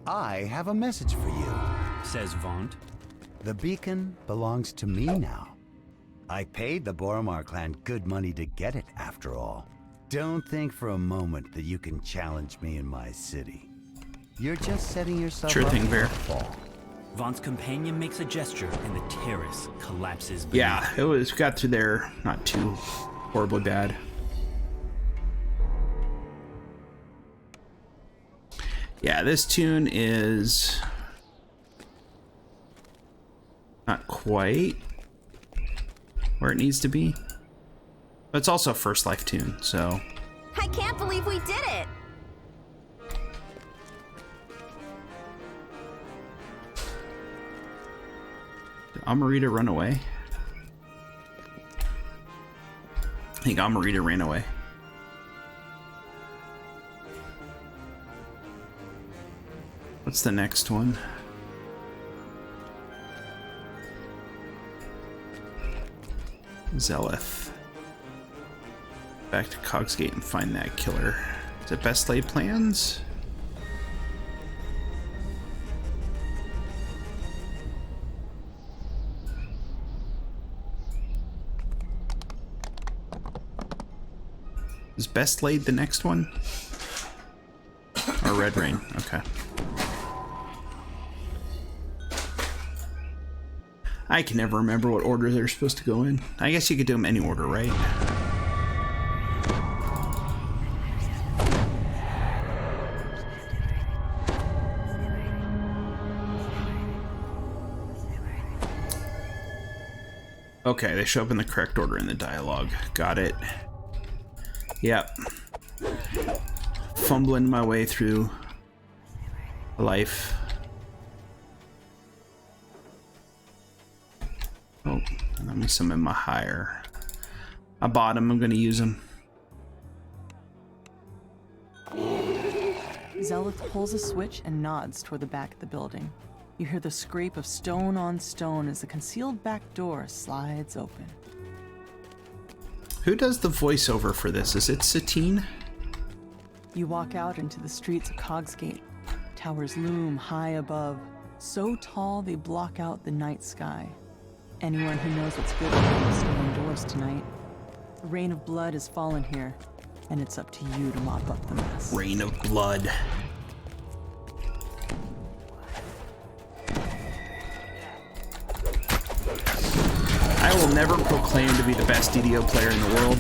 I have a message for you. Says Vaunt. The beacon belongs to me now. I paid the Boromar clan good money to get it, after all. Don't think for a moment that you can challenge me in my city. You're just setting yourself Sure up thing, for Bear. a fall. Vaunt's companion makes a gesture and the terrace collapses beneath. Yeah, we got through there not too horribly bad. Yeah, this tune is Not quite where it needs to be. But it's also a First Life tune, so... I can't believe we did it! Did Amarita run away? I think Amarita ran away. What's the next one? Zeleth. Back to Cogsgate and find that killer. Is it best laid plans? Is best laid the next one? Or Red Rain? Okay. I can never remember what order they're supposed to go in. I guess you could do them any order, right? Okay, they show up in the correct order in the dialogue. Got it. Yep. Fumbling my way through life. Oh, let me summon my higher. I bought him, I'm gonna use him. Zeleth pulls a switch and nods toward the back of the building. You hear the scrape of stone on stone as the concealed back door slides open. Who does the voiceover for this? Is it Satine? You walk out into the streets of Cogsgate. Towers loom high above, so tall they block out the night sky. Anyone who knows what's good for them stay indoors tonight. The rain of blood has fallen here, and it's up to you to mop up the mess. Rain of blood. I will never proclaim to be the best DDO player in the world.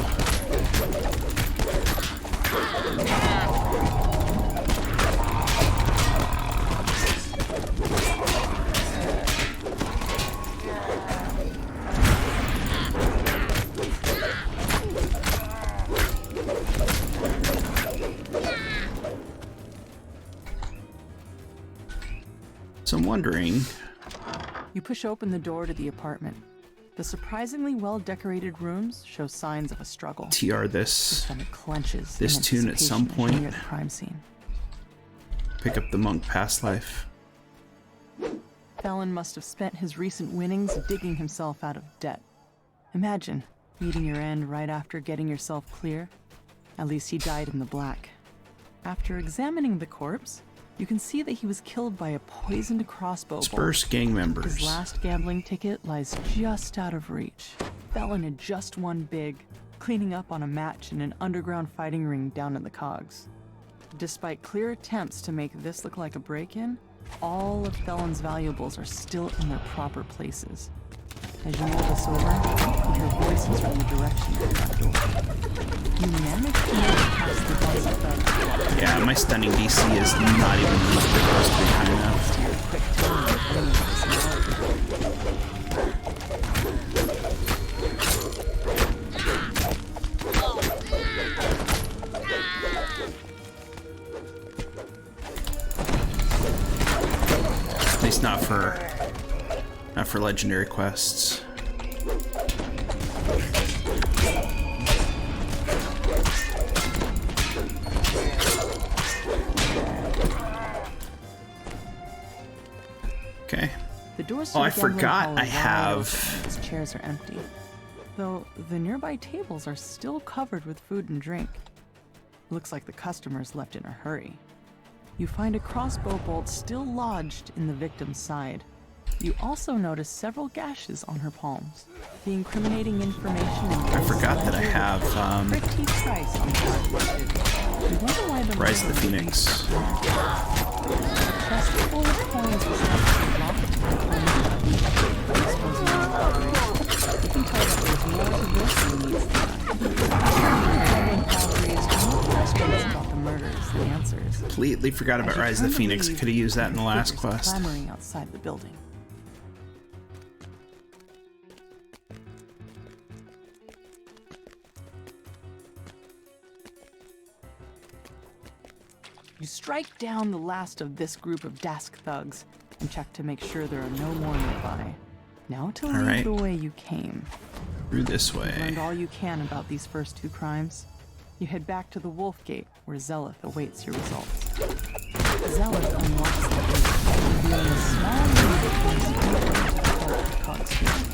So I'm wondering... You push open the door to the apartment. The surprisingly well-decorated rooms show signs of a struggle. TR Your this stomach clenches. this in tune at some anticipation as you point. near the crime scene. Pick up the monk past life. Fallon must have spent his recent winnings digging himself out of debt. Imagine meeting your end right after getting yourself clear. At least he died in the black. After examining the corpse, you can see that he was killed by a poisoned crossbow bolt. Disperse gang members. His last gambling ticket lies just out of reach. Fallon had just won big, cleaning up on a match in an underground fighting ring down in the Cogs. Despite clear attempts to make this look like a break-in, all of Fallon's valuables are still in their proper places. As you mull this over, you hear voices from the direction of that door. You manage to make it past the buzz of thugs. Yeah, my stunning DC is not even close to be high enough. Your quick tone of bringing this At least not for legendary quests. Okay. The doors Oh, to I the gambling forgot hall I are wide have- open. Its chairs are empty, though the nearby tables are still covered with food and drink. Looks like the customers left in a hurry. You find a crossbow bolt still lodged in the victim's side. You also notice several gashes on her palms. The incriminating information I forgot that I have pretty price on the card listed. You wonder why the Rise of the murderer Phoenix. A chest full of coins is actually locked and exposing the robbery. You can tell that there's more to this than meets the eye. Calvary is no questions about the murders, the answers. Completely forgot about As you Rise of turn the to Phoenix. I leave, could have used that in the you hear last figures quest. clamoring outside the building. You strike down the last of this group of Dask thugs and check to make sure there are no more nearby. Now to leave right. the way you came. Through this You've way. learned all you can about these first two crimes. You head back to the Wolf Gate, where Zelith awaits your results. Zelith unlocks the gate, revealing a small room that contains the cog street.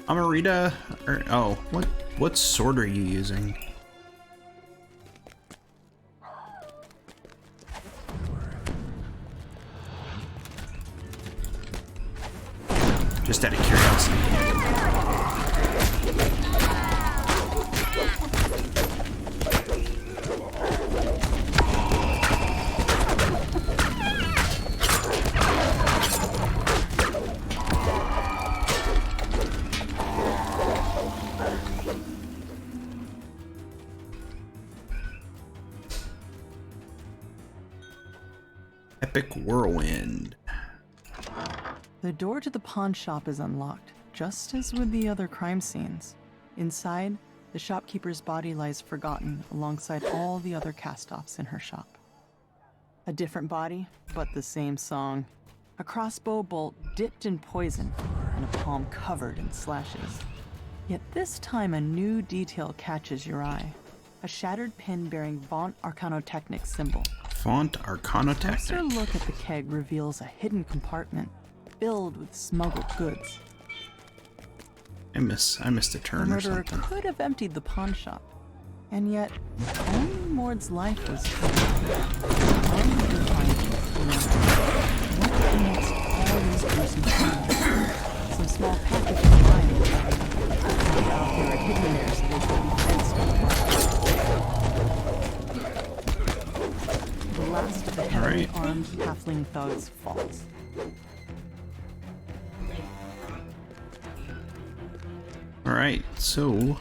Amarita, or oh, what sword are you using? Just out of curiosity. Epic whirlwind. The door to the pawn shop is unlocked, just as with the other crime scenes. Inside, the shopkeeper's body lies forgotten alongside all the other cast-offs in her shop. A different body, but the same song. A crossbow bolt dipped in poison, and a palm covered in slashes. Yet this time a new detail catches your eye. A shattered pin bearing Font Arcanotechnic symbol. Font Arcanotechnic. A closer look at the keg reveals a hidden compartment filled with smuggled goods. I missed a The turn or murderer something. could have emptied the pawn shop, and yet only Mord's life was taken. Only to find what connects all these gruesome crimes? Some small package of mine. They were hidden there so they could be fenced apart. The last of the heavily armed halfling thugs falls. Alright, so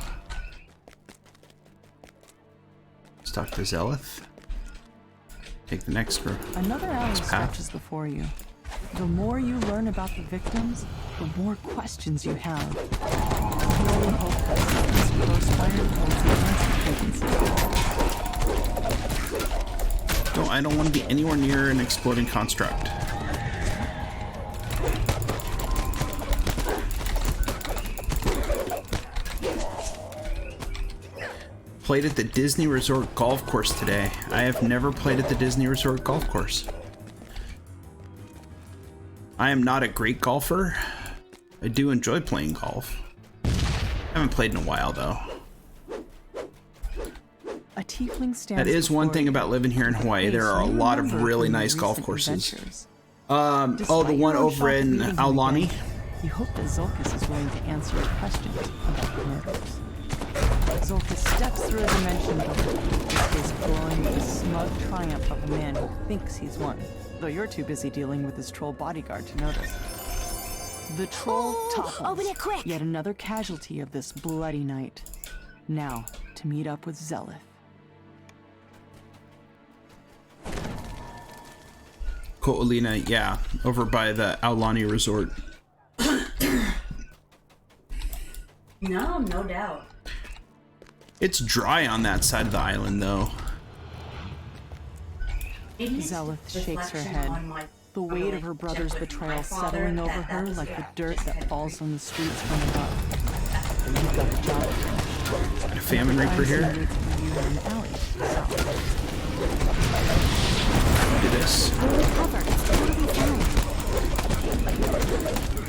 let's talk to Zelith. Take the next row. Another alley stretches before you. The more you learn about the victims, the more questions you have. You only hope that this crossfire holds the answer. No, I don't want to be anywhere near an exploding construct. Played at the Disney Resort Golf Course today. I have never played at the Disney Resort Golf Course. I am not a great golfer. I do enjoy playing golf. I haven't played in a while though. A tiefling stands That is one before thing you. about living here in Hawaii. There are a You lot of remember really from your nice golf recent courses. adventures. Oh, the Despite one your own over shock in meeting him Aulani. again, you hope that Zolkis is willing to answer your questions about the murders. Zolkis steps through a dimension door, his face glowing with the smug triumph of a man who thinks he's won, though you're too busy dealing with his troll bodyguard to notice. The troll topples, open it quick. yet another casualty of this bloody night. Now, to meet up with Zelith. Ko'olina, yeah, over by the Aulani Resort. No, no doubt. It's dry on that side of the island, though. Zelith shakes her head, the weight of her brother's betrayal settling over her like the dirt that falls on the streets from above. You've got a job. Got a famine reaper here. Do this.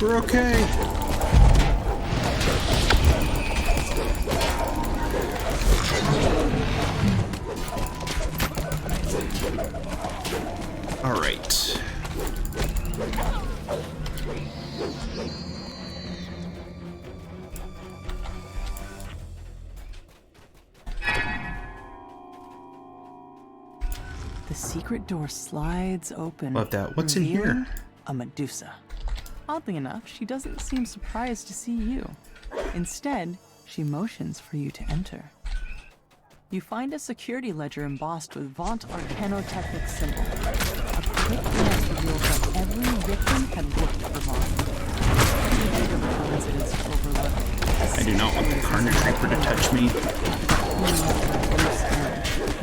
We're okay. All right. The secret door slides open. Love that. What's in here? revealing a Medusa. Oddly enough, she doesn't seem surprised to see you. Instead, she motions for you to enter. You find a security ledger embossed with Vaunt Arcanotechnic symbol. A quick glance reveals that every victim had looked for Vaunt. Too big of a coincidence to overlook. I do not want the Carnage Reaper to touch me.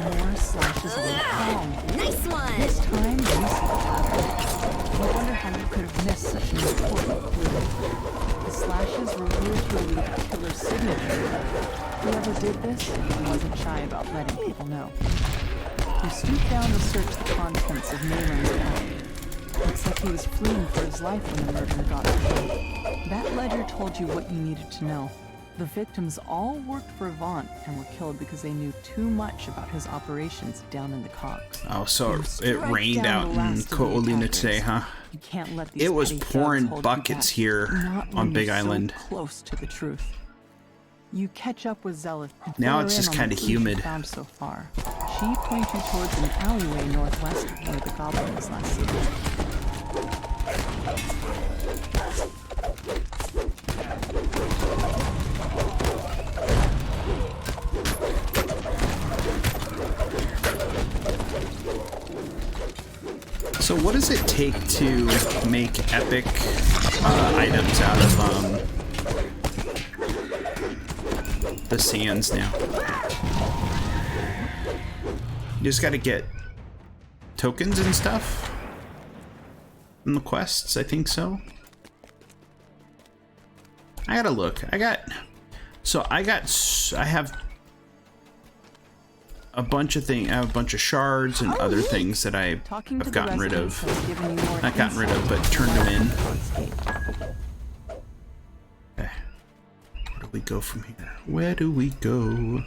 More slashes on the palm. Nice one! This time, you see what happened. You wonder how you could have missed such an important clue. The slashes revealed to elude the killer's signature. Whoever did this wasn't shy about letting people know. You stooped down to search the contents of Mayron's account. Looks like he was fleeing for his life when the murderer got killed. That ledger told you what you needed to know. The victims all worked for Vaunt and were killed because they knew too much about his operations down in the cogs. Oh, so it rained out in Ko'olina today, huh? You can't let these It was petty pouring thugs hold you buckets back. here Not on when Big you're Island. So close to the truth. You catch up with Zelith. and Now fill it's her just in on kinda the clues you humid. Found so far. She points you towards an alleyway northwest of where the goblin was last seen. So what does it take to make epic items out of the sands now? You just gotta get tokens and stuff from the quests, I think so. I gotta look. I have a bunch of things. I have a bunch of shards and other things that I've gotten rid of. Not gotten rid of, but turned them in. Okay. Where do we go from here? Where do we go?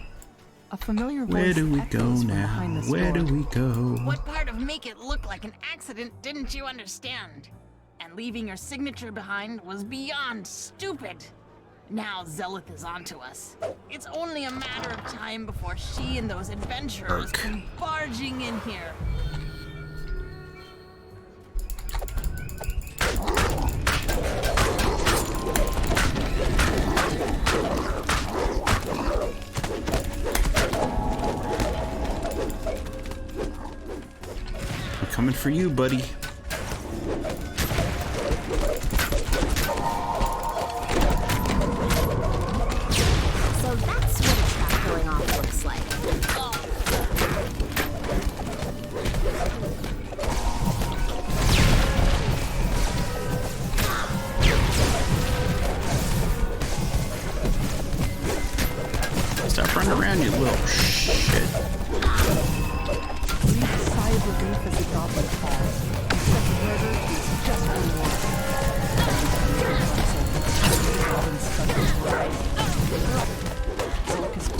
A familiar Where voice do we go echoes from now? behind this Where door. do we go? What part of make it look like an accident didn't you understand? And leaving your signature behind was beyond stupid. Now Zelith is onto us. It's only a matter of time before she and those adventurers come barging in here. I'm coming for you, buddy. So that's what a trap going off looks like. Stop running around, you little shit. Breathe a sigh of relief as the goblin falls. Such murder is just reward.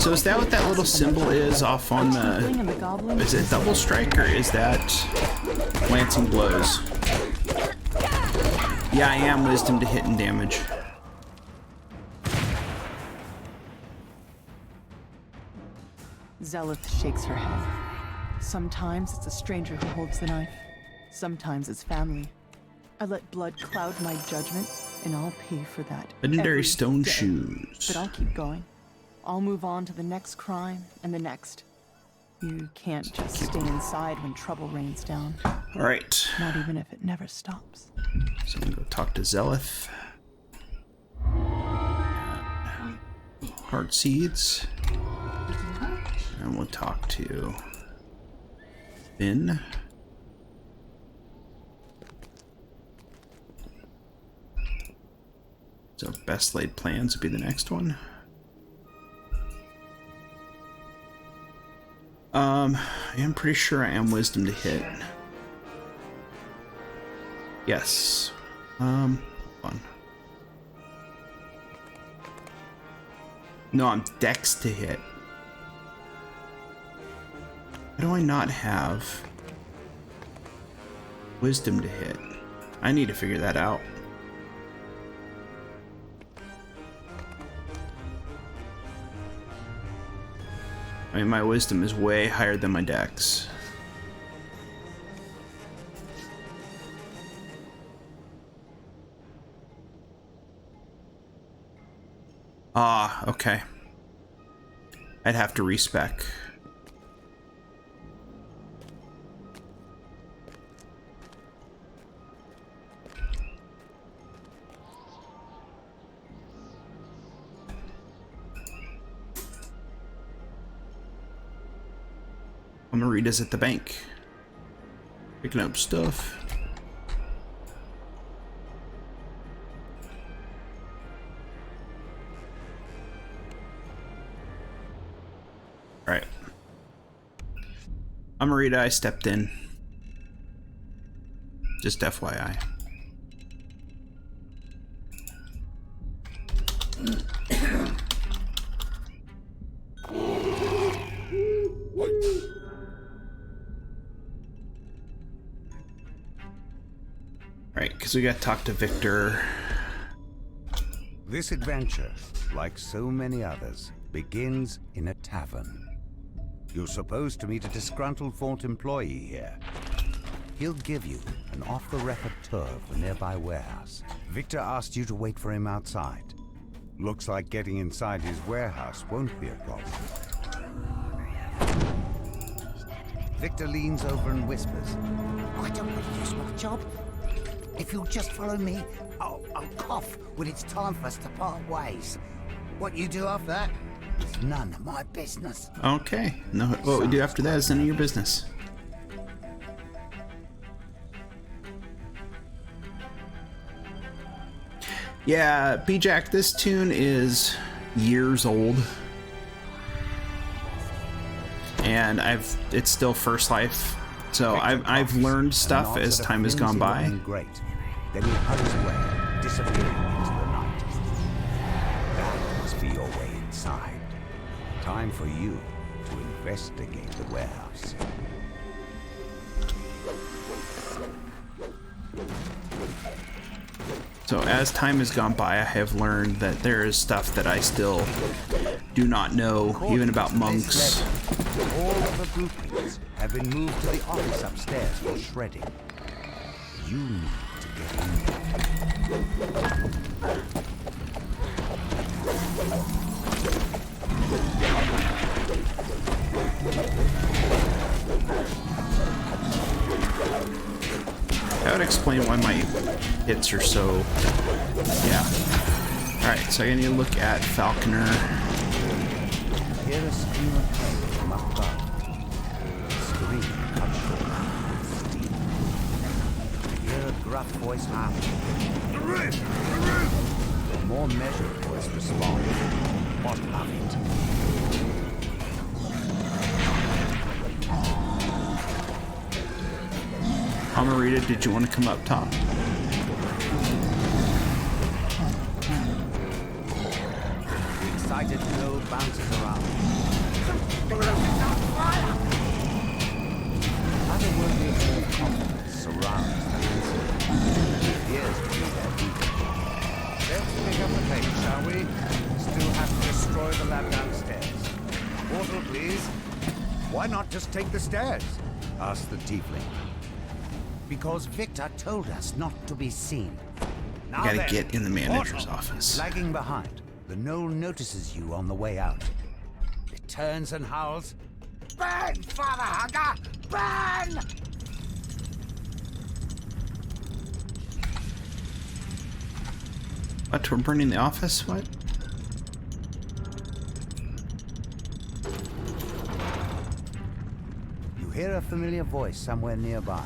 So is that what that little symbol is off on the... Is it double strike or is that lancing blows? Yeah, I am wisdom to hit and damage. Zelith shakes her head. Sometimes it's a stranger who holds the knife. Sometimes it's family. I let blood cloud my judgment, and I'll pay for that. Legendary every stone day. shoes. But I'll keep going. I'll move on to the next crime and the next. You can't just stay inside when trouble rains down. All right. Not even if it never stops. So I'm gonna go talk to Zelith. Heart seeds. And we'll talk to Finn. So best laid plans would be the next one. I am pretty sure I am wisdom to hit. Yes. Hold on. No, I'm dex to hit. Why do I not have wisdom to hit? I need to figure that out. I mean, my wisdom is way higher than my dex. Ah, okay. I'd have to respec. Marita's at the bank. Picking up stuff. Alright. Marita, I stepped in. Just FYI. Right, because we got to talk to Victor. This adventure, like so many others, begins in a tavern. You're supposed to meet a disgruntled Vault employee here. He'll give you an off-the-record tour of the nearby warehouse. Victor asked you to wait for him outside. Looks like getting inside his warehouse won't be a problem. Victor leans over and whispers, I don't want to lose my job. If you'll just follow me, I'll cough when it's time for us to part ways. What you do after that is none of my business. Okay. No, what we do after that is none of your business. Yeah, B-Jack, this tune is years old. And it's still First Life. So I've learned stuff as time has gone by. Great. Then he hurries away, disappearing into the night. That must be your way inside. Time for you to investigate the warehouse. So as time has gone by, I have learned that there is stuff that I still do not know, even about monks. All of the blueprints have been moved to the office upstairs for shredding. You need to get in there. That would explain why my hits are so... Yeah. Alright, so I need to look at Falconer. Hear a scream of pain from up above. Scream cut short with steel. Hear a gruff voice howl. A more measured voice responds. What of it? Marita, did you want to come up top? The excited glow bounces around. Otherworldly confidence surrounds the incident. Here's to be their people. Let's pick up the pace, shall we? Still have to destroy the lab downstairs. Portal, please. Why not just take the stairs? Asked the tiefling. Because Victor told us not to be seen. Now Gotta then, get in the manager's office. Lagging behind, the gnoll notices you on the way out. It turns and howls, "Burn, Father Hugger! Burn!" What, we're burning the office? What? You hear a familiar voice somewhere nearby.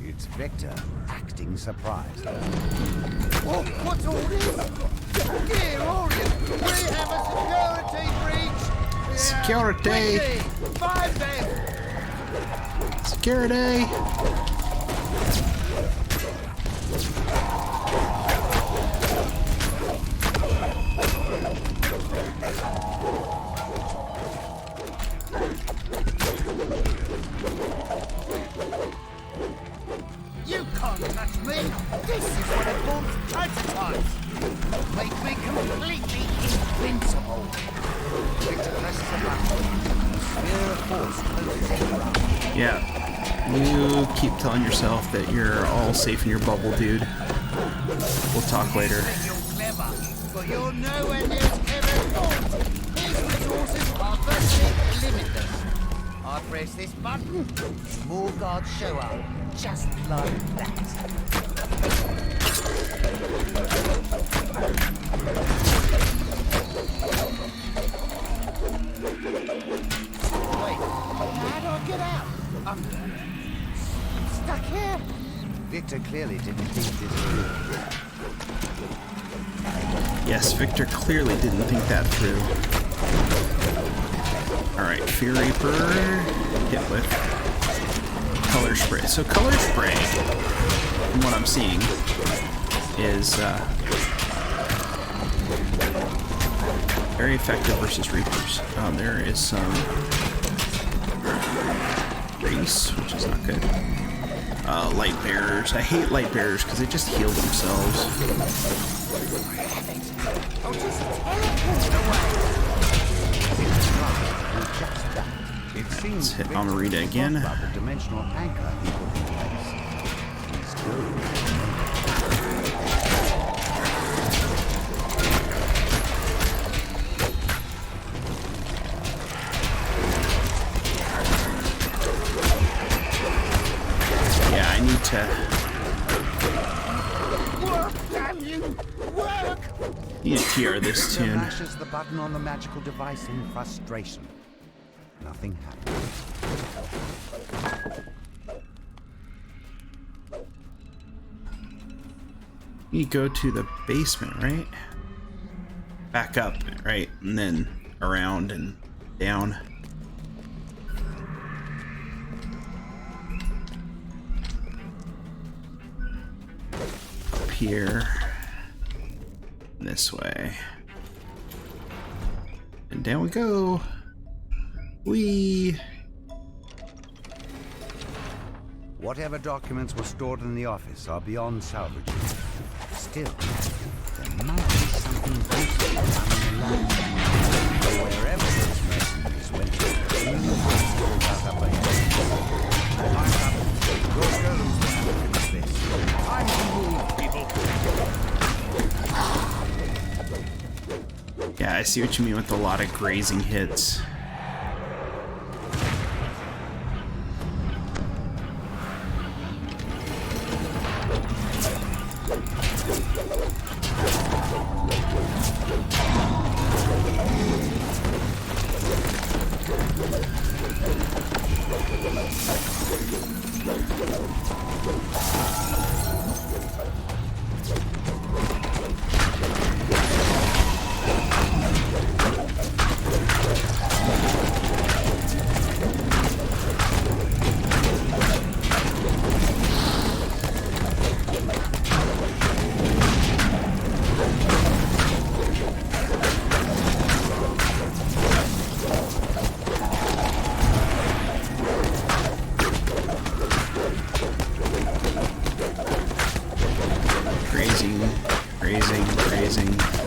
It's Victor, acting surprised. Oh, what's all this? Dear Orient, we have a security breach! Security! Quickly, find them! Security! You can't touch me! This is what it calls prototypes! Make me completely invincible! Victor presses a button. A sphere of force closes around. Yeah. You keep telling yourself that you're all safe in your bubble, dude. We'll talk later. You'll ever. But you're nowhere near as clever as thought. His resources are virtually limitless. I press this button, more guards show up. Just like that. Wait, how do I get out? I'm stuck here. Victor clearly didn't think this through. Yes, Victor clearly didn't think that through. Alright, Fear Reaper hit with Color Spray. So Color Spray, from what I'm seeing, is very effective versus Reapers. There is some Race, which is not good. Light Bearers. I hate Light Bearers because they just heal themselves. Let's hit Amarita again. The dimensional anchor he put in place. Still. I need to... Work, damn you! Work! Need to TR this tune. Mashes the button on the magical device in frustration. Nothing happens. You go to the basement, right? Back up, right? And then around and down. Up here. This way. And down we go. Whatever documents were stored in the office are beyond salvage. Still, there might be something useful down in the line. Wherever those mercenaries went, still got up ahead. Line up. Your girls will have to finish this. Time to move, people. Yeah, I see what you mean with a lot of grazing hits.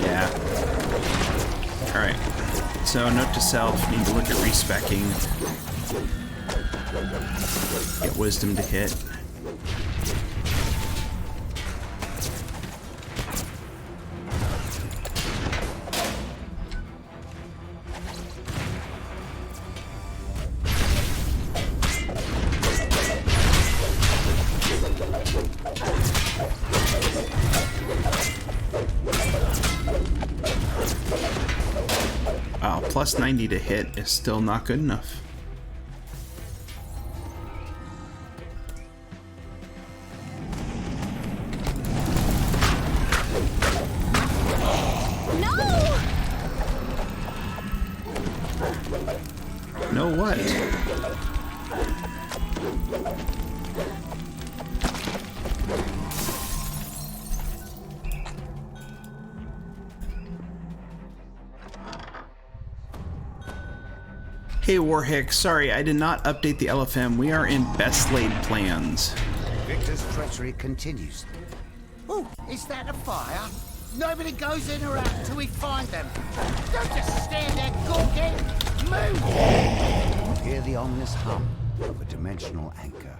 Yeah. Alright. So, note to self, need to look at respecking. Get wisdom to hit. Wow, plus 90 to hit is still not good enough. No what? Hey Warhick, sorry I did not update the LFM. We are in best laid plans. Victor's treachery continues. Oh, is that a fire? Nobody goes in or out until we find them. Don't just stand there gawking. Move! Hear the ominous hum of a dimensional anchor.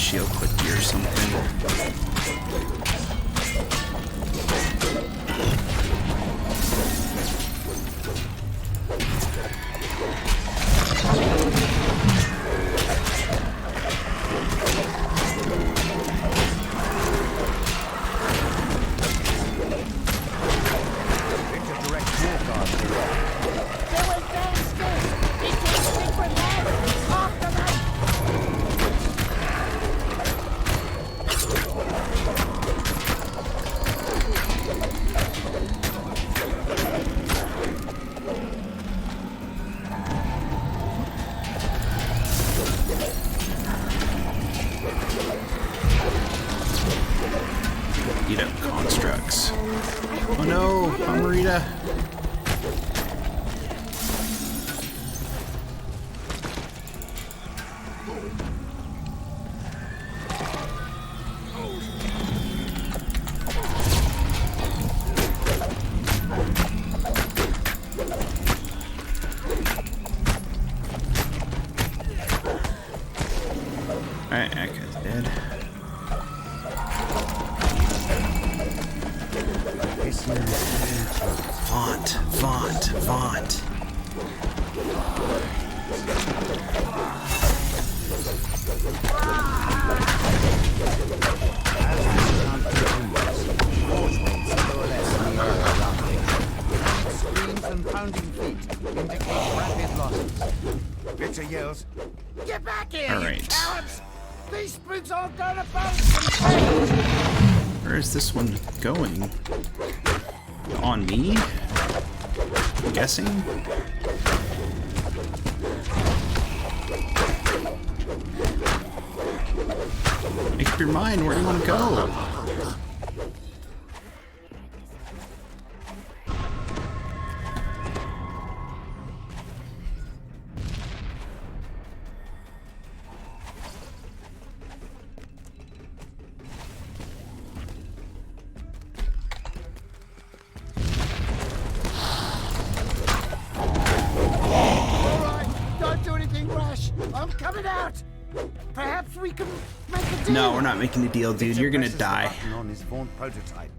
ratio clicky or something. Eat up constructs. Oh no, Amarita. Alright, that guy's dead. Vaunt, vaunt, vaunt. Screams and pounding feet indicate rapid losses. Victor yells, "Get back here, All you right. cowards! These spooks aren't gonna bounce and fail!" Where is this one going? On me? I'm guessing? Make up your mind, where do you want to go? I'm coming out. Perhaps we can make a deal. No, we're not making a deal, dude. You're gonna die. On his vault prototype.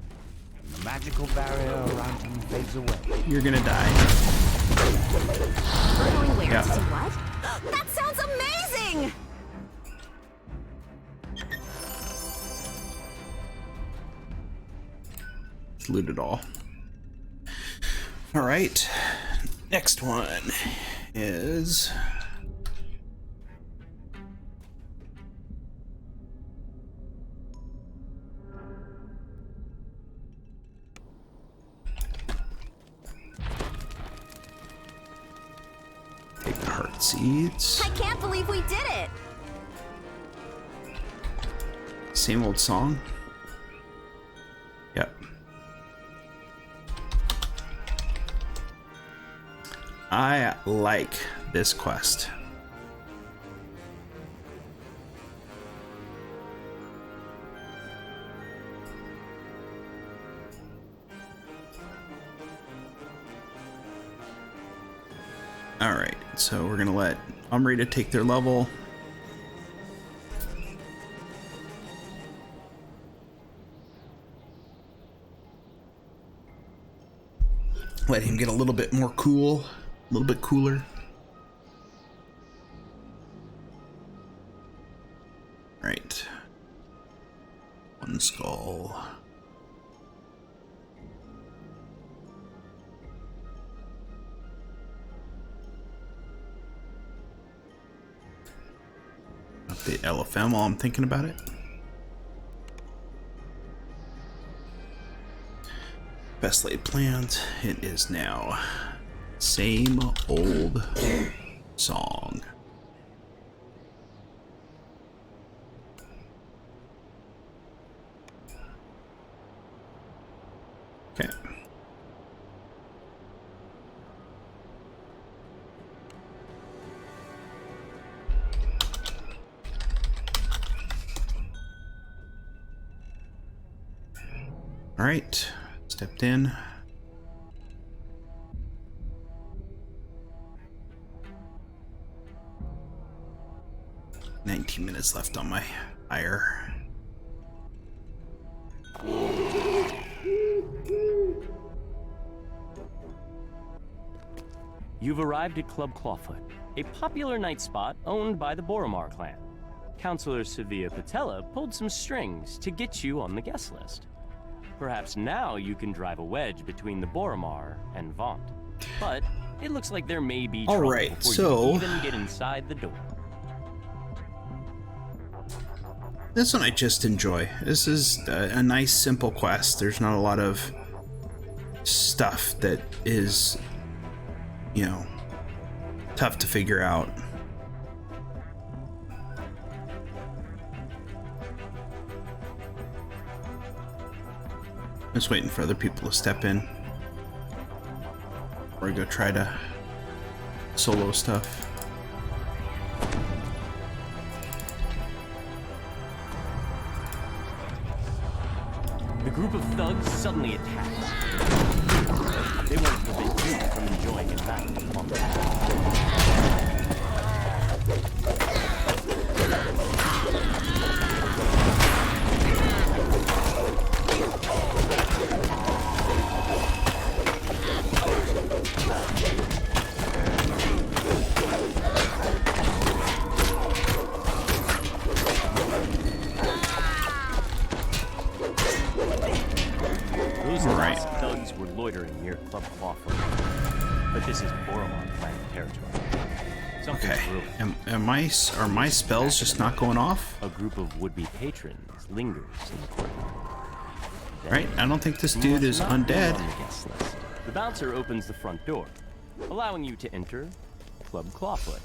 The magical barrier around him fades away. You're gonna die. We're going where? Yeah. To see what? That sounds amazing! Let's loot it all. Alright. Next one is... take the heart seeds. I can't believe we did it! Same old song. Yep. I like this quest. Alright, so we're gonna let Amrita take their level. Let him get a little bit more cool, a little bit cooler. Right. One skull. Update LFM while I'm thinking about it. Best laid plans. It is now. Same old song. Okay. All right. Stepped in. $19 minutes left on my Fire. You've arrived at Club Clawfoot, a popular night spot owned by the Boromar clan. Counselor Sevilla Patella pulled some strings to get you on the guest list. Perhaps now you can drive a wedge between the Boromar and Vaunt. But it looks like there may be trouble before you even get inside the door. This one I just enjoy. This is a nice, simple quest. There's not a lot of stuff that is, you know, tough to figure out. Just waiting for other people to step in. Or go try to solo stuff. The group of thugs suddenly attacks. They want to prevent you from enjoying a battle on the thugs were loitering near Club Clawfoot, but this is Boromar clan territory. Okay, are my spells just not going off? A group of would-be patrons lingers in the courtyard. Right, I don't think this dude is undead. The bouncer opens the front door, allowing you to enter Club Clawfoot.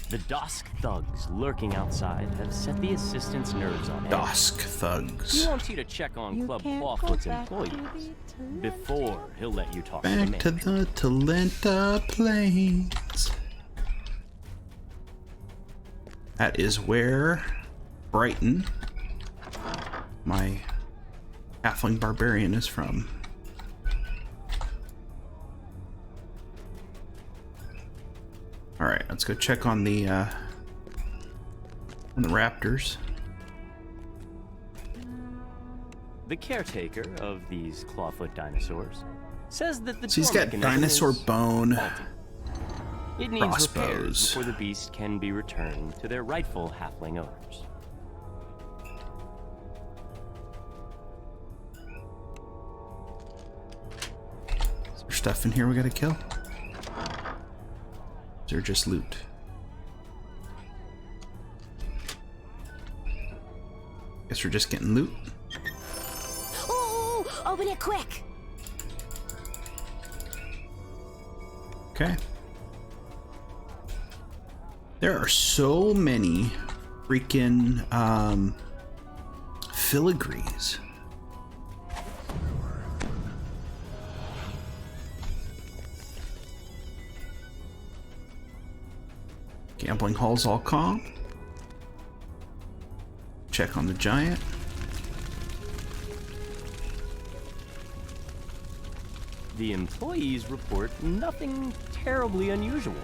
The Dosk thugs lurking outside have set the assistant's nerves on edge. Dosk thugs. He wants you to check on Club Clawfoot's employees before he'll let you talk to Back to the Talenta Plains. That is where Brighton, my halfling barbarian, is from. All right, let's go check on the raptors. The caretaker of these clawfoot dinosaurs says that the so he's got dinosaur bone. It needs repairs before the beast can be returned to their rightful halfling owners. Is there stuff in here we gotta kill? Or just loot? Guess we're just getting loot. Ooh, open it quick. Okay. There are so many freaking filigrees. Gambling hall's all calm. Check on the giant. The employees report nothing terribly unusual.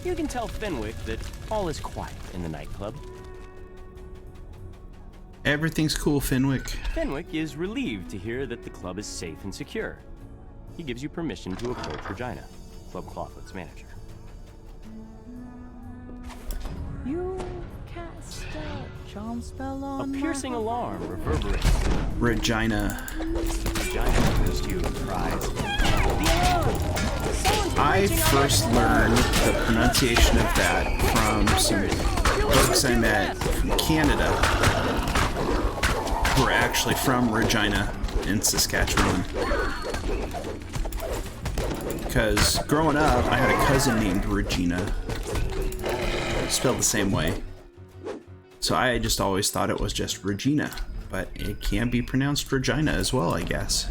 You can tell Fenwick that all is quiet in the nightclub. Everything's cool, Fenwick. Fenwick is relieved to hear that the club is safe and secure. He gives you permission to approach Regina, Club Clawfoot's manager. You cast a charm spell on a piercing alarm reverberates. Regina. Regina goes to you and cries, I first learned the pronunciation of that from some folks I met from Canada who are actually from Regina in Saskatchewan. Because growing up, I had a cousin named Regina. Spelled the same way. So I just always thought it was just Regina, but it can be pronounced Regina as well, I guess.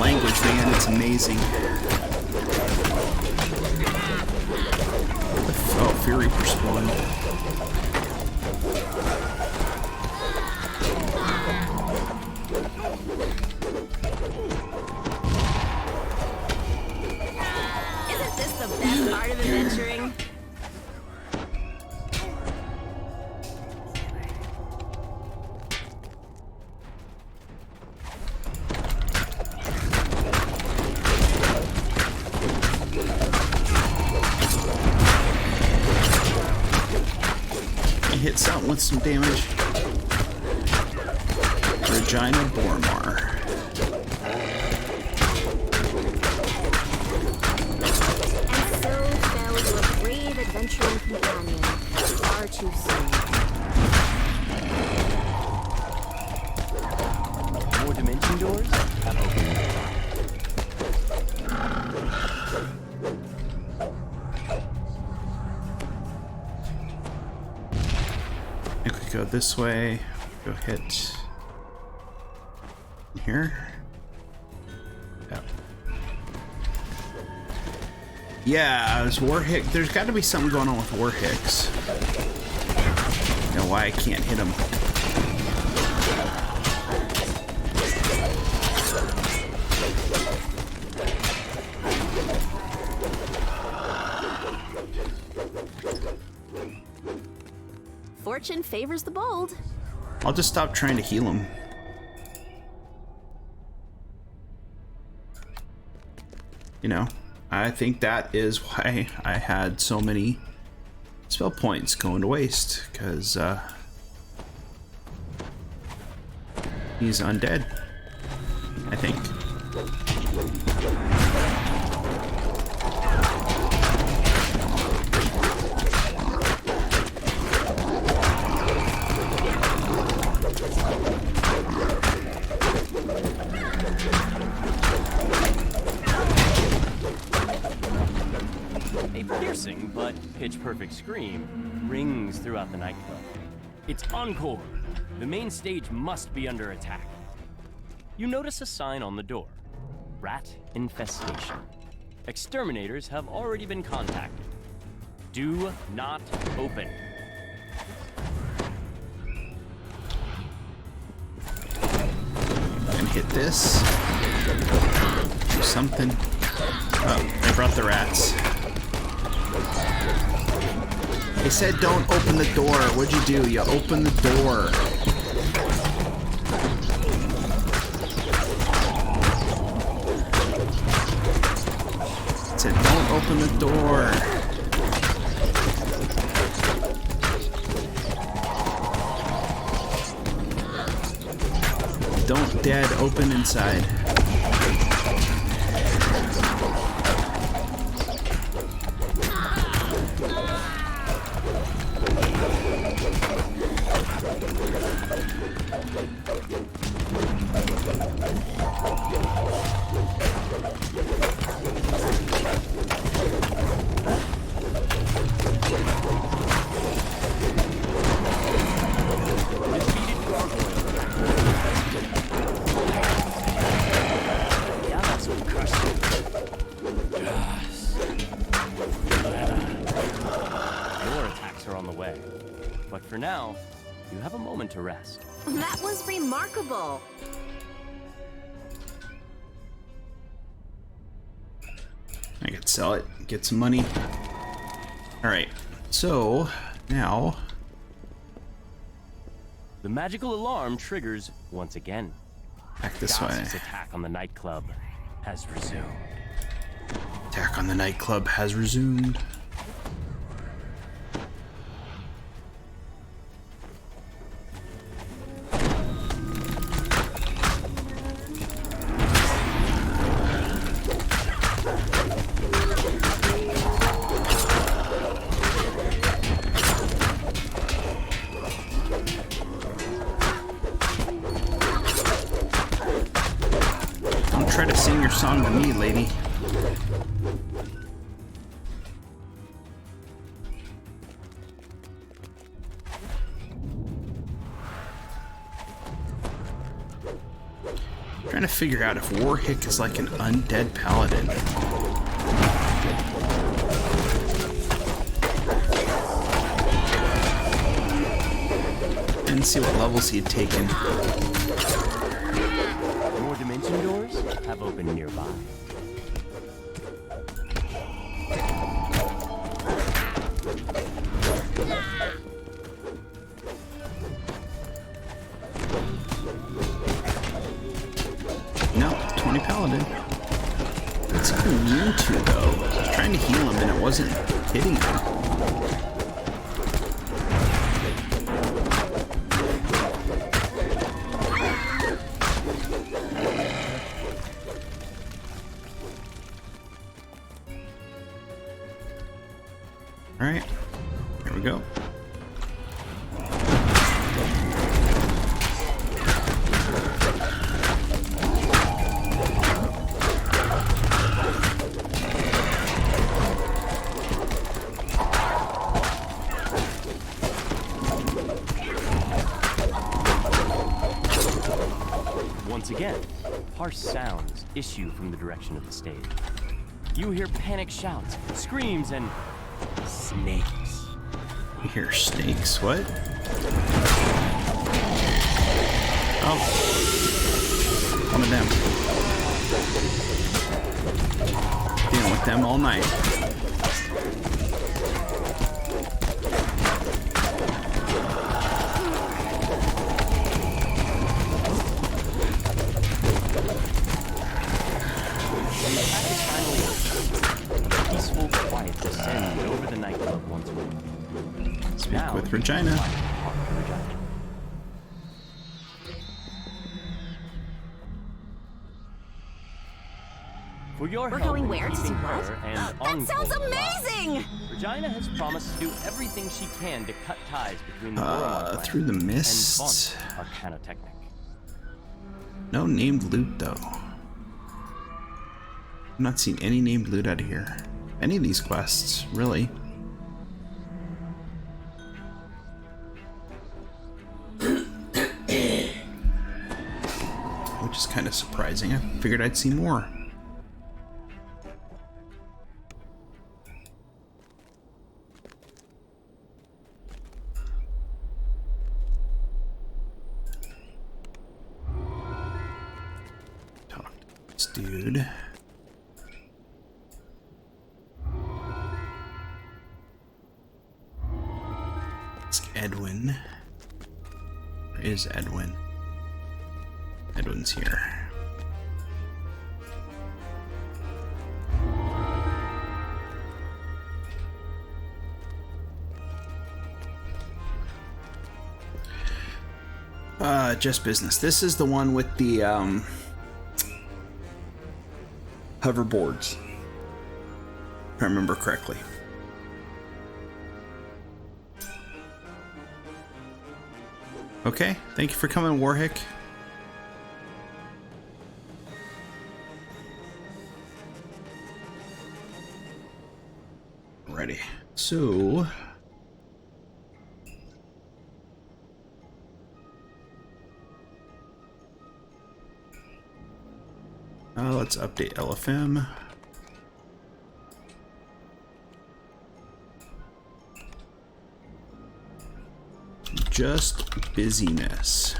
Language, man, it's amazing. Oh, Fury spawned. part of adventuring. Hit something with some damage. Regina Bormar. And so fell your brave adventuring companion far too soon. More dimension doors have opened. I think we go this way. Go hit here. Yep. Yeah, there's Warhick. There's got to be something going on with Warhicks. You know why I can't hit him? Fortune favors the bold. I'll just stop trying to heal him. You know, I think that is why I had so many spell points going to waste, because he's undead, I think. A piercing but pitch-perfect scream rings throughout the nightclub. It's encore. The main stage must be under attack. You notice a sign on the door. Rat infestation. Exterminators have already been contacted. Do not open. And hit this. Do something. Oh, they brought the rats. They said don't open the door. What'd you do? You opened the door. It said don't open the door. Don't dead open inside. But for now, you have a moment to rest. That was remarkable. I could sell it, get some money. Alright, so now the magical alarm triggers once again. Back this way. Gauss's attack on the nightclub has resumed. Attack on the nightclub has resumed. Try to sing your song to me, lady. I'm trying to figure out if Warhick is like an undead paladin. And see what levels he had taken. More dimension doors have opened nearby. responded. What's he immune to, though? I was trying to heal him and it wasn't hitting him. Alright, here we go. Once again, harsh sounds issue from the direction of the stage. You hear panic shouts, screams, and snakes. You hear snakes? What? Oh. One of them. Dealing with them all night. Peaceful quiet descends over the nightclub once more. Speak with Regina. For your We're help going in where? To keeping do what? her and That Ong sounds alive, amazing! Regina has promised to do everything she can to cut ties between the Boromar Through the clan mist. and Vaunt Arcanotechnic. No named loot, though. I'm not seeing any named loot out of here. Any of these quests, really. Which is kind of surprising. I figured I'd see more. Talk to this dude. It's Edwin. Where is Edwin? Edwin's here. Just business. This is the one with the hoverboards, if I remember correctly. Okay, thank you for coming, Warhick. Ready. So let's update LFM. Just busyness.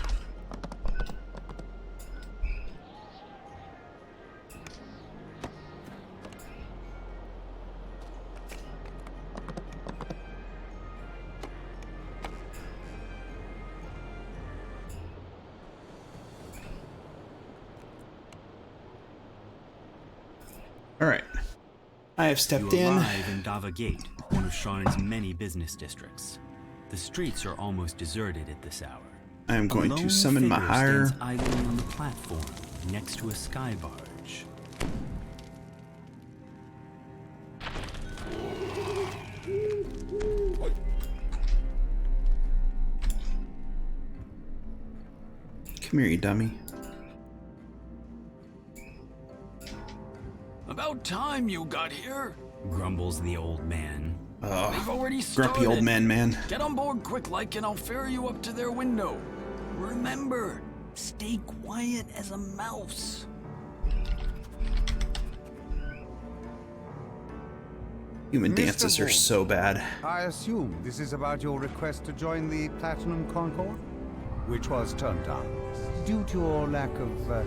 All right, I have stepped You in. arrive in Dava Gate, one of Sharn's many business districts. The streets are almost deserted at this hour. I am going A to lone summon my figure higher. stands idling on the platform next to a sky barge. Come here, you dummy. About time you got here, grumbles the old man. They've already started. Grumpy old man. Get on board quick like and I'll ferry you up to their window. Remember, stay quiet as a mouse. Human dances are so bad. I assume this is about your request to join the Platinum Concord, which was turned down due to your lack of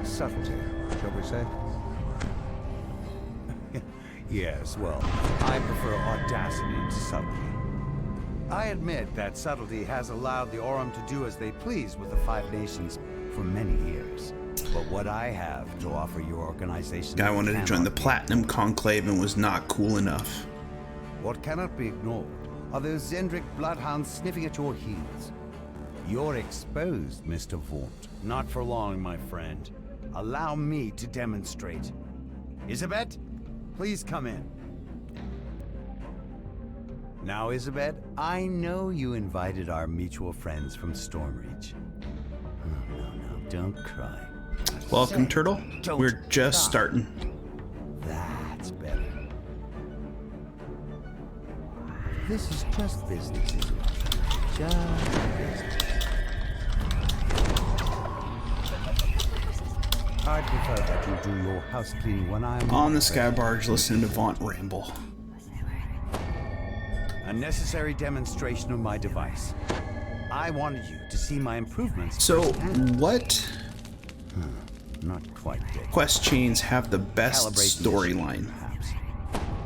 subtlety, shall we say? Yes, well, I prefer audacity to subtlety. I admit that subtlety has allowed the Aurum to do as they please with the Five Nations for many years. But what I have to offer your organization... Guy wanted to join the cannot be Platinum Conclave and was not cool enough. What cannot be ignored are those Zendrick bloodhounds sniffing at your heels. You're exposed, Mr. Vaunt. Not for long, my friend. Allow me to demonstrate. Isabet, please come in. Now, Isabet, I know you invited our mutual friends from Stormreach. Oh, no, don't cry. Welcome, Turtle. We're just starting. That's better. This is just business, Isabet. Just business. I'd prefer that you do your house cleaning when I'm on the sky barge listening to Vaunt ramble. A necessary demonstration of my device. I wanted you to see my improvements. So, firsthand. what Not quite dead. quest chains have the best storyline?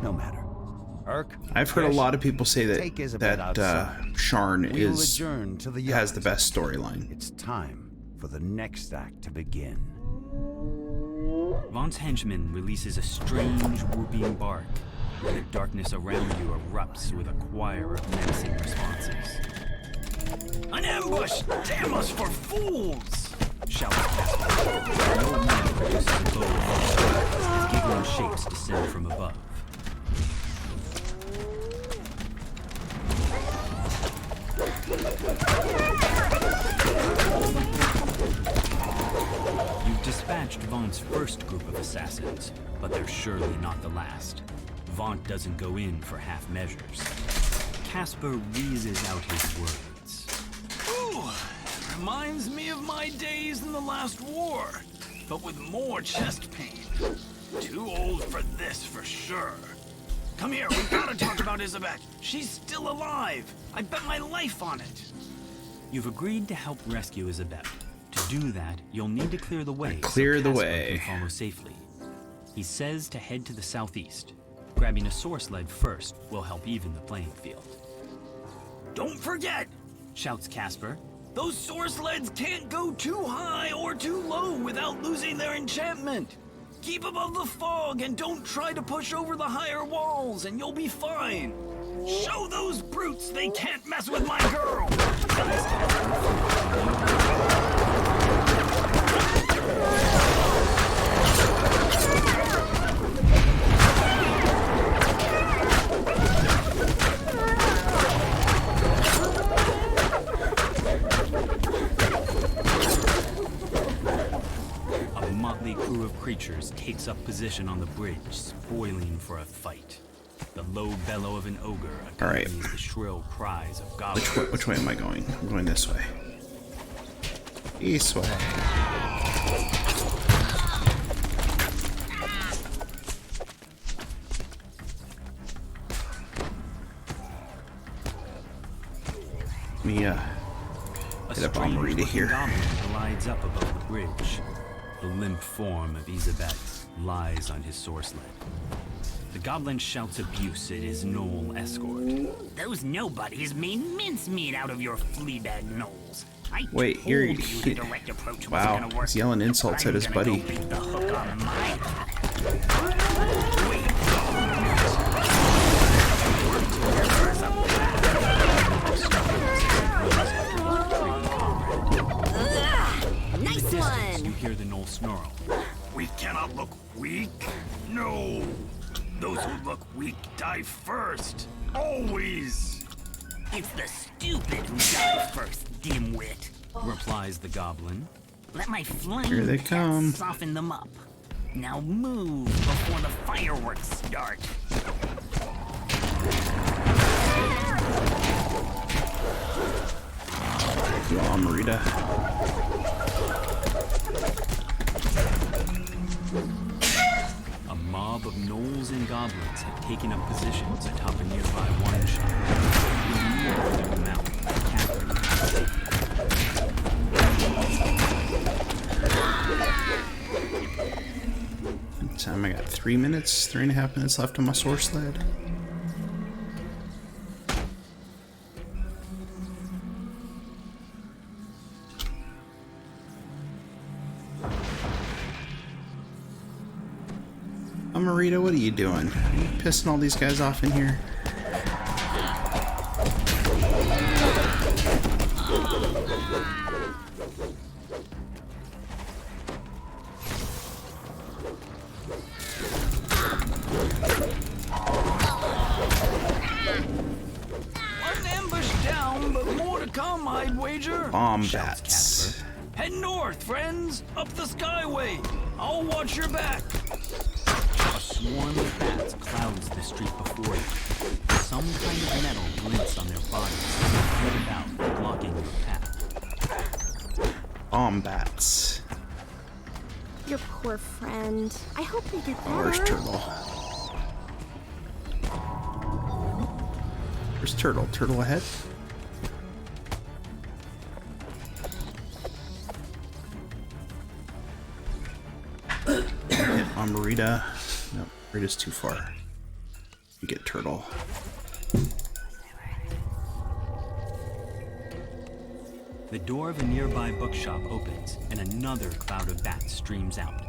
No matter. Urk, I've heard a lot of people say take Isabet that outside. Sharn We will is adjourn to the has yacht. the best storyline. It's time for the next act to begin. Vaught's henchman releases a strange whooping bark, and the darkness around you erupts with a choir of menacing responses. An ambush! Damn us for fools! Shouts Casper. The old man produces a bow of fire as giggling shapes descend from above. You've dispatched Vaught's first group of assassins, but they're surely not the last. Vaunt doesn't go in for half measures. Casper wheezes out his words. Ooh, reminds me of my days in the last war, but with more chest pain. Too old for this for sure. Come here, we gotta talk about Isabet. She's still alive. I bet my life on it. You've agreed to help rescue Isabet. To do that, you'll need to clear the way. Clear the Casper way. can follow safely. He says to head to the southeast. Grabbing a source sled first will help even the playing field. Don't forget, Shouts Casper. those source sleds can't go too high or too low without losing their enchantment. Keep above the fog and don't try to push over the higher walls and you'll be fine. Show those brutes they can't mess with my girl. A motley crew of creatures takes up position on the bridge, spoiling for a fight. The low bellow of an ogre accompanies the shrill cries of goblins. Which way am I going? I'm going this way. This way. Let me get up on Marita here. Goblin glides up above the bridge. The limp form of Isabet lies on his source sled. The goblin shouts abuse at his gnoll escort. Those nobodies made mincemeat out of your fleabag gnolls. I Wait, told here you the direct approach wasn't wow, gonna work. he's yelling insults at his I'm gonna buddy. go beat the hook on my Nice one! You hear the gnoll snarl. We cannot look weak. No. Those who look weak die first. Always. It's the stupid who die first, dimwit. Replies the goblin. Let my flame Here they come. soften them up. Now move before the fireworks start. You on, Marita. A mob of gnolls and goblins have taken up positions atop a nearby wine shop. In the mouth, Time I got 3 minutes, 3.5 minutes left on my source sled. Marita, what are you doing? Are you pissing all these guys off in here? One ambush down, but more to come, I'd wager. Bomb bats. Head north, friends! Up the skyway! I'll watch your back! A swarm of bats clouds the street before you. Some kind of metal glints on their bodies, float about, blocking your path. Bomb bats. Your poor friend. I hope they get better. Where's Turtle? Where's Turtle? Turtle ahead? Hit on Marita. No, Marita's too far. You get Turtle. The door of a nearby bookshop opens, and another cloud of bats streams out.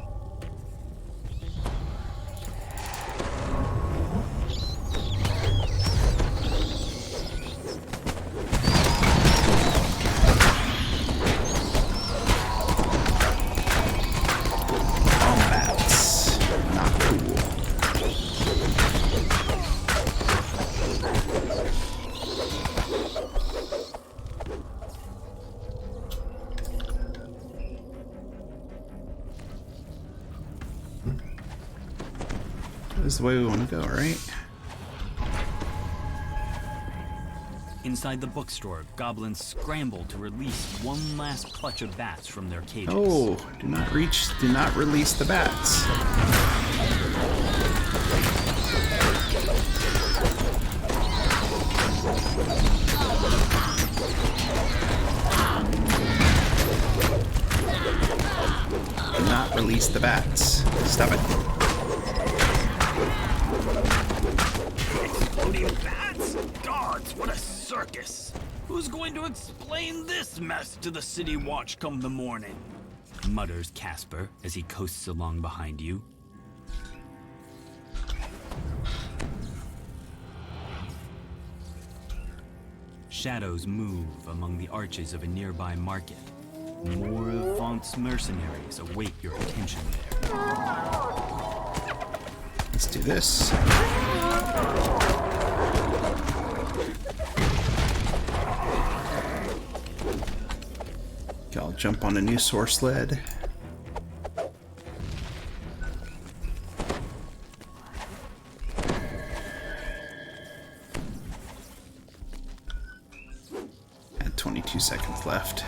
This is the way we want to go, right? Inside the bookstore, goblins scramble to release one last clutch of bats from their cages. Oh, do not release the bats. Do not release the bats. Stop it. Exploding bats? Gods, what a circus! Who's going to explain this mess to the city watch come the morning? Mutters Casper as he coasts along behind you. Shadows move among the arches of a nearby market. More of Font's mercenaries await your attention there. Let's do this. Okay, I'll jump on a new source sled. At 22 seconds left.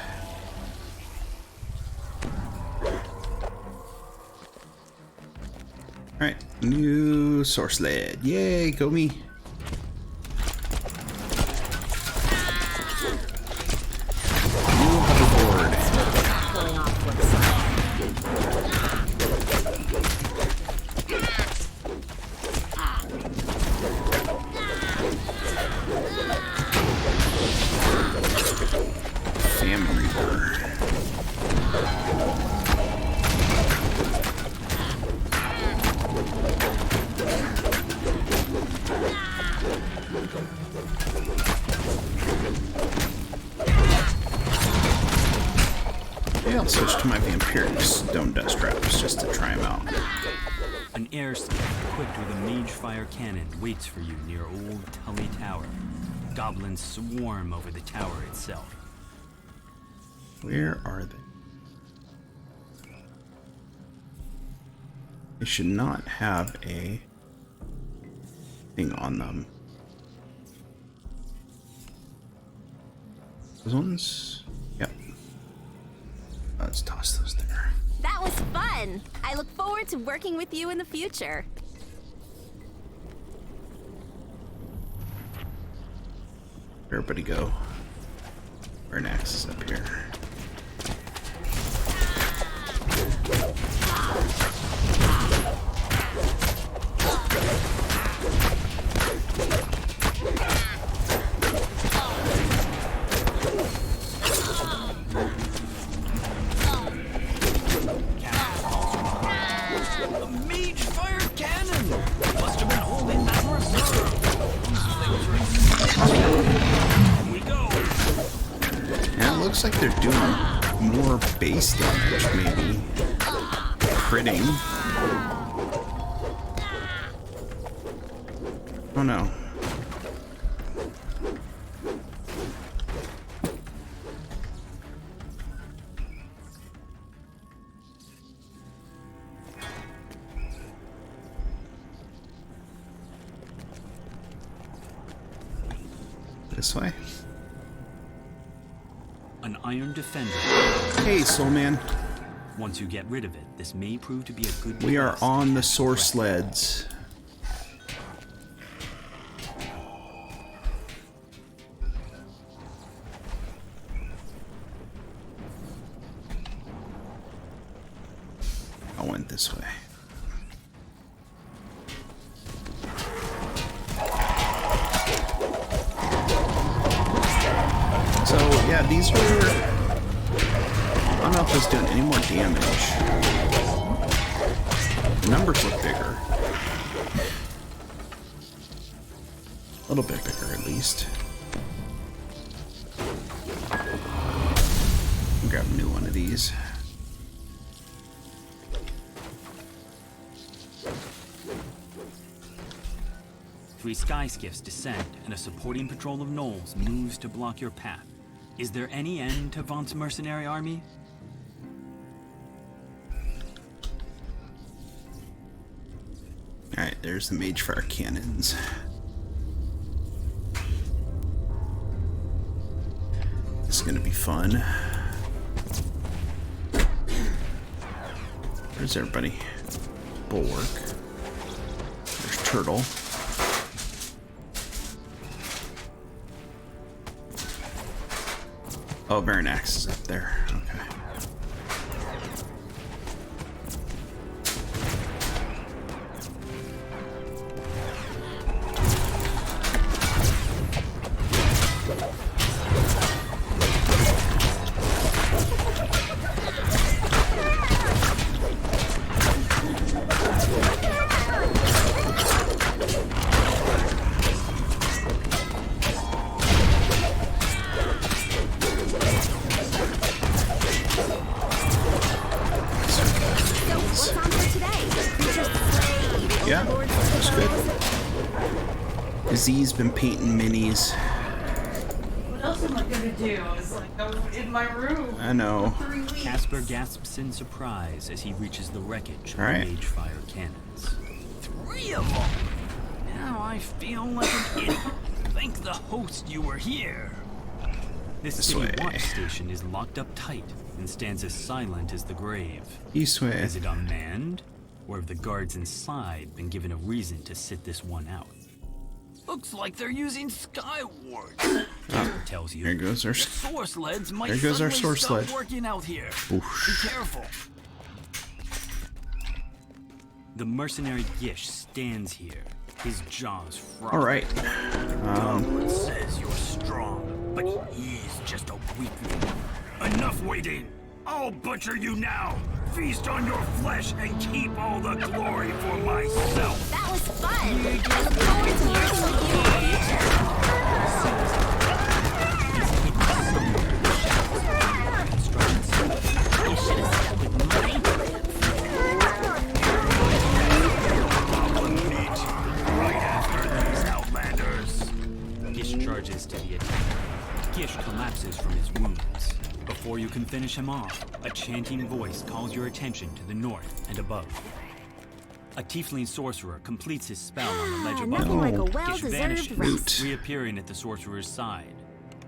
Alright, new source sled. Yay, go me. New hoverboard. Family Reaper. Maybe I'll switch to my Vampiric Stone Dust Traps just to try them out. An airstick equipped with a mage fire cannon waits for you near Old Tully Tower. Goblins swarm over the tower itself. Where are they? They should not have a thing on them. Those ones? Yep. Let's toss those there. That was fun. I look forward to working with you in the future. Everybody go. Our next is up here. A mage fire cannon! Looks like they're doing more base damage, maybe. Critting. Oh no. This way. An iron defender. Hey, Soul Man. Once you get rid of it, this may prove to be a good. We are on the source sleds. I went this way. So, yeah, these were... I don't know if it's doing any more damage. The numbers look bigger. A little bit bigger, at least. I'll grab a new one of these. Three sky skiffs descend, and a supporting patrol of gnolls moves to block your path. Is there any end to Vaunt's mercenary army? Alright, there's the mage fire cannons. This is gonna be fun. Where's everybody? Bulwark. There's Turtle. Oh, Varanax is up there. Okay. Yeah, that's good. Z's been painting minis. What else am I gonna do? It's like I'm in my room. I know. For 3 weeks. Casper gasps in surprise as he reaches the wreckage of the mage fire cannons. 3 of them! Now I feel like an idiot. Thank the host you were here. This city watch station is locked up tight and stands as silent as the grave. This way. Is it unmanned? Or have the guards inside been given a reason to sit this one out? Looks like they're using Skyward. Tells you. There goes our source sleds might there goes our suddenly source stop sled. working out here. Oof. Be careful. The mercenary Gish stands here, his jaws frosted. All right. Goblin says you're strong, but he's just a weakling. Enough waiting. I'll butcher you now. Feast on your flesh and keep all the glory for myself. That was fun. Look forward to Goblin meat. Right after these outlanders. Gish charges to the attack. Gish collapses from his wounds. Before you can finish him off, a chanting voice calls your attention to the north and above. A tiefling sorcerer completes his spell on the ledge above. Nothing like a Gish well-deserved vanishes, rest. reappearing at the sorcerer's side.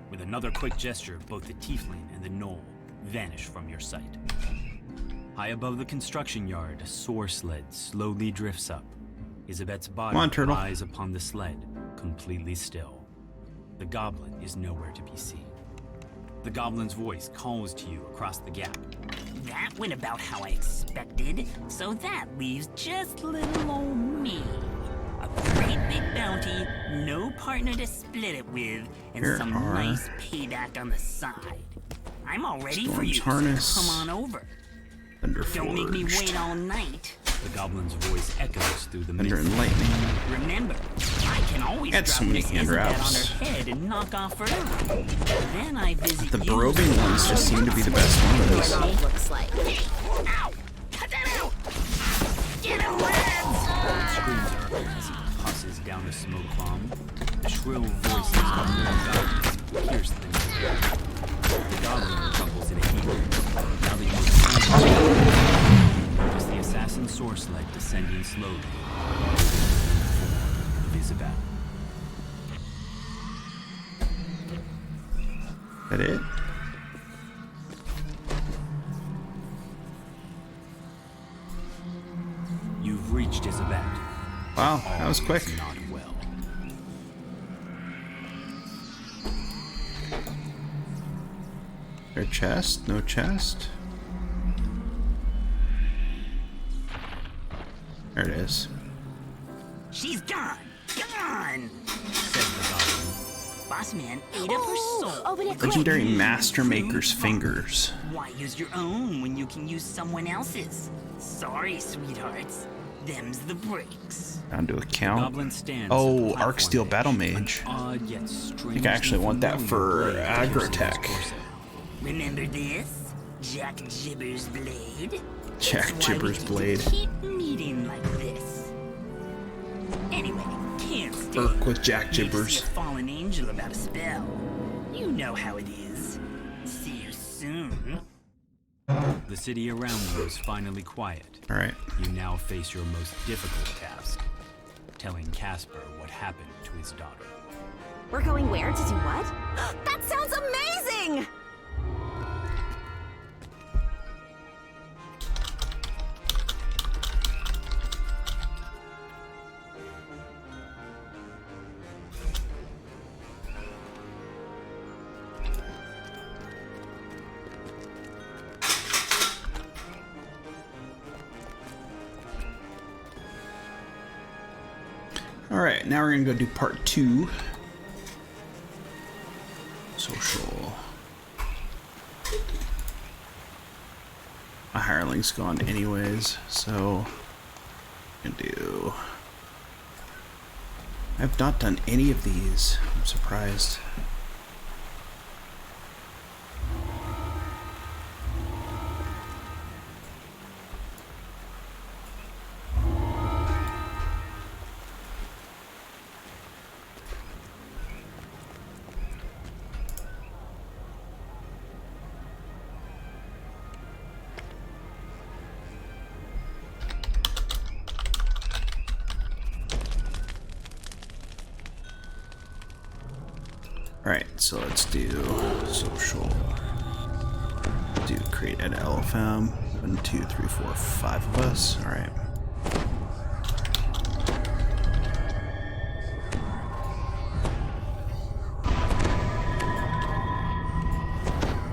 With another quick gesture, both the tiefling and the gnoll vanish from your sight. High above the construction yard, a soar sled slowly drifts up. Isabet's body lies upon the sled, completely still. The goblin is nowhere to be seen. The goblin's voice calls to you across the gap. That went about how I expected, so that leaves just little old me. A great big bounty, no partner to split it with, and some nice payback on the side. I'm all ready for you, so come on over. Don't make me wait all night. The goblin's voice echoes through the Thunder mist. and lightning. Remember, I can always Got so drop many this hand Isabel on wraps. her head and knock off her eye. Then I visit The you. Barobian ones just seem to be the best ones. Runoff looks like. Ow! Cut that out! Get him, lads! Screams are heard as he passes down a smoke bomb. The shrill voices of more goblins pierce the night. The goblin crumbles in a heap. Now that you notice the assassin source leg descending slowly. Form of Isabel. That it? You've reached Isabel. Wow, that was quick. Not well. Their chest? No chest? There it is. She's gone! Gone! Says the goblin. Boss man ate up her soul. Legendary Master Maker's fingers. Why use your own when you can use someone else's? Sorry, sweethearts. Them's the breaks. Down to a count. Goblin stands Oh, at the Arc Steel Battle Mage. odd yet I strangely think I actually want that for familiar blade aggro piercing his tech. torso. Remember this? Jack Jibber's blade? Jack That's why we Jibber's get to blade. Keep meeting like this. Anyway, can't stay. Irk with Jack Need to see Jibbers. a fallen angel about a spell. You know how it is. See you soon. The city around you is finally quiet. All right. You now face your most difficult task. Telling Casper what happened to his daughter. We're going where to do what? That sounds amazing! All right, now we're gonna go do part 2. Social. My hireling's gone anyways, so I can do. I've not done any of these. I'm surprised. Alright, so let's do social. Do create an LFM. 1, 2, 3, 4, 5 of us. Alright.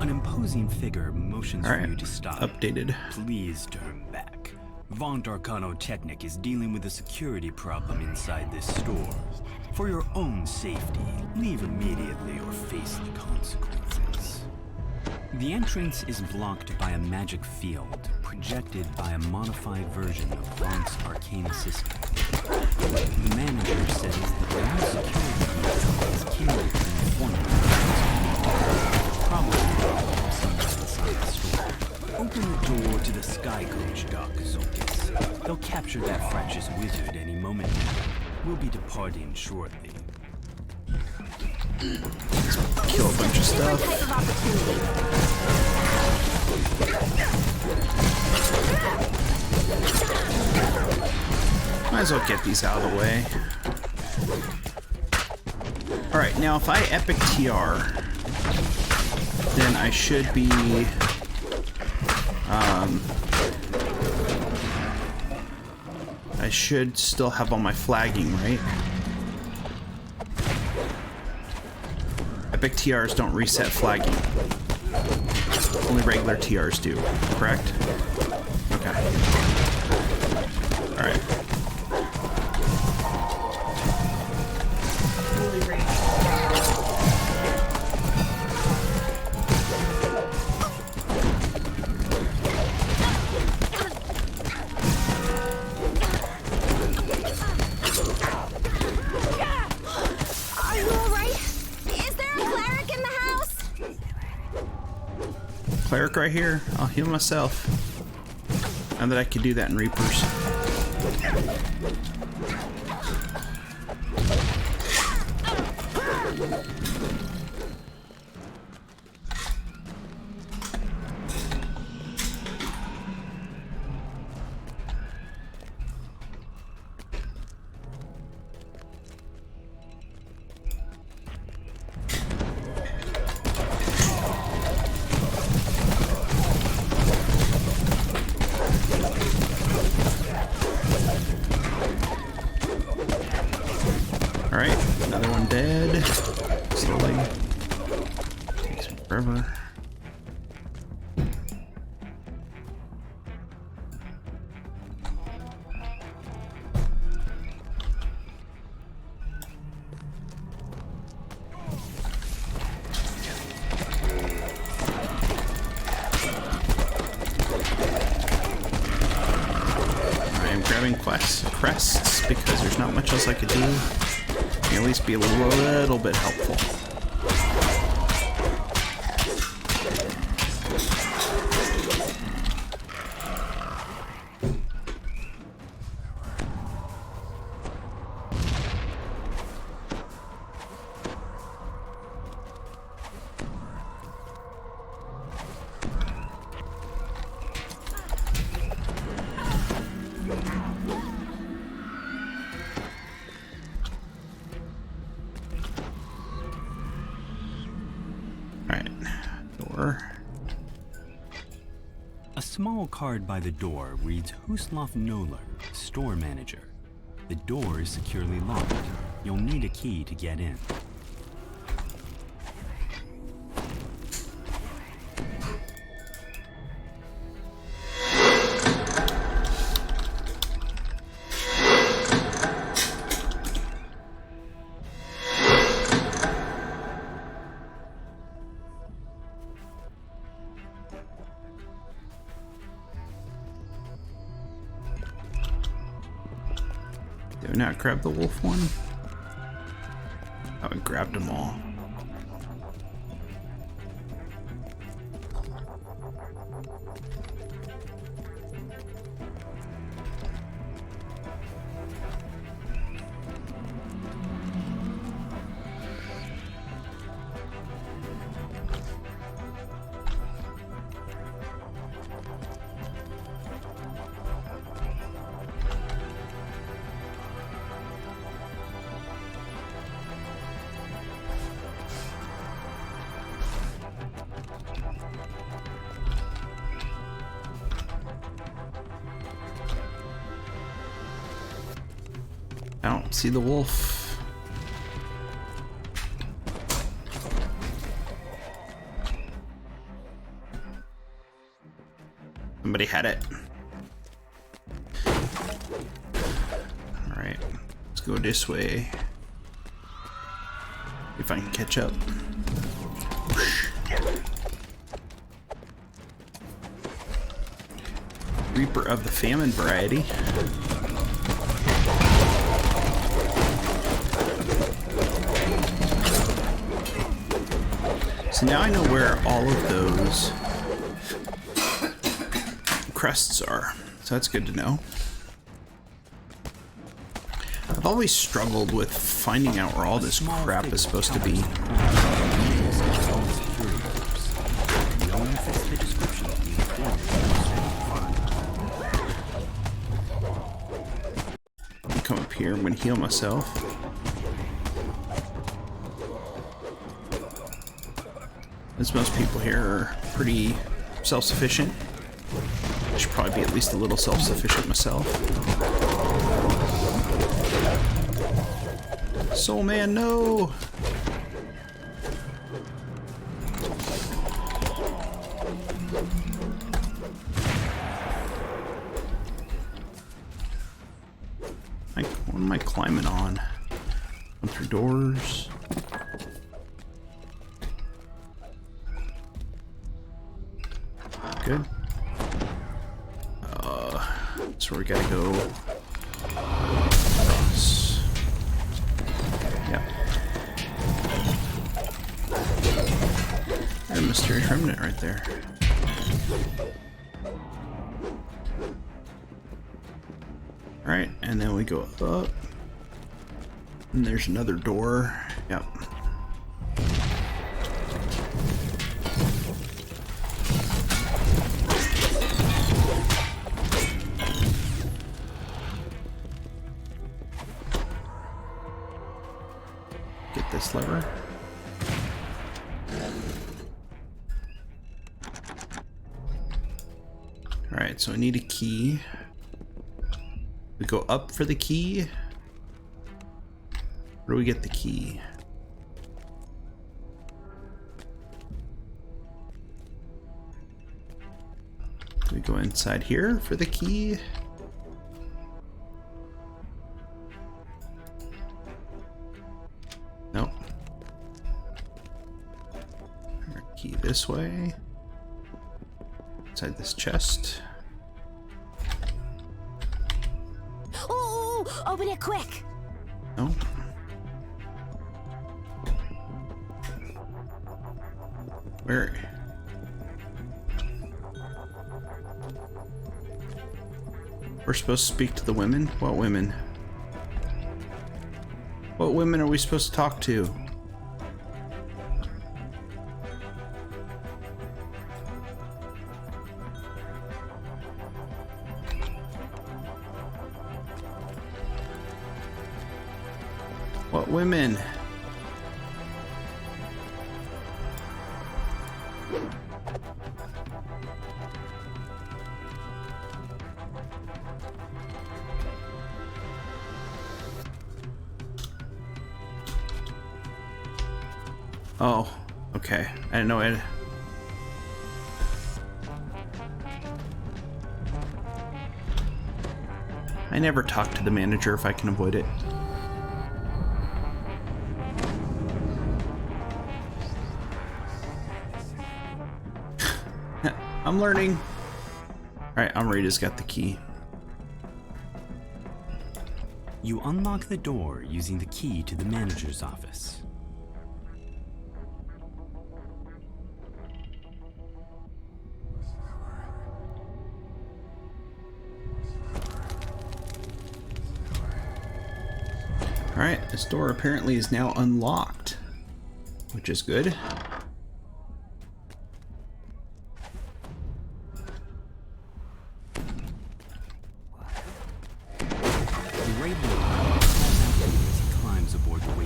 An imposing figure motions for Alright, you to stop. updated. Please turn back. Vaunt Arcano Technic is dealing with a security problem inside this store. For your own safety, leave immediately or face the consequences. The entrance is blocked by a magic field projected by a modified version of Vaunt's arcane system. The manager says that the new security detail is kindled in the formula. Probably somewhere inside the store. Open the door to the Sky Coach dock, Zolkis. They'll capture that fractious wizard any moment now. We'll be departing shortly. Kill a bunch of stuff. Might as well get these out of the way. Alright, now if I epic TR, then I should be I should still have all my flagging, right? Epic TRs don't reset flagging. Only regular TRs do, correct? Okay. Alright. cleric right here. I'll heal myself. Now that I can do that in Reapers. Alright, another one dead. Slowly. Takes forever. I'm grabbing crests because there's not much else I could do. At least be a little bit helpful. A small card by the door reads Huslav Noller, store manager. The door is securely locked. You'll need a key to get in. Did we not grab the wolf one? Oh, we grabbed them all. I don't see the wolf. Somebody had it. Alright, let's go this way. If I can catch up. Reaper of the Famine variety. So now I know where all of those crests are, so that's good to know. I've always struggled with finding out where all this crap is supposed to be. Come up here, I'm gonna heal myself. As most people here are pretty self-sufficient. I should probably be at least a little self-sufficient myself. Soul Man, no! What am I climbing on? Going through doors. Good. That's where we gotta go. Across. Yeah. There's a mysterious remnant right there. Alright, and then we go up. And there's another door. Yep. Get this lever. Alright, so I need a key. We go up for the key. Where do we get the key? Do we go inside here for the key? Nope. Alright, key this way. Inside this chest. Ooh, open it quick. No. Where? We're supposed to speak to the women? What women? What women are we supposed to talk to? What women? Oh, okay. I didn't know it. I never talk to the manager if I can avoid it. I'm learning. Alright, Amrita's got the key. You unlock the door using the key to the manager's office. Alright, this door apparently is now unlocked, which is good.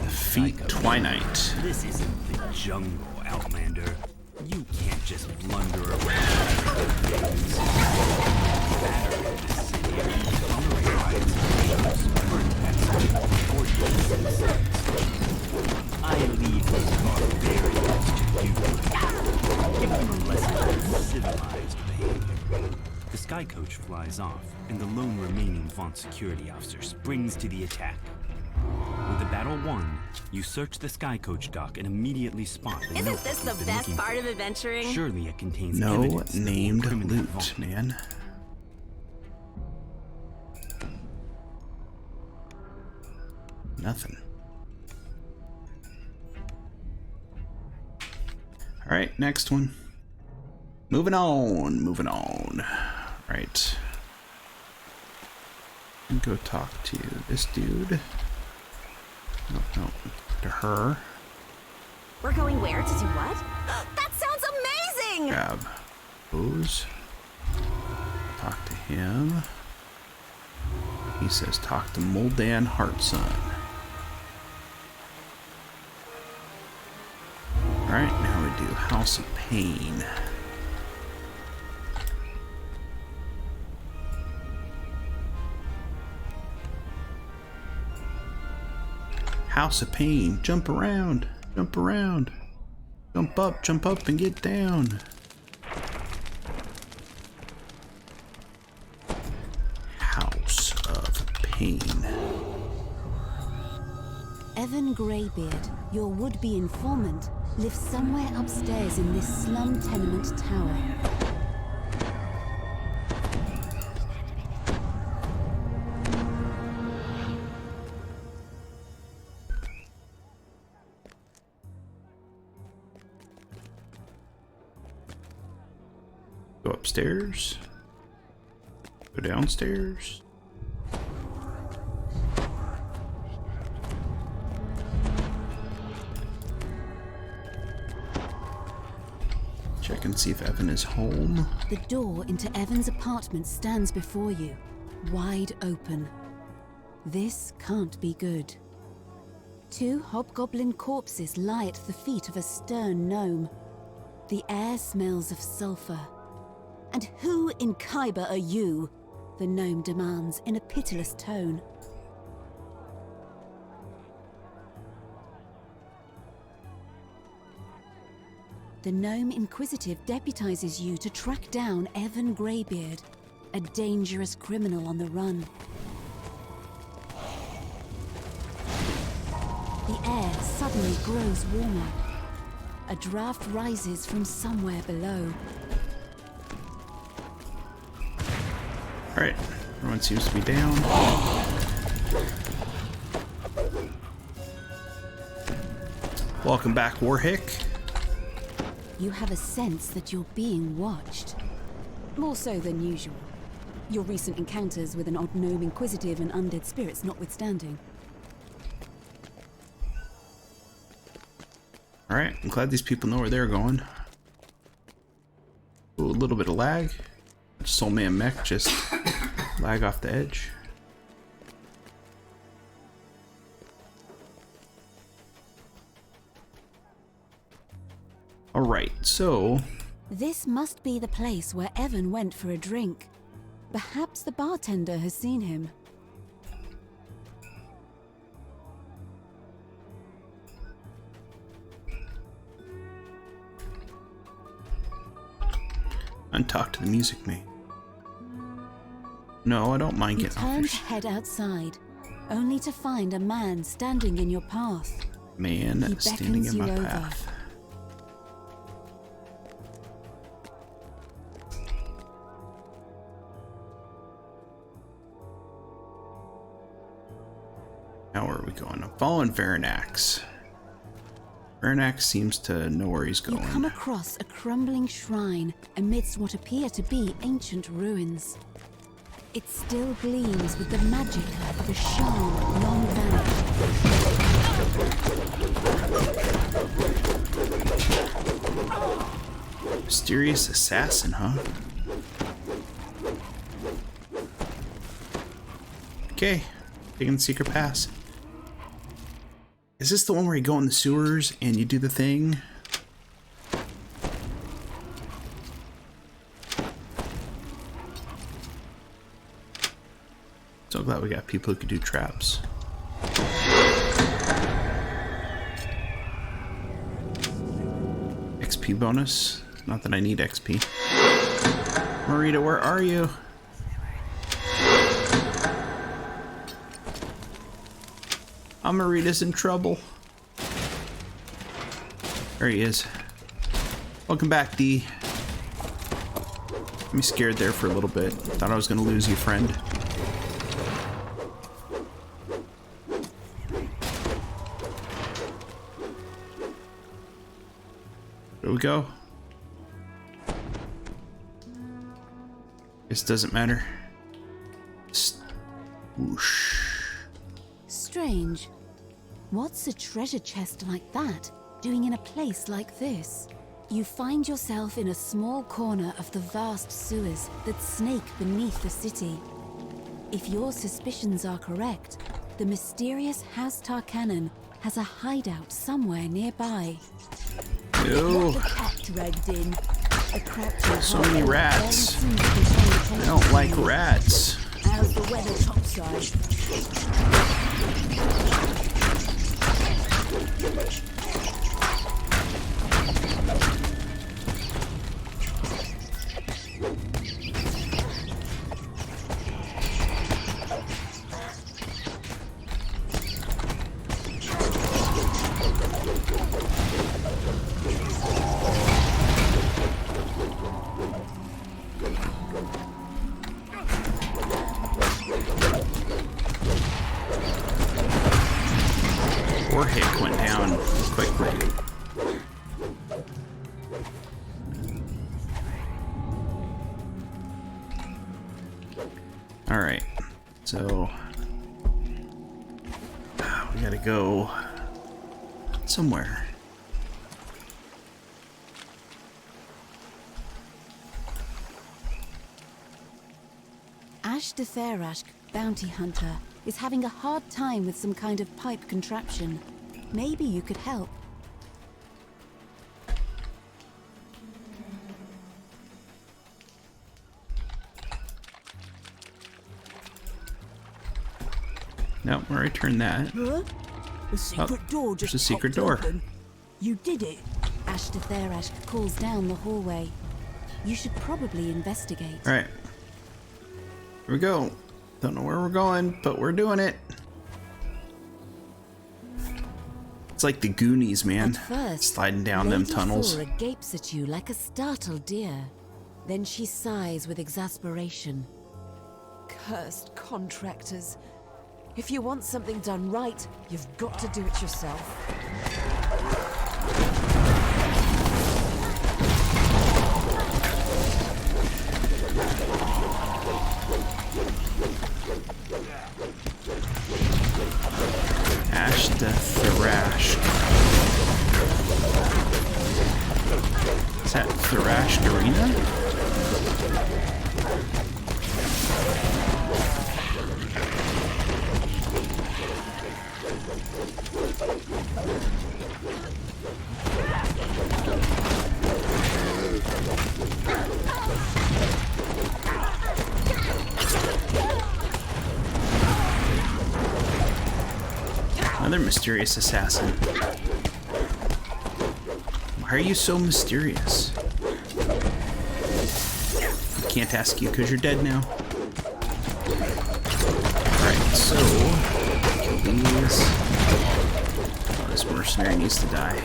Feet Twinite. This isn't the jungle, Outlander. You can't just blunder around. I leave these barbarians to you. Give them a lesson in civilized behavior. The sky coach flies off, and the lone remaining Vaunt security officer springs to the attack. With the battle won, you search the sky coach dock and immediately spot the Isn't this the best part of adventuring? Surely it contains no evidence named loot, Vaunt. man. Nothing. Alright, next one. Moving on, moving on. Right. Go talk to this dude. No, to her. We're going where to do what? That sounds amazing! Grab Bose. Talk to him. He says talk to Moldan Heartson. Alright, now we do House of Pain. House of Pain. Jump around. Jump around. Jump up and get down. House of Pain. Evan Greybeard, your would-be informant, lives somewhere upstairs in this slum tenement tower. Go upstairs. Go downstairs. Check and see if Evan is home. The door into Evan's apartment stands before you, wide open. This can't be good. 2 hobgoblin corpses lie at the feet of a stern gnome. The air smells of sulfur. And who in Khyber are you? The gnome demands in a pitiless tone. The gnome inquisitive deputizes you to track down Evan Greybeard, a dangerous criminal on the run. The air suddenly grows warmer. A draft rises from somewhere below. Alright, everyone seems to be down. Welcome back, Warhick. You have a sense that you're being watched. More so than usual. Your recent encounters with an odd gnome inquisitive and undead spirits notwithstanding. Alright, I'm glad these people know where they're going. Ooh, a little bit of lag. Soulman mech just lag off the edge. Alright, so... This must be the place where Evan went for a drink. Perhaps the bartender has seen him. And talk to the music man. No, I don't mind You getting off turn your to head outside, only to find a man standing in your path. man He standing beckons in my you over. path. Now where are we going? I'm following Varanax. Varanax seems to know where he's going. You come across a crumbling shrine amidst what appear to be ancient ruins. It still gleams with the magic of a charm long vanished. Mysterious assassin, huh? Okay, taking the secret pass. Is this the one where you go in the sewers and you do the thing? So glad we got people who can do traps. XP bonus. Not that I need XP. Marita, where are you? Marita's in trouble. There he is. Welcome back, D. Got me scared there for a little bit. Thought I was gonna lose you, friend. Where do we go? This doesn't matter. Whoosh. Strange. What's a treasure chest like that doing in a place like this? You find yourself in a small corner of the vast sewers that snake beneath the city. If your suspicions are correct, the mysterious House Tarkanan has a hideout somewhere nearby. Ew. The cat dragged in. So many rats. I don't like rats. How's the weather topside? Warhick went down quickly. go somewhere. Ash de Fairashk, bounty hunter, is having a hard time with some kind of pipe contraption. Maybe you could help. No, where I turned that. Huh? The secret door just there's a secret popped door. open. You did it. Ash de Fairashk calls down the hallway. You should probably investigate. All right. Here we go. Don't know where we're going, but we're doing it. It's like the Goonies, man. At first, sliding down them Lady tunnels. Thora gapes at you like a startled deer. Then she sighs with exasperation. Cursed contractors. If you want something done right, you've got to do it yourself. Ash de Thrashk. Is that Thrashk Arena? Another mysterious assassin. Why are you so mysterious? I can't ask you because you're dead now. Alright, so kill these. Oh, this mercenary needs to die.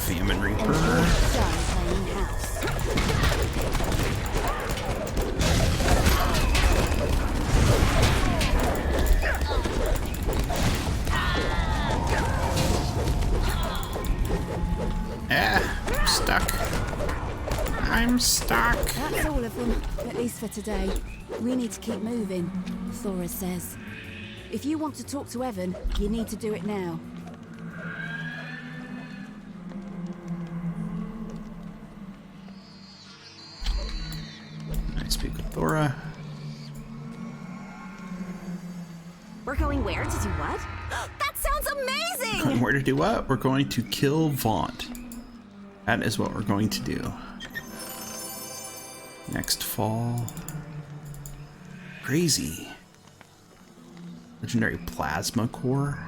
Famine Reaper. I'm stuck. I'm stuck. That's all of them, at least for today. We need to keep moving, Thora says. If you want to talk to Evan, you need to do it now. I speak with Thora. We're going where to do what? That sounds amazing! Where to do what? We're going to kill Vaunt. That is what we're going to do. Next fall. Crazy. Legendary plasma core.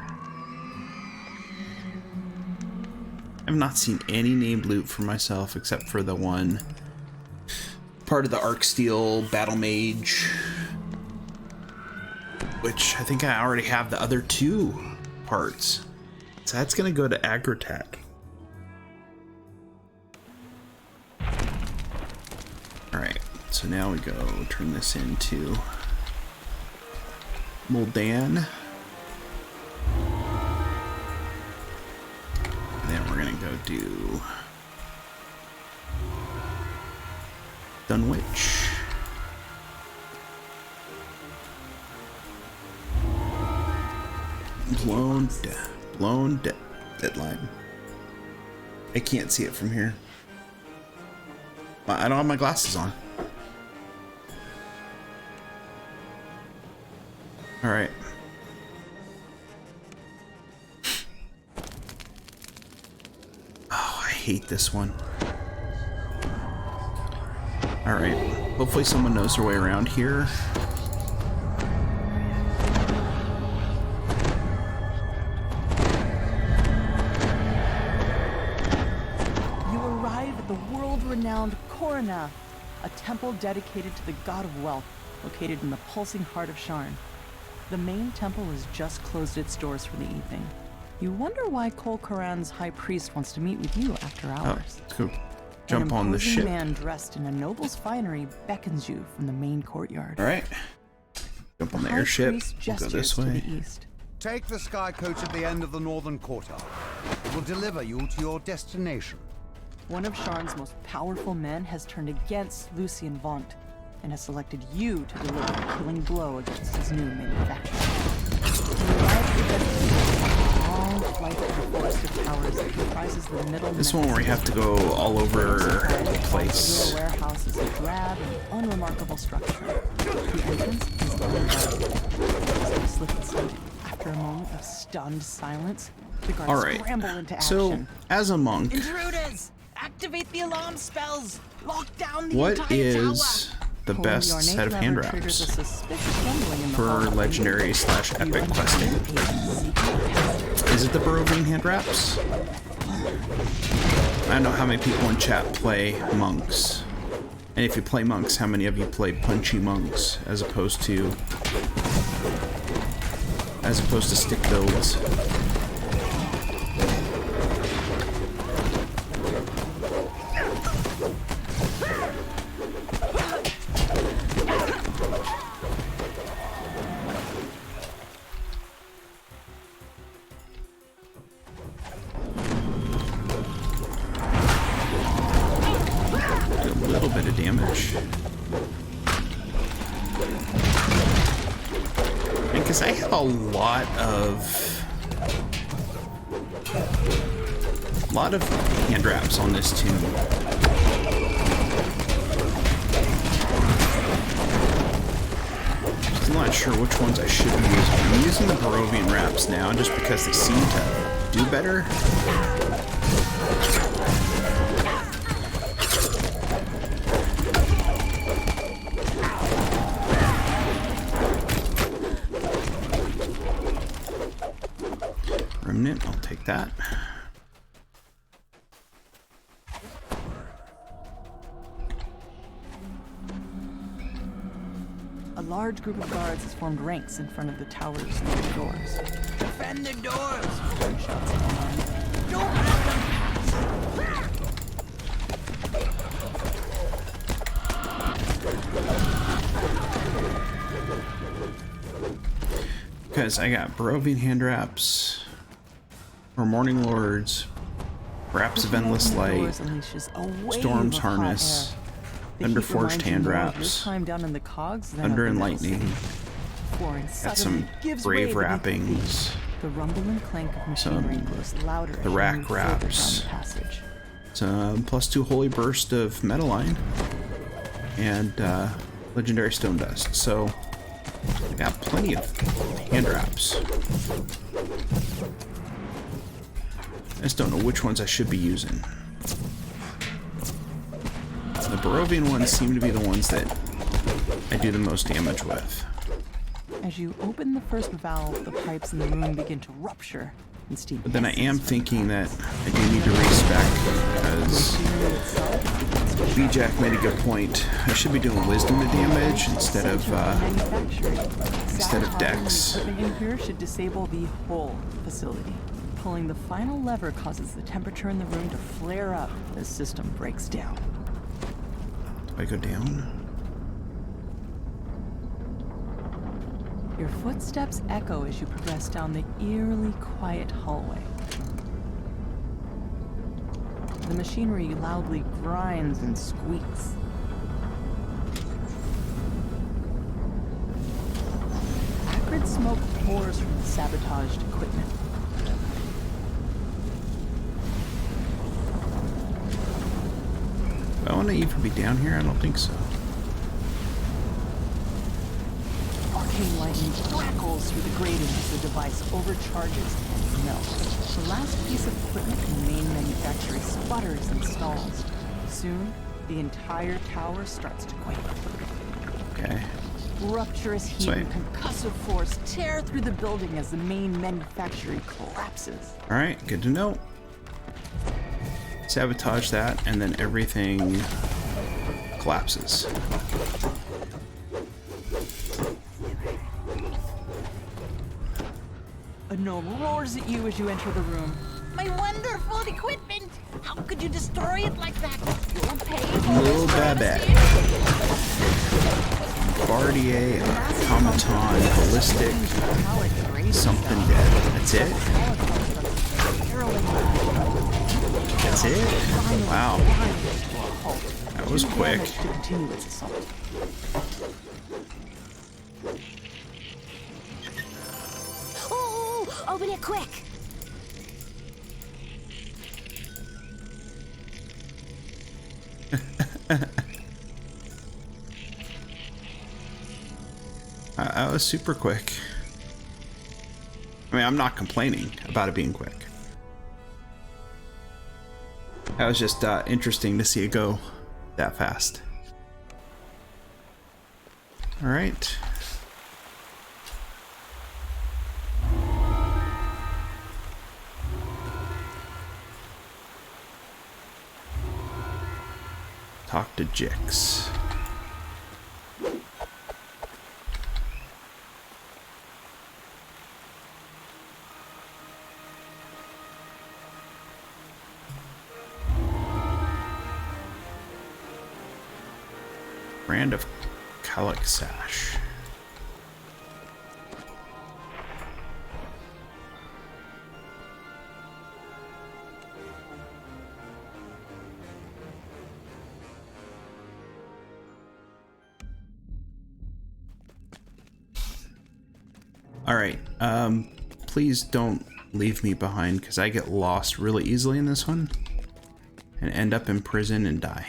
I've not seen any named loot for myself except for the one part of the Arcsteel Battle Mage, which I think I already have the other two parts. So that's gonna go to Agrotat. Alright, so now we go turn this into Moldan. And then we're gonna go do Dunwich. Blown deadline. I can't see it from here. I don't have my glasses on. All right. Oh, I hate this one. All right. Hopefully someone knows their way around here. You arrive at the world-renowned Corona, a temple dedicated to the god of wealth, located in the pulsing heart of Sharn. The main temple has just closed its doors for the evening. You wonder why Kol Karan's high priest wants to meet with you after hours. Let's go jump on the ship. An imposing man dressed in a noble's finery beckons you from the main courtyard. All right. Jump on the airship. We'll go this way. Take the sky coach at the end of the northern quarter. It will deliver you to your destination. One of Sharn's most powerful men has turned against Lucien Vaunt and has selected you to deliver the killing blow against his new manufacturer. This one where we have to go all over the place. The warehouse is a drab and unremarkable structure. The entrance is unguarded. Slip inside. After a moment of stunned silence, the guards scramble into action. So, as a monk, Intruders! Activate the alarm spells! Lock down the what entire is tower! the best set of hand wraps for legendary / epic questing? Is it the Barovian hand wraps? I don't know how many people in chat play monks. And if you play monks, how many of you play punchy monks as opposed to stick builds? Because I have a lot of hand wraps on this tune. Still not sure which ones I should be using. I'm using the Barovian wraps now just because they seem to do better. Remnant, I'll take that. A large group of guards has formed ranks in front of the tower's main doors. Defend the doors! Don't let them pass! Because I got Barovian hand wraps, or Morning Lords, Wraps of Endless Light, Storm's Harness, Thunderforged hand wraps, Thunder and Lightning. Got some Brave wrappings, the rumble and clank of machinery grows louder. The Rack wraps, some +2 Holy Burst of Metaline, and Legendary Stone Dust. So I got plenty of hand wraps. I just don't know which ones I should be using. The Barovian ones seem to be the ones that I do the most damage with. As you open the first valve, the pipes in the room begin to rupture and steam. But then I am thinking that I do need to respec because B-Jack made a good point. I should be doing wisdom to damage instead of dex. Equipment in here should disable the whole facility. Pulling the final lever causes the temperature in the room to flare up as the system breaks down. Do I go down? Your footsteps echo as you progress down the eerily quiet hallway. The machinery loudly grinds and squeaks. Acrid smoke pours from the sabotaged equipment. Do I want to even be down here? I don't think so. Arcane lightning crackles through the grating as the device overcharges and melts. The last piece of equipment in the main manufactory sputters and stalls. Soon, the entire tower starts to quake. Okay. Rupturous heat and concussive force tear through the building as the main manufactory collapses. Alright, good to know. Sabotage that, and then everything collapses. A gnome roars at you as you enter the room. My wonderful equipment! How could you destroy it like that? You'll pay for Little this Babette. Bardier, automaton, ballistic, something dead. That's it? That's it? Wow. That was quick. Oh, open it quick. That was super quick. I mean, I'm not complaining about it being quick. That was just interesting to see it go that fast. All right. Talk to Jix. Brand of Calic Sash. All right, please don't leave me behind because I get lost really easily in this one and end up in prison and die.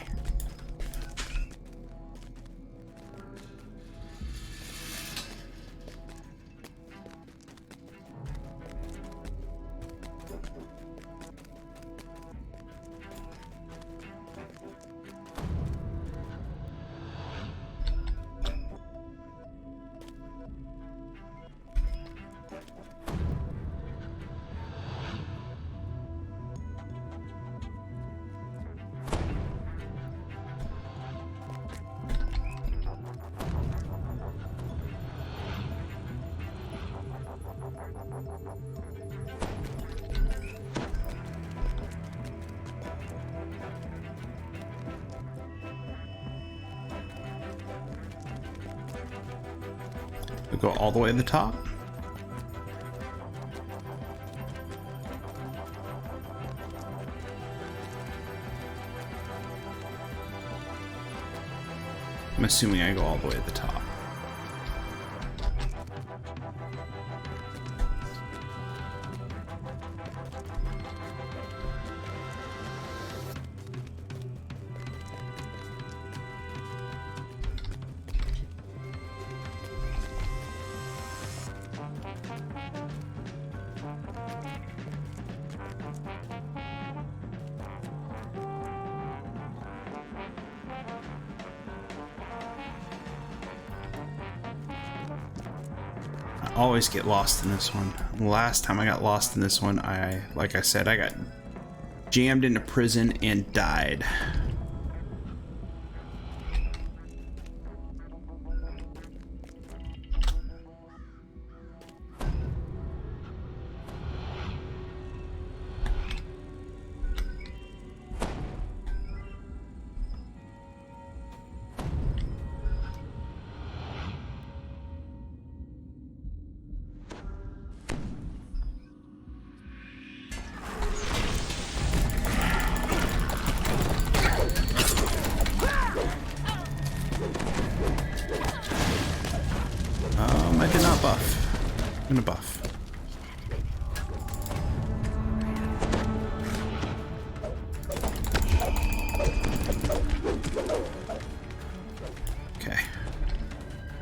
We go all the way to the top. I'm assuming I go all the way to the top. Always get lost in this one. Last time I got lost in this one, like I said, I got jammed into prison and died. I did not buff. I'm gonna buff. Okay.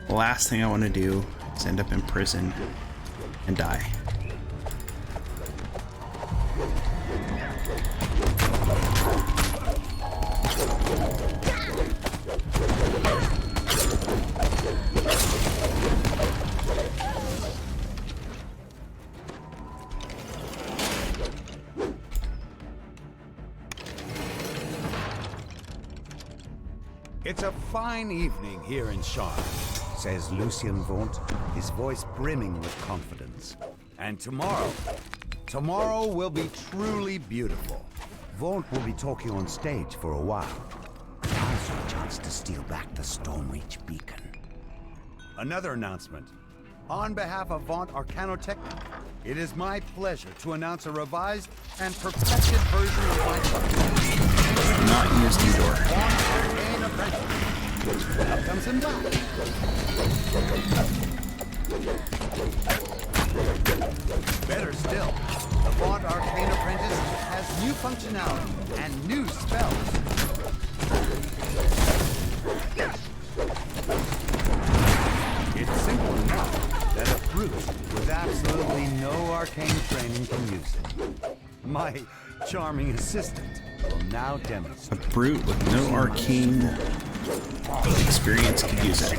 The last thing I want to do is end up in prison and die. It's a fine evening here in Charlotte, says Lucien Vaunt, his voice brimming with confidence. And tomorrow will be truly beautiful. Vaunt will be talking on stage for a while. Now's your chance to steal back the Stormreach beacon. Another announcement. On behalf of Vaunt Arcanotech, it is my pleasure to announce a revised and perfected version of my product. Not use the door. Which now comes in black. Better still, the Vaunt Arcane Apprentice has new functionality and new spells. It's simple enough that a brute with absolutely no arcane training can use it. My charming assistant will now demonstrate. A brute with no arcane experience can use it.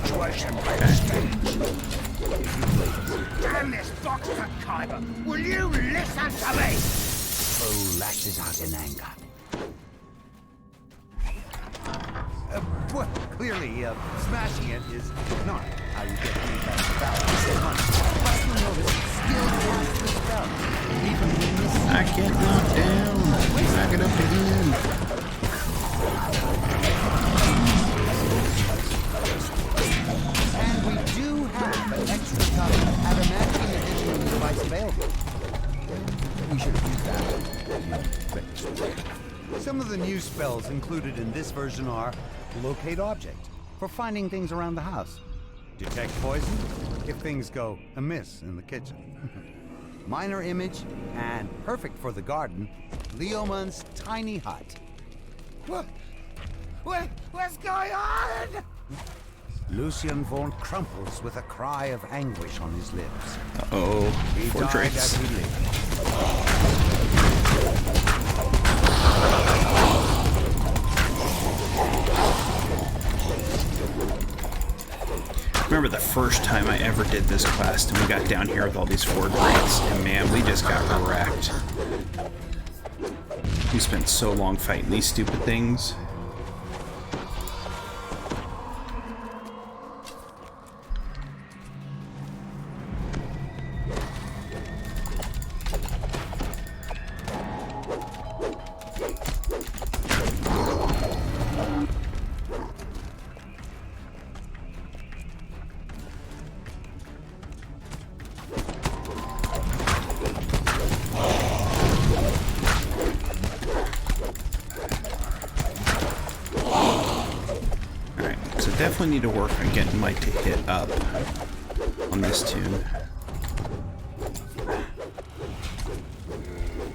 Damn this box to Kyber! Will you listen to me? Oh, lashes out in anger. Well, clearly, smashing it is not how you get feedback about Plus, you know this skill casts the spell. Even when this I get knocked down. Back it up to him. And we do have an extra copy at a matching additional device available. We should use that. Some of the new spells included in this version are Locate Object, for finding things around the house. Detect Poison, if things go amiss in the kitchen. Minor Image, and perfect for the garden, Leoman's Tiny Hut. What's going on? Lucien Vaunt crumples with a cry of anguish on his lips. Uh-oh, He died portraits. as he lived. Remember the first time I ever did this quest and we got down here with all these Ford Wraiths, and man, we just got wrecked. We spent so long fighting these stupid things. Definitely need to work on getting Mike to hit up on this tune.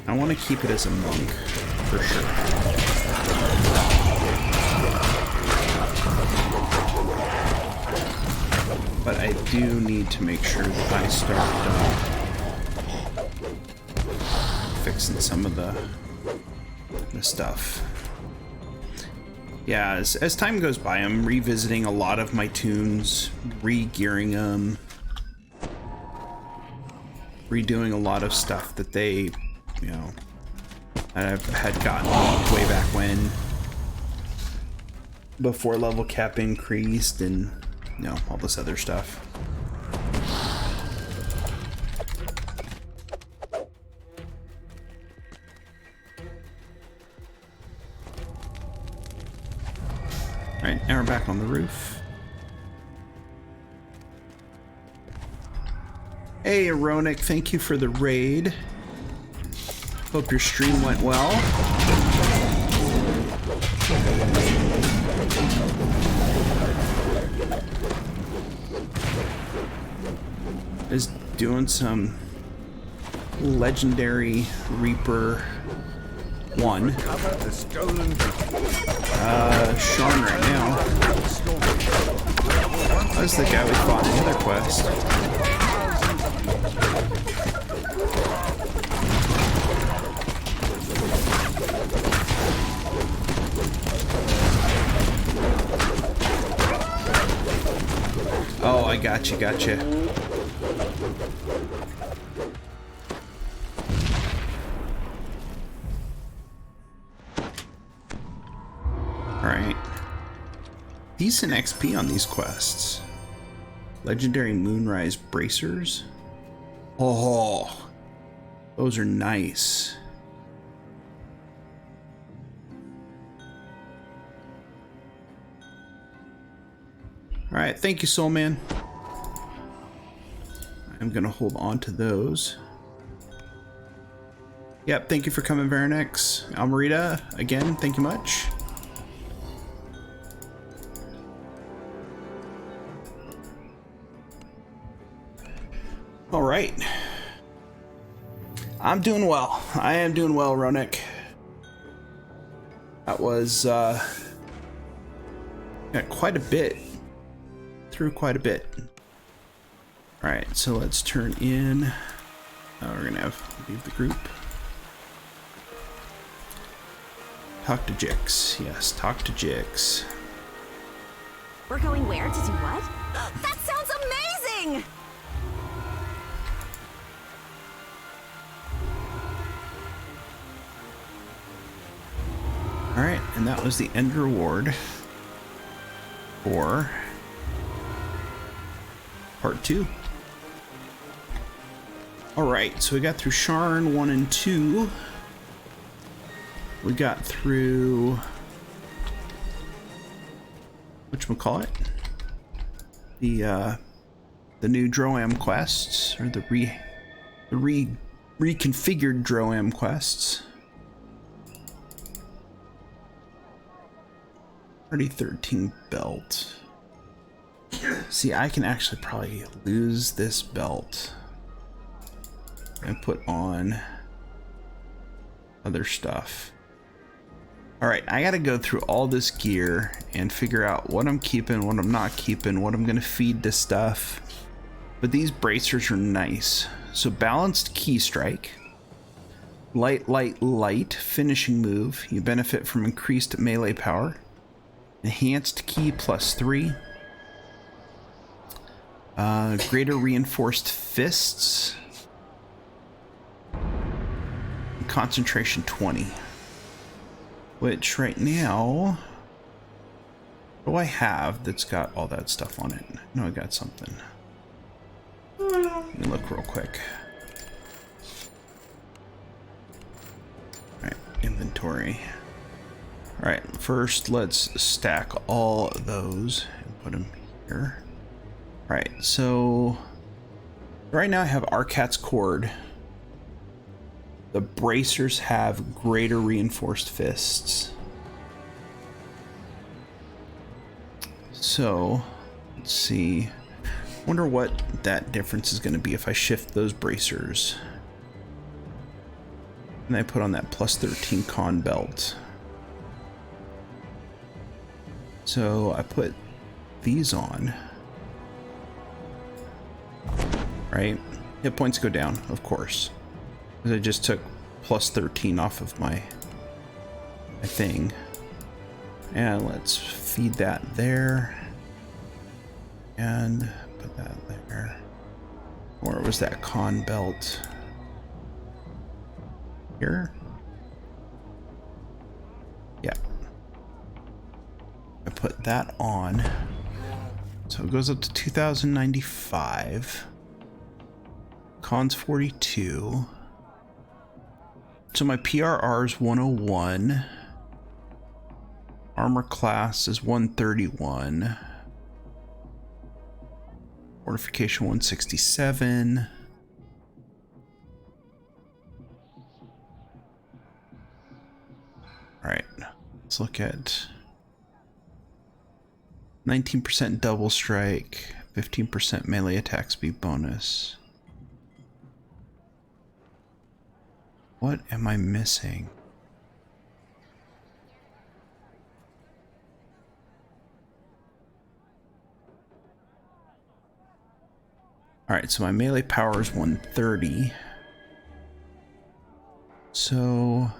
I want to keep it as a monk, for sure. But I do need to make sure that I start fixing some of the stuff. Yeah, as time goes by, I'm revisiting a lot of my tunes, re-gearing them, redoing a lot of stuff that they, you know, I've had gotten way back when, before level cap increased, and, you know, all this other stuff. Alright, now we're back on the roof. Hey, Aronic, thank you for the raid. Hope your stream went well. Is doing some legendary Reaper 1. Sean right now. That's the guy we fought in the other quest. Oh, I gotcha. Alright. decent XP on these quests. Legendary Moonrise Bracers. Oh, those are nice. All right, thank you, Soul Man. I'm gonna hold on to those. Yep, thank you for coming, Veranex. Almerita, again, thank you much. All right. I'm doing well. I am doing well, Ronik. That was, got quite a bit. Through quite a bit. All right, so let's turn in. We're gonna leave the group. Talk to Jix. Yes, talk to Jix. We're going where to do what? That sounds amazing! All right, and that was the end reward for part 2. All right, so we got through Sharn 1 and 2. We got through whatchamacallit? The new Droam quests, or the reconfigured Droam quests. Already 13 belt. See, I can actually probably lose this belt and put on other stuff. All right, I gotta go through all this gear and figure out what I'm keeping, what I'm not keeping, what I'm gonna feed to stuff. But these bracers are nice. So balanced key strike, light, light, light, finishing move. You benefit from increased melee power. Enhanced key +3. Greater reinforced fists. Concentration 20. Which right now, what do I have that's got all that stuff on it? No, I got something. Let me look real quick. Alright, inventory. Alright, first let's stack all of those and put them here. Alright, so right now I have Arcat's Cord. The bracers have greater reinforced fists. So, let's see. Wonder what that difference is going to be if I shift those bracers. And I put on that +13 con belt. So I put these on. Right? Hit points go down, of course. Because I just took +13 off of my thing. And let's feed that there. And put that there. Or was that con belt? Here? Yeah. I put that on. So it goes up to 2095. Con's 42. So my PRR is 101. Armor class is 131. Fortification 167. Alright, let's look at 19% double strike, 15% melee attack speed bonus. What am I missing? Alright, so my melee power is 130. So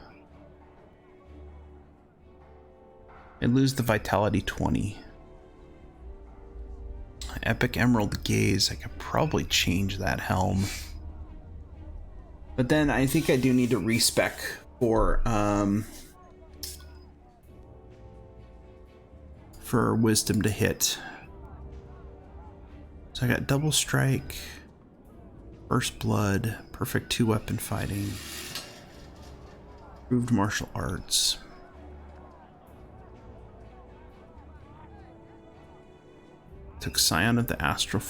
I lose the vitality 20. Epic Emerald Gaze, I could probably change that helm. But then I think I do need to respec for wisdom to hit. So I got double strike, first blood, perfect 2-weapon fighting, improved martial arts. Took Scion of the Astral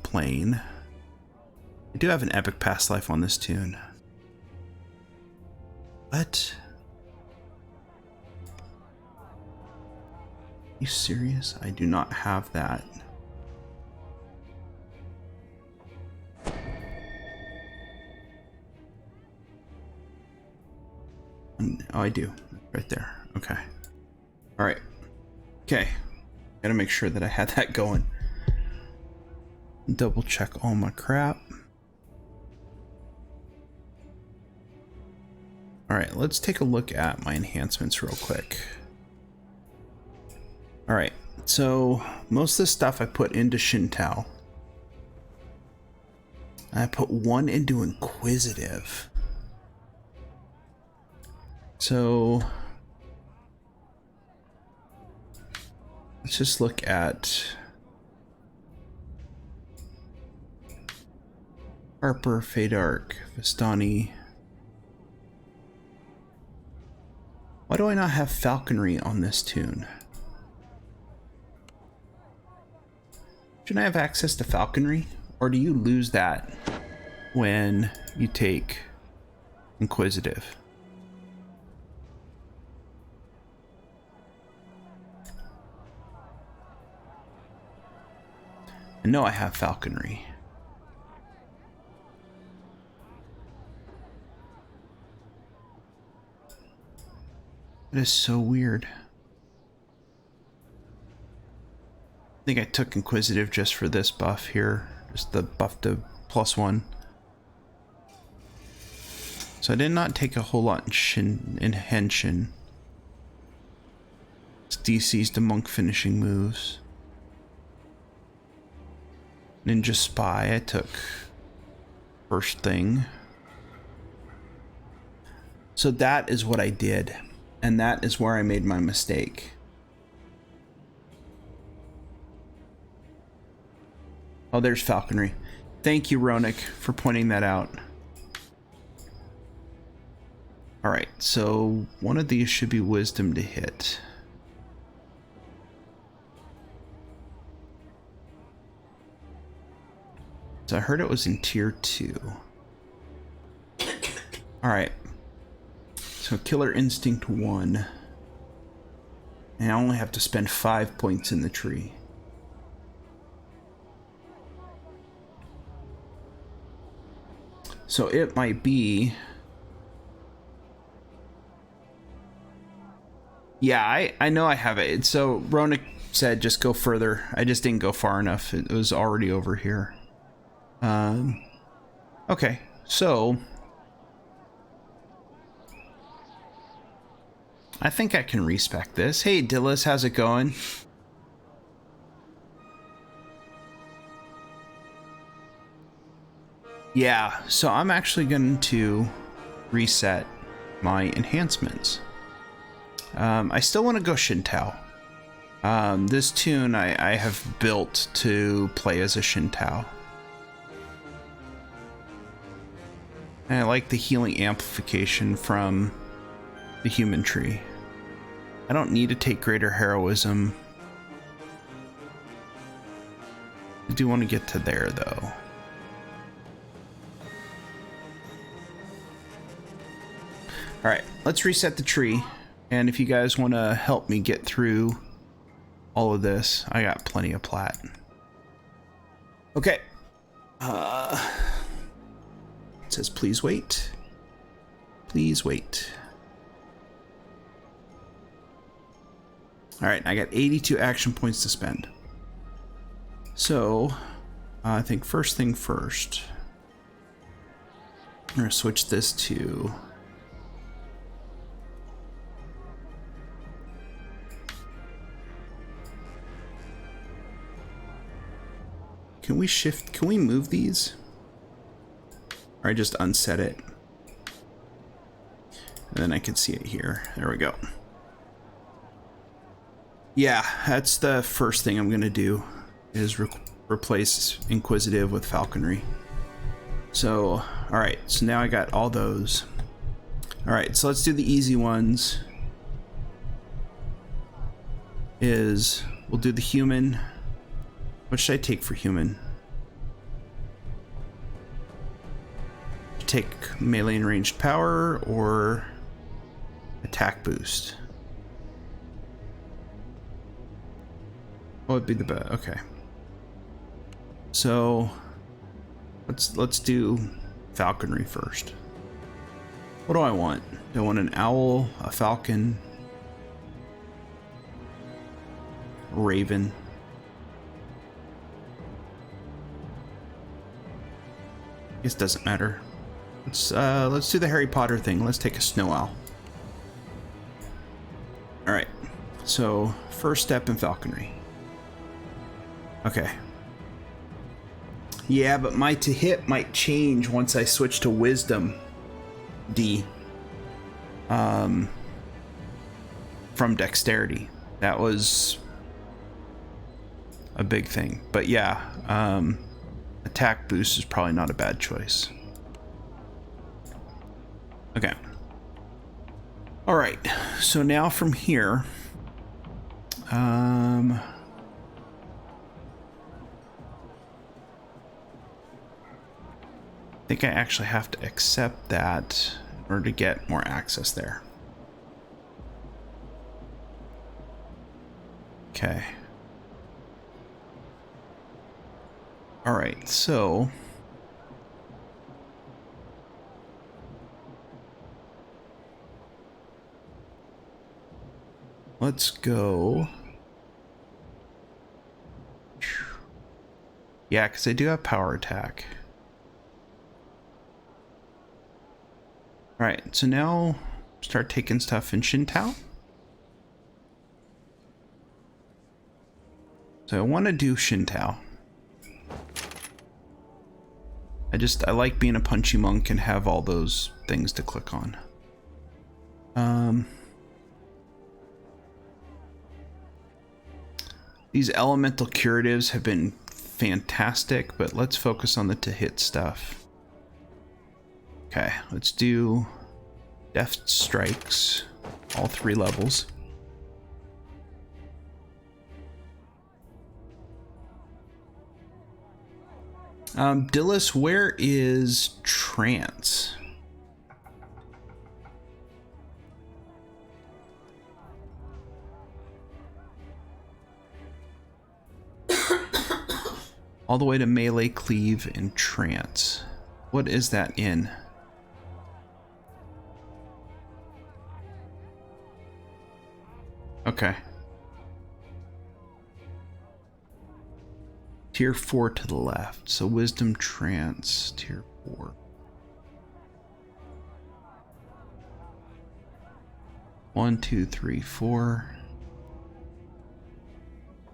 Plane. I do have an epic past life on this tune. What? Are you serious? I do not have that. Oh, I do. Right there. Okay. Alright. Okay. Gotta make sure that I had that going. Double check all my crap. Alright, let's take a look at my enhancements real quick. Alright, so most of the stuff I put into Xintao. I put one into Inquisitive. So let's just look at Harper, Fadark, Vistani. Why do I not have falconry on this tune? Shouldn't I have access to falconry? Or do you lose that when you take Inquisitive? I know I have falconry. That is so weird. I think I took Inquisitive just for this buff here. Just the buff to +1. So I did not take a whole lot in Henshin. It's DC's to monk finishing moves. Ninja Spy I took first thing. So that is what I did. And that is where I made my mistake. Oh, there's falconry. Thank you, Ronik, for pointing that out. Alright, so one of these should be wisdom to hit. So I heard it was in tier 2. Alright. So Killer Instinct 1. And I only have to spend 5 points in the tree. So it might be... Yeah, I know I have it. So Ronik said just go further. I just didn't go far enough. It was already over here. Okay, so... I think I can respec this. Hey, Dillis, how's it going? Yeah, so I'm actually going to reset my enhancements. I still want to go Xintao. This tune I have built to play as a Xintao. And I like the healing amplification from the human tree. I don't need to take greater heroism. I do want to get to there though. Alright, let's reset the tree. And if you guys want to help me get through all of this, I got plenty of plat. Okay. It says please wait. Please wait. Alright, I got 82 action points to spend. So, I think first thing first. I'm going to switch this to... Can we shift? Can we move these? Or I just unset it. And then I can see it here. There we go. Yeah, that's the first thing I'm gonna do, is replace Inquisitive with Falconry. So, alright, so now I got all those. Alright, so let's do the easy ones. We'll do the human. What should I take for human? Take melee and ranged power or attack boost? What would be the best? Okay. So let's do falconry first. What do I want? Do I want an owl, a falcon, raven? It doesn't matter. Let's do the Harry Potter thing. Let's take a snow owl. All right. So first step in falconry. Okay. Yeah, but my to hit might change once I switch to wisdom D. From dexterity. That was a big thing. But yeah, attack boost is probably not a bad choice. Okay. All right. So now from here, I think I actually have to accept that in order to get more access there. Okay. All right, so let's go. Yeah, because I do have power attack. All right, so now start taking stuff in Shintao. So I want to do Shintao. I like being a punchy monk and have all those things to click on. These elemental curatives have been fantastic, but let's focus on the to hit stuff. Okay, let's do deft strikes, all 3 levels. Dillis, where is trance? All the way to melee, cleave, and trance. What is that in? Okay. Tier 4 to the left. So wisdom, trance, tier 4. One, two, three, 4.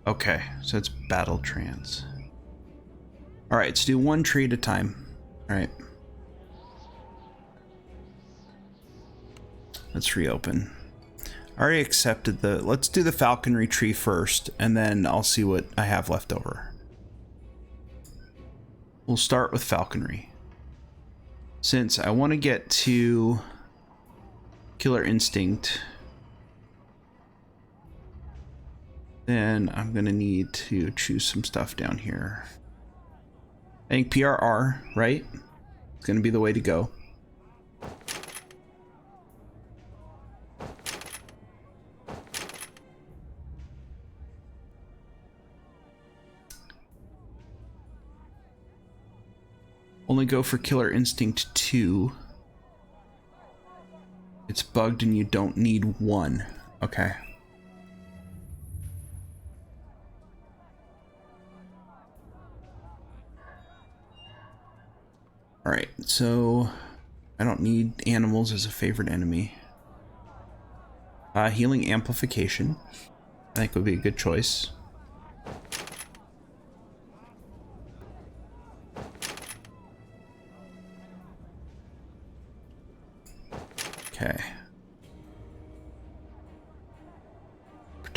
Okay, so it's battle trance. All right, let's do one tree at a time. All right. Let's reopen. I already accepted the... Let's do the falconry tree first, and then I'll see what I have left over. We'll start with falconry. Since I want to get to killer instinct, then I'm going to need to choose some stuff down here. I think PRR, right? It's going to be the way to go. Only go for Killer Instinct 2. It's bugged and you don't need 1. Okay. Alright, so I don't need animals as a favorite enemy. Healing Amplification, I think would be a good choice. Okay.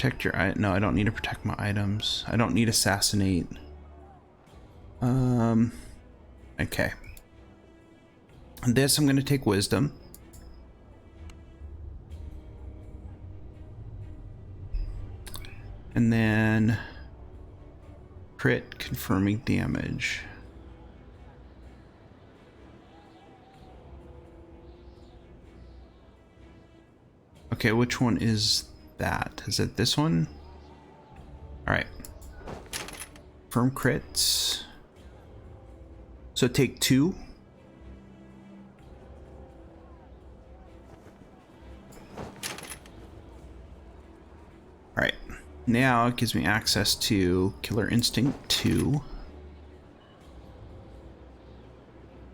Protect your no, I don't need to protect my items. I don't need assassinate. Okay. This I'm gonna take wisdom. And then crit confirming damage. Okay, which one is that? Is it this one? Alright. Firm crits. So take 2. Alright. Now it gives me access to Killer Instinct 2.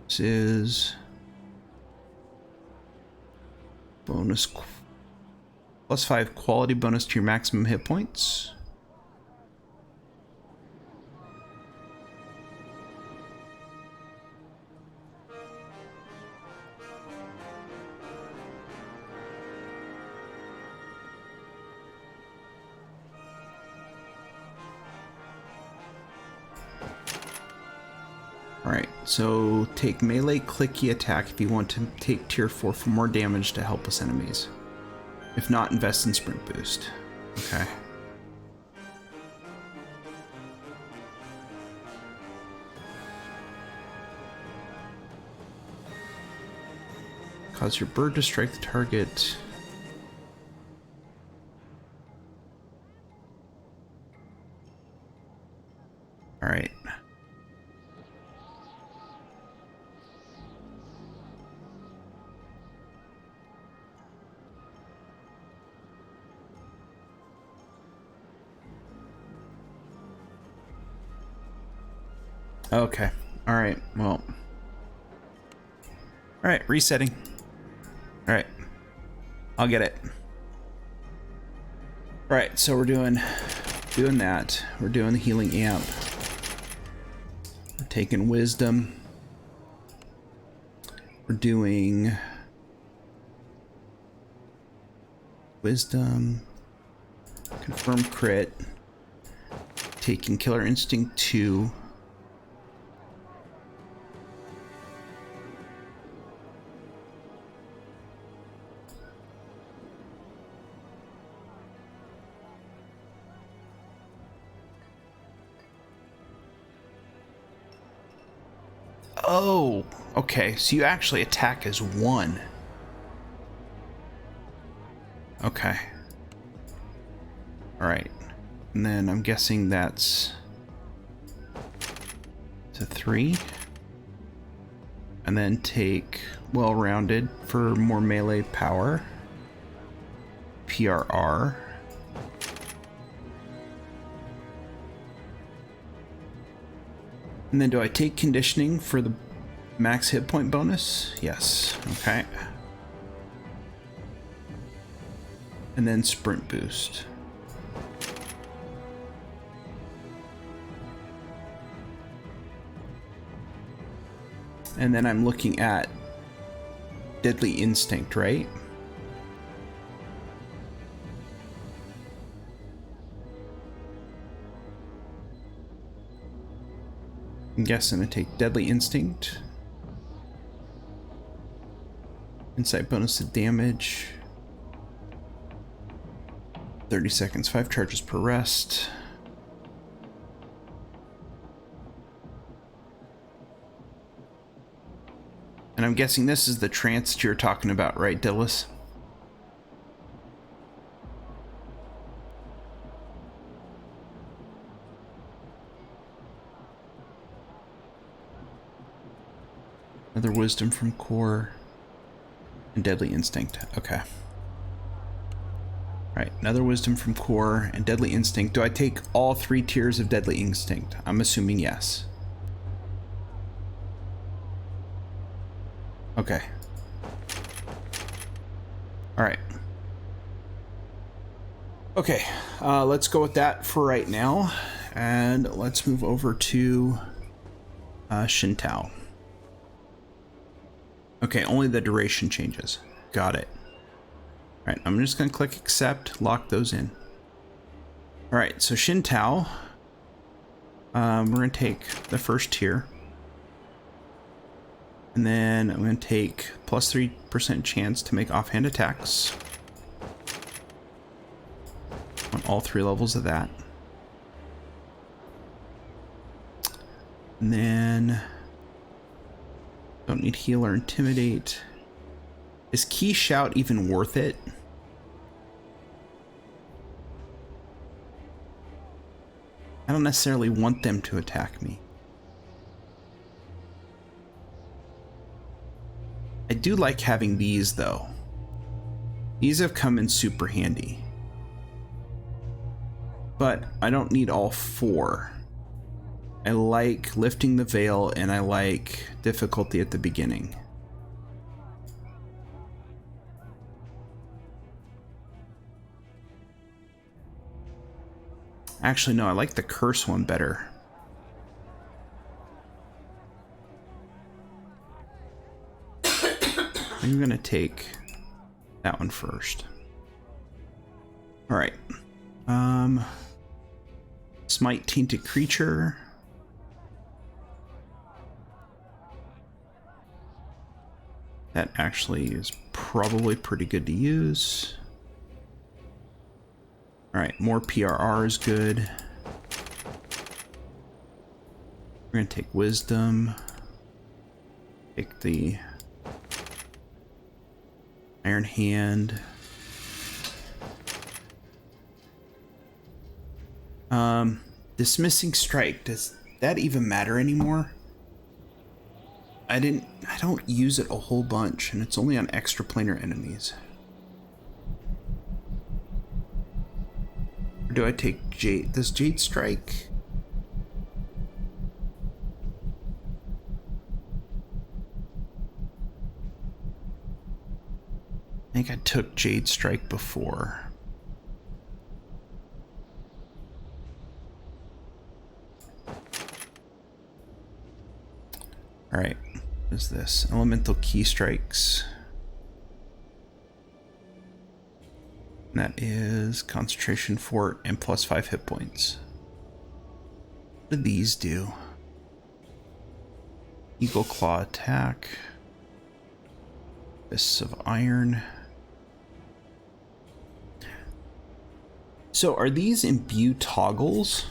This is bonus +5 quality bonus to your maximum hit points. Alright, so take melee clicky attack if you want to take tier 4 for more damage to helpless enemies. If not, invest in sprint boost. Okay. Cause your bird to strike the target. Alright. Okay. Alright, well. Alright, resetting. Alright. I'll get it. Alright, so we're doing that. We're doing the healing amp. We're taking wisdom. We're doing wisdom. Confirm crit. Taking Killer Instinct 2. Oh, okay. So you actually attack as 1. Okay. Alright. And then I'm guessing that's to 3. And then take well-rounded for more melee power. PRR. And then do I take conditioning for the max hit point bonus? Yes. Okay. And then sprint boost. And then I'm looking at Deadly Instinct, right? I'm guessing I take Deadly Instinct. Insight bonus to damage. 30 seconds, 5 charges per rest. And I'm guessing this is the trance that you're talking about, right, Dillis? Another wisdom from core and Deadly Instinct. Okay. Alright, another wisdom from core and Deadly Instinct. Do I take all 3 tiers of Deadly Instinct? I'm assuming yes. Okay. Alright. Okay, let's go with that for right now. And let's move over to Shintao. Okay, only the duration changes. Got it. Alright, I'm just going to click accept, lock those in. Alright, so Shin Tao. We're going to take the first tier. And then I'm going to take plus 3% chance to make offhand attacks. On all 3 levels of that. And then... don't need heal or intimidate. Is Key Shout even worth it? I don't necessarily want them to attack me. I do like having these though. These have come in super handy. But I don't need all 4. I like lifting the veil and I like difficulty at the beginning. Actually, no, I like the curse one better. I'm gonna take that one first. Alright. Smite Tainted Creature. That actually is probably pretty good to use. Alright, more PRR is good. We're gonna take Wisdom. Take the Iron Hand. Dismissing Strike, does that even matter anymore? I don't use it a whole bunch, and it's only on extraplanar enemies. Or do I take Jade? Does Jade Strike? I think I took Jade Strike before. Alright, what is this? Elemental Key Strikes. And that is Concentration Fort and plus 5 hit points. What do these do? Eagle Claw Attack. Fists of Iron. So are these imbue toggles?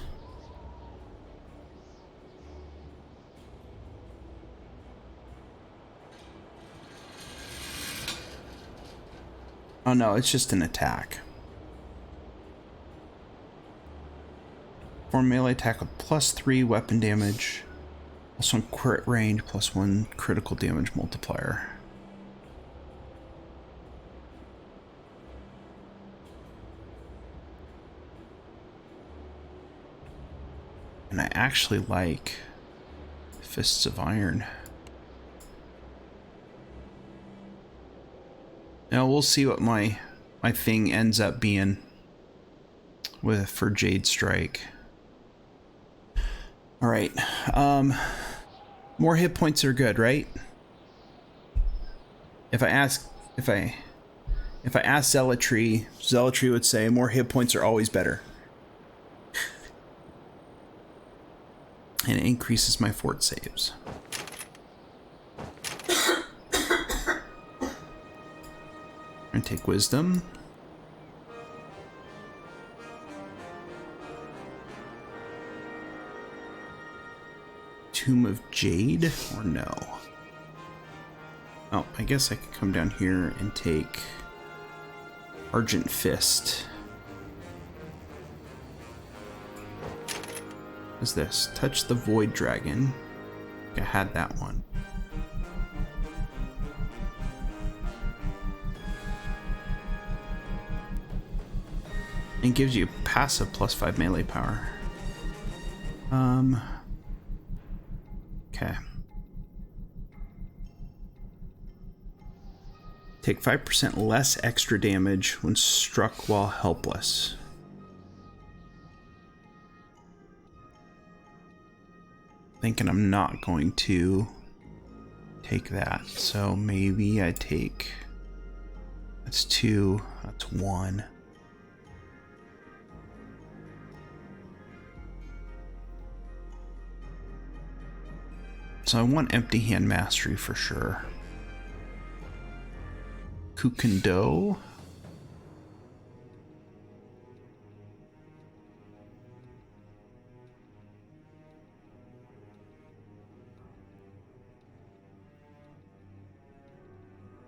Oh no, it's just an attack. For melee attack with plus 3 weapon damage, plus 1 crit range, plus 1 critical damage multiplier. And I actually like Fists of Iron. Now we'll see what my thing ends up being for Jade Strike. All right, more hit points are good, right? If I ask Zealotry, Zealotry would say more hit points are always better, and it increases my fort saves. And take Wisdom. Tomb of Jade, or no? Oh, I guess I could come down here and take Argent Fist. What's this? Touch the Void Dragon. I had that one. And gives you passive plus 5 melee power. Okay. Take 5% less extra damage when struck while helpless. Thinking I'm not going to take that, so maybe I take... That's 2, that's 1. So I want empty hand mastery for sure. Kukendo.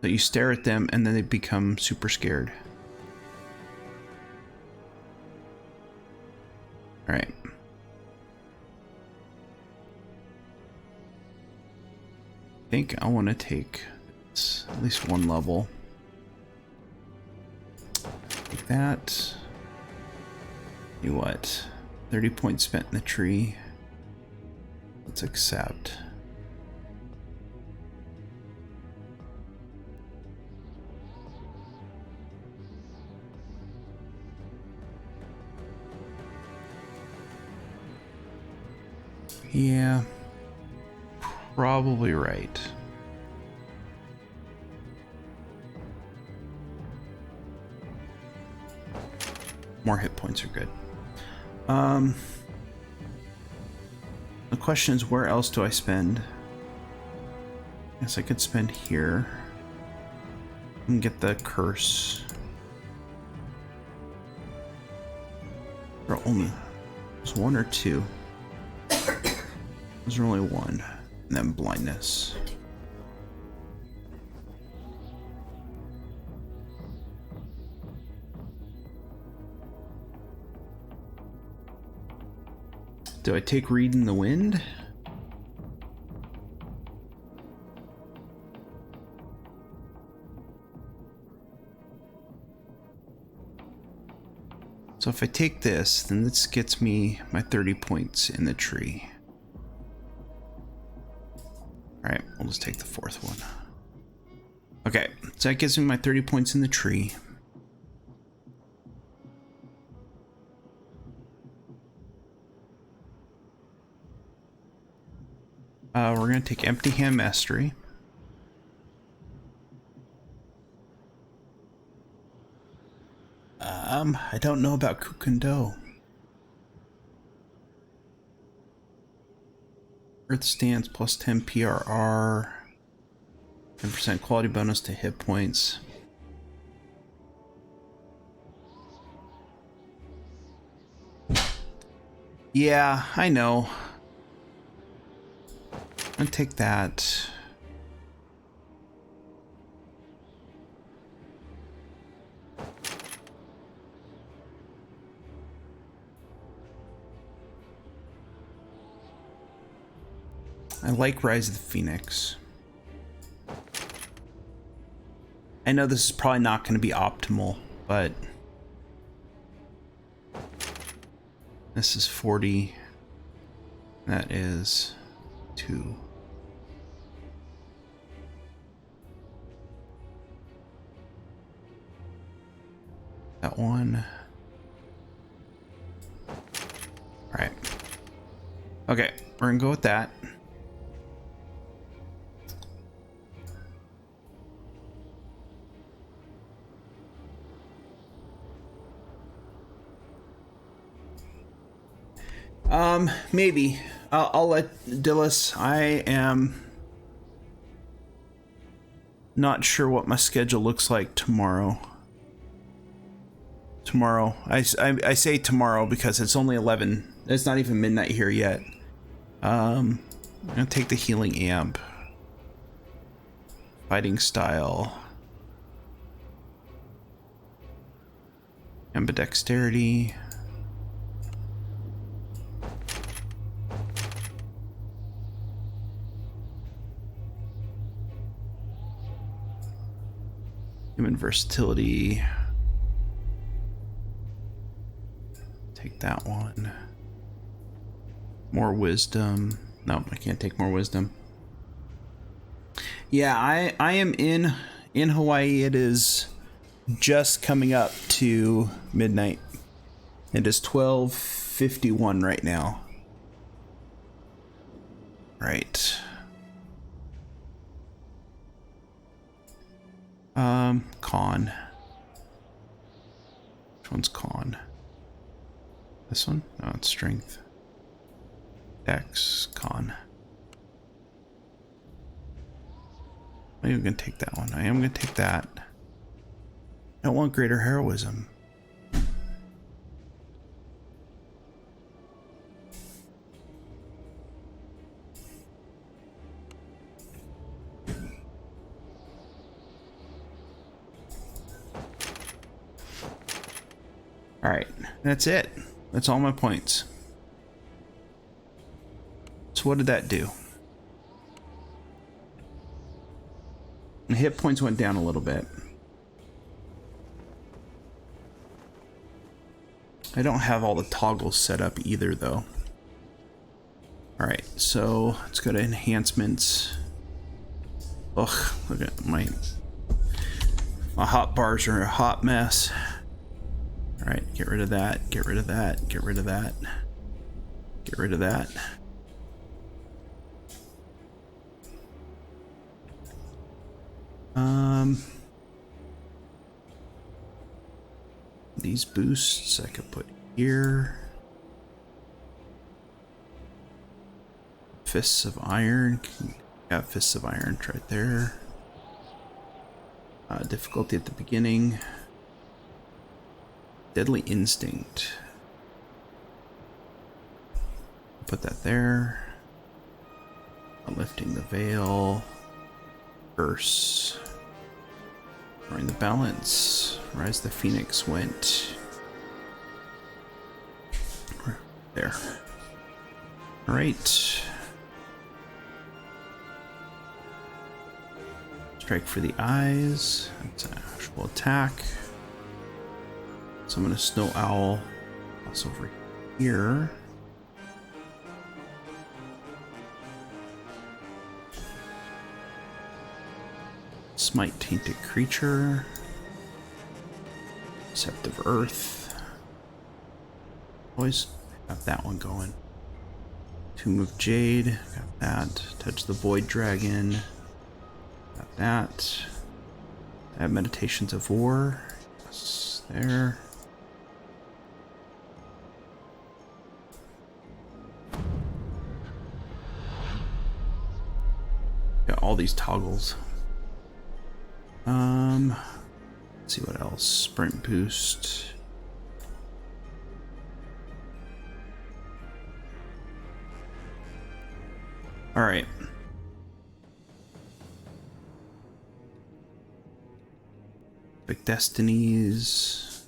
So you stare at them and then they become super scared. All right. I think I want to take this, at least one level. Like that. You what? 30 points spent in the tree. Let's accept. Yeah, probably right. More hit points are good. The question is, where else do I spend? Guess I could spend here and get the curse. Or only there's one or two. There's only one, and then blindness. Do I take Read in the Wind? So if I take this, then this gets me my 30 points in the tree. Alright, we'll just take the fourth one. Okay, so that gives me my 30 points in the tree. We're going to take Empty Hand Mastery. I don't know about Kukendo. Earth Stance plus 10 PRR. 10% quality bonus to hit points. Yeah, I know. I'm gonna take that. I like Rise of the Phoenix. I know this is probably not going to be optimal, but this is 40. That is 2. That one. All right. Okay, we're gonna go with that. Maybe. I'll let Dillis. I am not sure what my schedule looks like tomorrow. I say tomorrow because it's only 11. It's not even midnight here yet. I'm gonna take the healing amp. Fighting style. Ambidexterity. Human versatility. Take that one. More wisdom. No, I can't take more wisdom. Yeah, I am in Hawaii. It is just coming up to midnight. It is 12:51 right now. Right. Con. Which one's con? This one? No, it's strength. Dex, con. I'm even gonna take that one. I am gonna take that. I don't want greater heroism. Alright, that's it. That's all my points. So what did that do? The hit points went down a little bit. I don't have all the toggles set up either, though. Alright, so let's go to enhancements. Ugh, look at my hot bars are a hot mess. Alright, get rid of that, get rid of that, get rid of that, get rid of that. These boosts I could put here. Fists of Iron. Got Fists of Iron right there. Difficulty at the beginning. Deadly Instinct. Put that there. Lifting the Veil. Curse. Lowering the Balance. Rise the Phoenix went there. Alright. Strike for the eyes. That's an actual attack. So I'm going to Snow Owl. That's over here. Smite Tainted Creature. Deceptive Earth. Always got that one going. Tomb of Jade. Got that. Touch the Void Dragon. Got that. Add Meditations of War. Yes, there. Got all these toggles. Let's see what else. Sprint boost. All right. Big Destinies.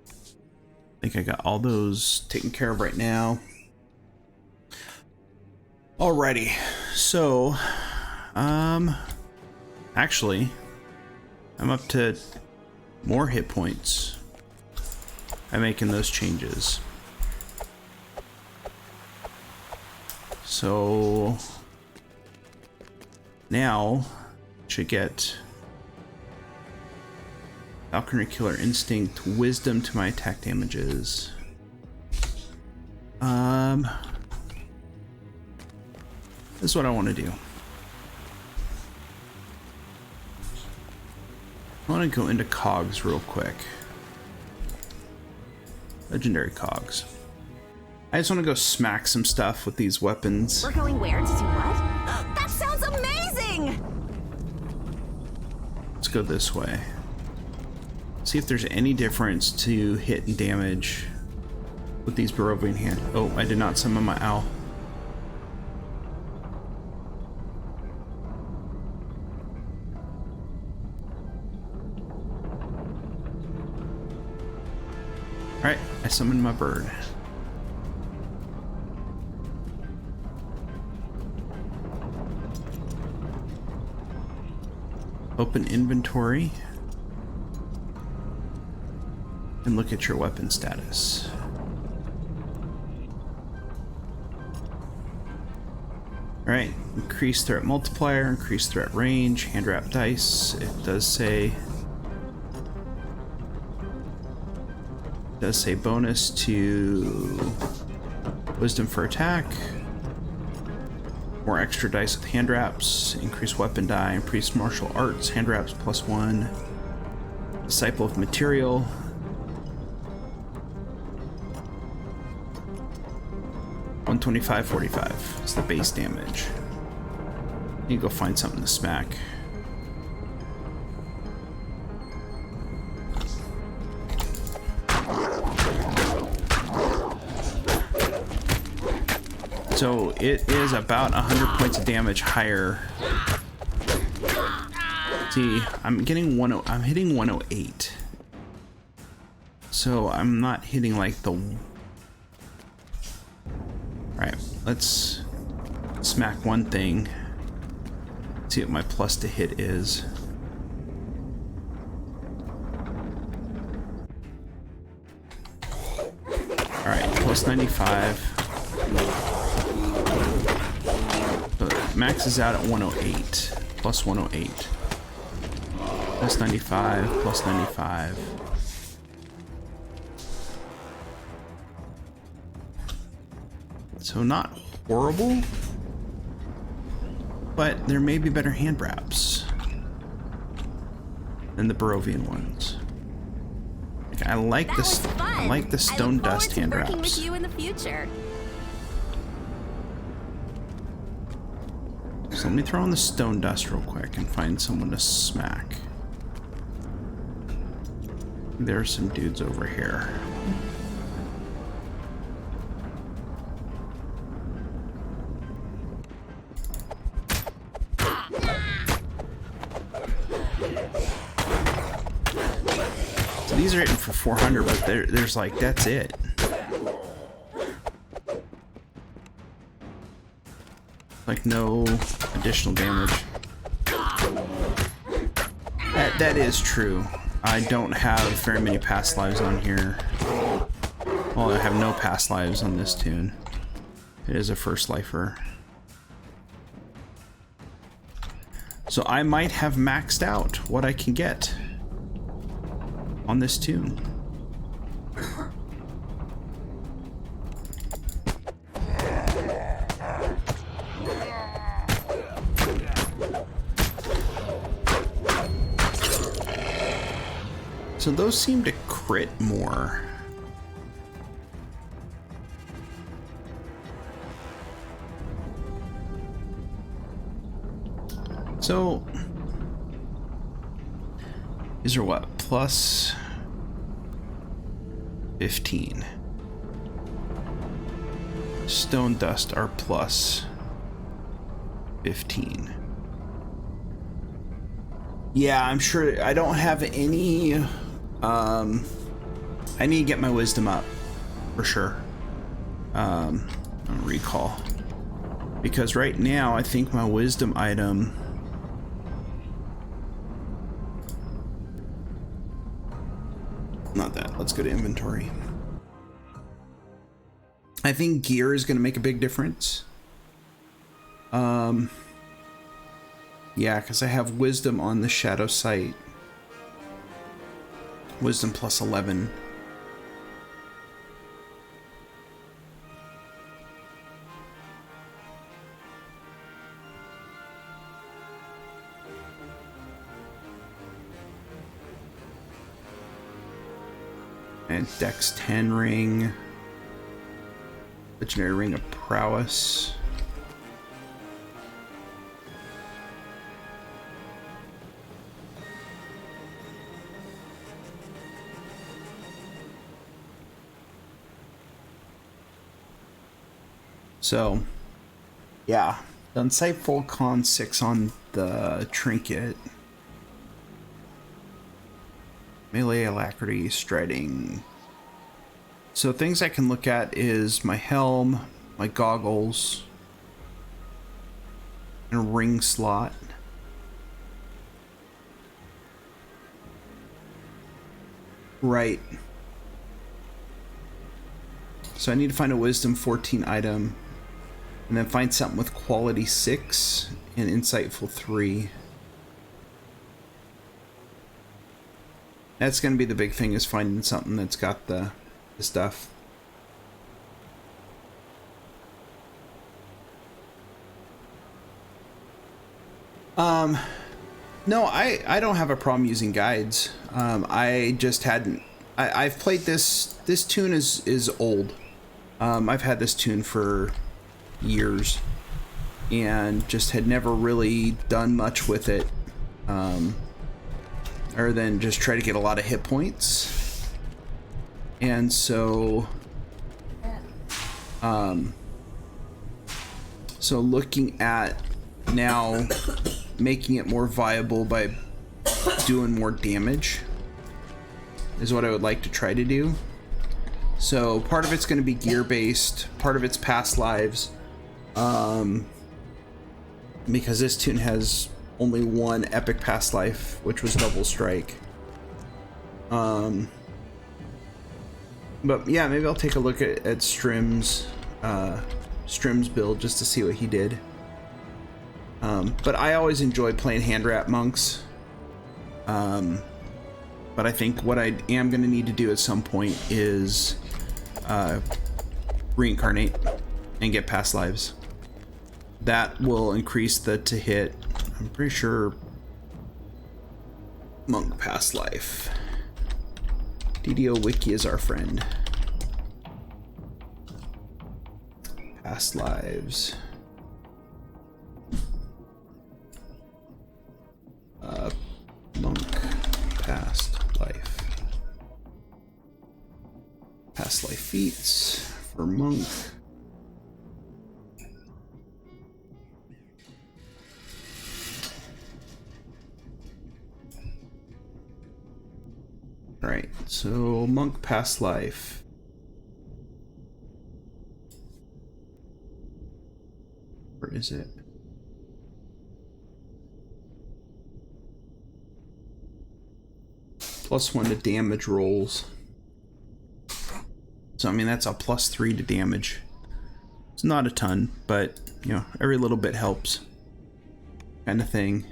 I think I got all those taken care of right now. Alrighty. So, actually, I'm up to more hit points by making those changes. So now should get Falconry Killer Instinct, Wisdom to my attack damages. This is what I want to do. I want to go into cogs real quick. Legendary cogs. I just want to go smack some stuff with these weapons. We're going where to do what? That sounds amazing! Let's go this way. See if there's any difference to hit and damage with these Barovian hand. Oh, I did not summon my owl. Alright, I summoned my bird. Open inventory and look at your weapon status. Alright, increase threat multiplier, increase threat range, hand wrap dice. It does say bonus to wisdom for attack, more extra dice with hand wraps, increase weapon die, increase martial arts, hand wraps +1, disciple of material, $125.45 is the base damage. You go find something to smack. So it is about 100 points of damage higher. See, I'm hitting 108. So I'm not hitting like the... Alright, let's smack one thing. See what my plus to hit is. Alright, plus 95. So it maxes out at 108. Plus 108. Plus 95, plus 95. So not horrible, but there may be better hand wraps than the Barovian ones. Like, I like this. I like the stone dust hand wraps. Working with you in the future. So let me throw on the stone dust real quick and find someone to smack. There are some dudes over here. So these are hitting for 400, but there's like, that's it. Like no additional damage. That is true. I don't have very many past lives on here. Well, I have no past lives on this tune. It is a first lifer. So I might have maxed out what I can get on this tune. So those seem to crit more. So these are what? Plus 15. Stone dust are plus 15. Yeah, I'm sure I don't have any. I need to get my wisdom up for sure. Recall, because right now I think my wisdom item not that. Let's go to inventory. I think gear is going to make a big difference. Yeah, because I have wisdom on the shadow sight. Wisdom plus 11. And Dex 10 ring. Legendary ring of prowess. So, yeah, Insightful Con 6 on the trinket. Melee, alacrity, striding. So things I can look at is my helm, my goggles, and a ring slot. Right. So I need to find a wisdom 14 item. And then find something with quality 6 and insightful 3. That's going to be the big thing, is finding something that's got the stuff. No, I don't have a problem using guides. I just hadn't. I've played this. This tune is old. I've had this tune for years and just had never really done much with it, other than just try to get a lot of hit points. And so So looking at now making it more viable by doing more damage is what I would like to try to do. So part of it's going to be gear based, part of it's past lives, because this tune has only one epic past life, which was Double Strike. But yeah, maybe I'll take a look at Strim's build just to see what he did. But I always enjoy playing hand wrap monks. But I think what I am going to need to do at some point is reincarnate and get past lives. That will increase the to hit. I'm pretty sure monk past life. DDO Wiki is our friend. Past lives. Monk past life. Past life feats for monk. Alright, so monk past life. Where is it? +1 to damage rolls. So I mean that's a +3 to damage. It's not a ton, but you know, every little bit helps. Kind of thing.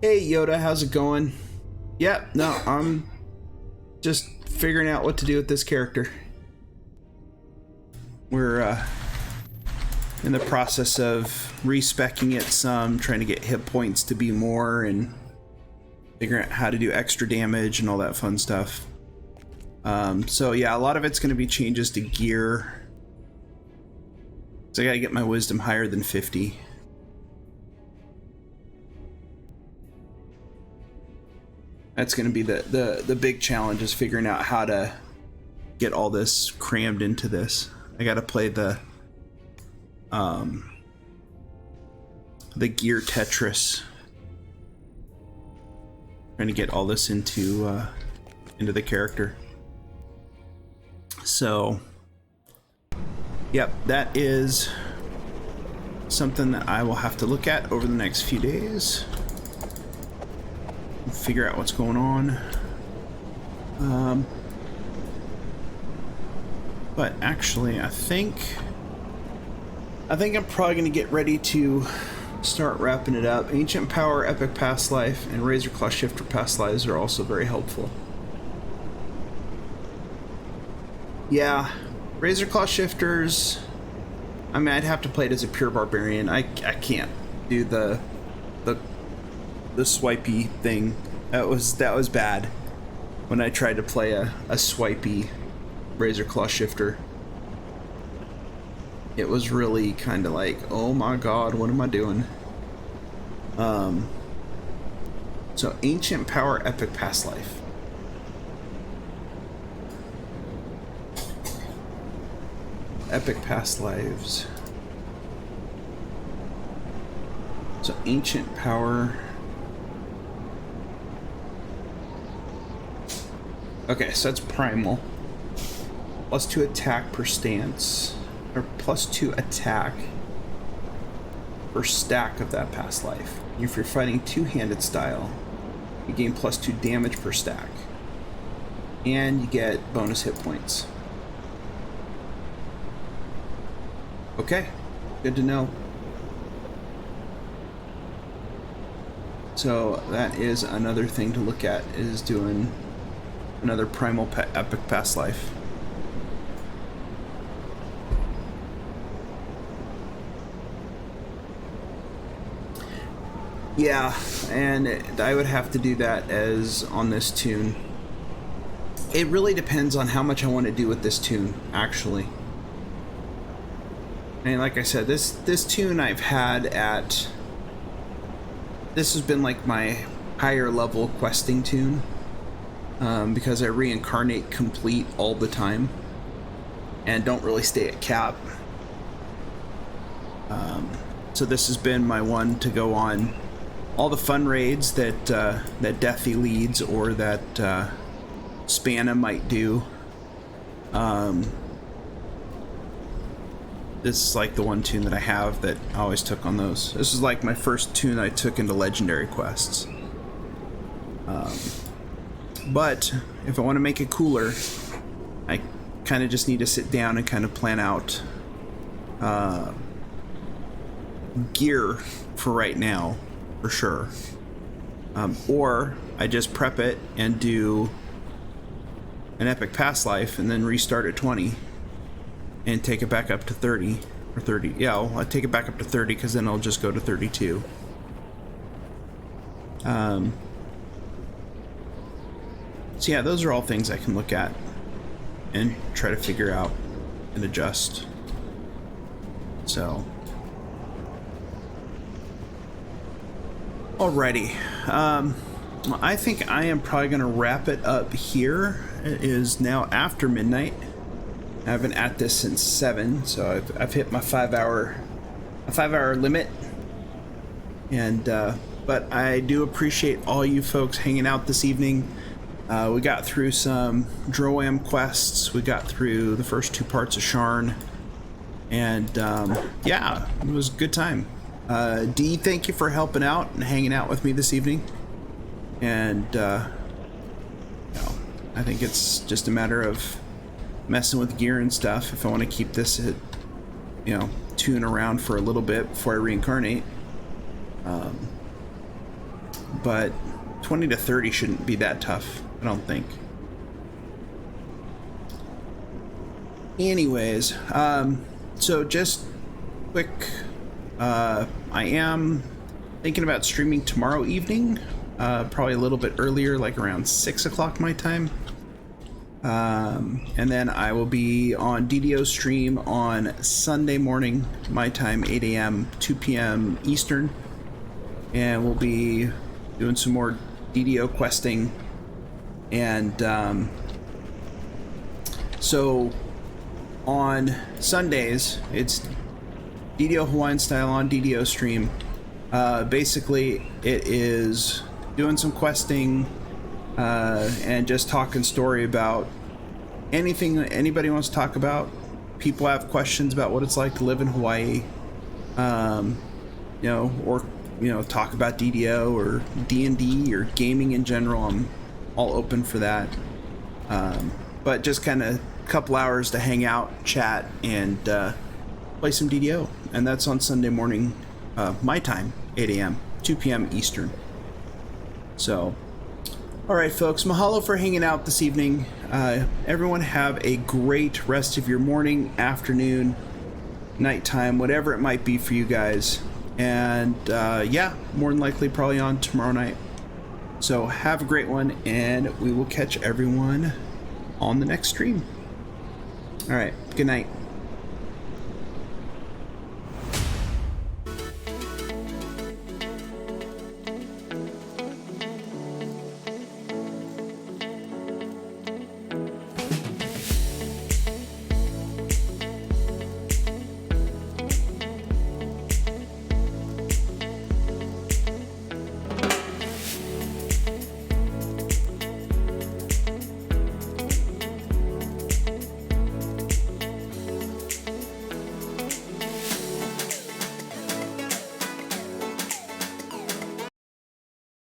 Hey Yoda, how's it going? Yeah, no, I'm just figuring out what to do with this character. We're in the process of respecking it some, trying to get hit points to be more, and figuring out how to do extra damage and all that fun stuff. So yeah, a lot of it's going to be changes to gear. So I gotta get my wisdom higher than 50. That's going to be the big challenge, is figuring out how to get all this crammed into this. I gotta play the gear Tetris, trying to get all this into the character. So yep, that is something that I will have to look at over the next few days, figure out what's going on. But actually I think I'm probably going to get ready to start wrapping it up. Ancient Power, Epic Past Life, and Razor Claw Shifter Past Lives are also very helpful. Yeah, Razor Claw Shifters, I mean, I'd have to play it as a pure barbarian. I can't do the swipey thing. That was bad when I tried to play a swipey Razor Claw Shifter. It was really kind of like, oh my god, what am I doing? So Ancient Power, Epic Past Life. Epic Past Lives. So Ancient Power. Okay, so that's primal. +2 attack per stance. Or +2 attack per stack of that past life. If you're fighting two-handed style, you gain +2 damage per stack. And you get bonus hit points. Okay, good to know. So that is another thing to look at, is doing another primal epic past life. Yeah, and I would have to do that as on this tune. It really depends on how much I want to do with this tune, actually. And like I said, this tune I've had at... This has been like my higher level questing tune, because I reincarnate complete all the time. and don't really stay at cap. So this has been my one to go on all the fun raids that that Deathy leads or that Spanna might do. This is like the one tune that I have that I always took on those. This is like my first tune I took into legendary quests. But if I want to make it cooler, I kind of just need to sit down and kind of plan out gear for right now, for sure. Or I just prep it and do an epic past life and then restart at 20 and take it back up to 30 or 30. Yeah, I'll take it back up to 30 because then I'll just go to 32. So yeah, those are all things I can look at and try to figure out and adjust. So alrighty, I think I am probably gonna wrap it up here. It is now after midnight. I've been at this since 7, so I've hit my 5-hour limit. And but I do appreciate all you folks hanging out this evening. We got through some Droam quests. We got through the first 2 parts of Sharn, and yeah, it was a good time. Dee, thank you for helping out and hanging out with me this evening. And you know, I think it's just a matter of messing with gear and stuff if I want to keep this at, you know, tune around for a little bit before I reincarnate. But 20 to 30 shouldn't be that tough, I don't think. Anyways, so just quick, I am thinking about streaming tomorrow evening, probably a little bit earlier, like around 6 o'clock my time. And then I will be on DDO stream on Sunday morning, my time, 8 a.m., 2 p.m. Eastern. And we'll be doing some more DDO questing. And so on Sundays, it's DDO Hawaiian Style on DDO stream. Basically, it is doing some questing and just talking story about anything that anybody wants to talk about. People have questions about what it's like to live in Hawaii, you know, or you know, talk about DDO or D&D or gaming in general. I'm all open for that. But just kind of a couple hours to hang out, chat, and play some DDO. And that's on Sunday morning, my time, 8 a.m., 2 p.m. Eastern. So, all right, folks, mahalo for hanging out this evening. Everyone have a great rest of your morning, afternoon, nighttime, whatever it might be for you guys. And yeah, more than likely probably on tomorrow night. So have a great one, and we will catch everyone on the next stream. All right, good night.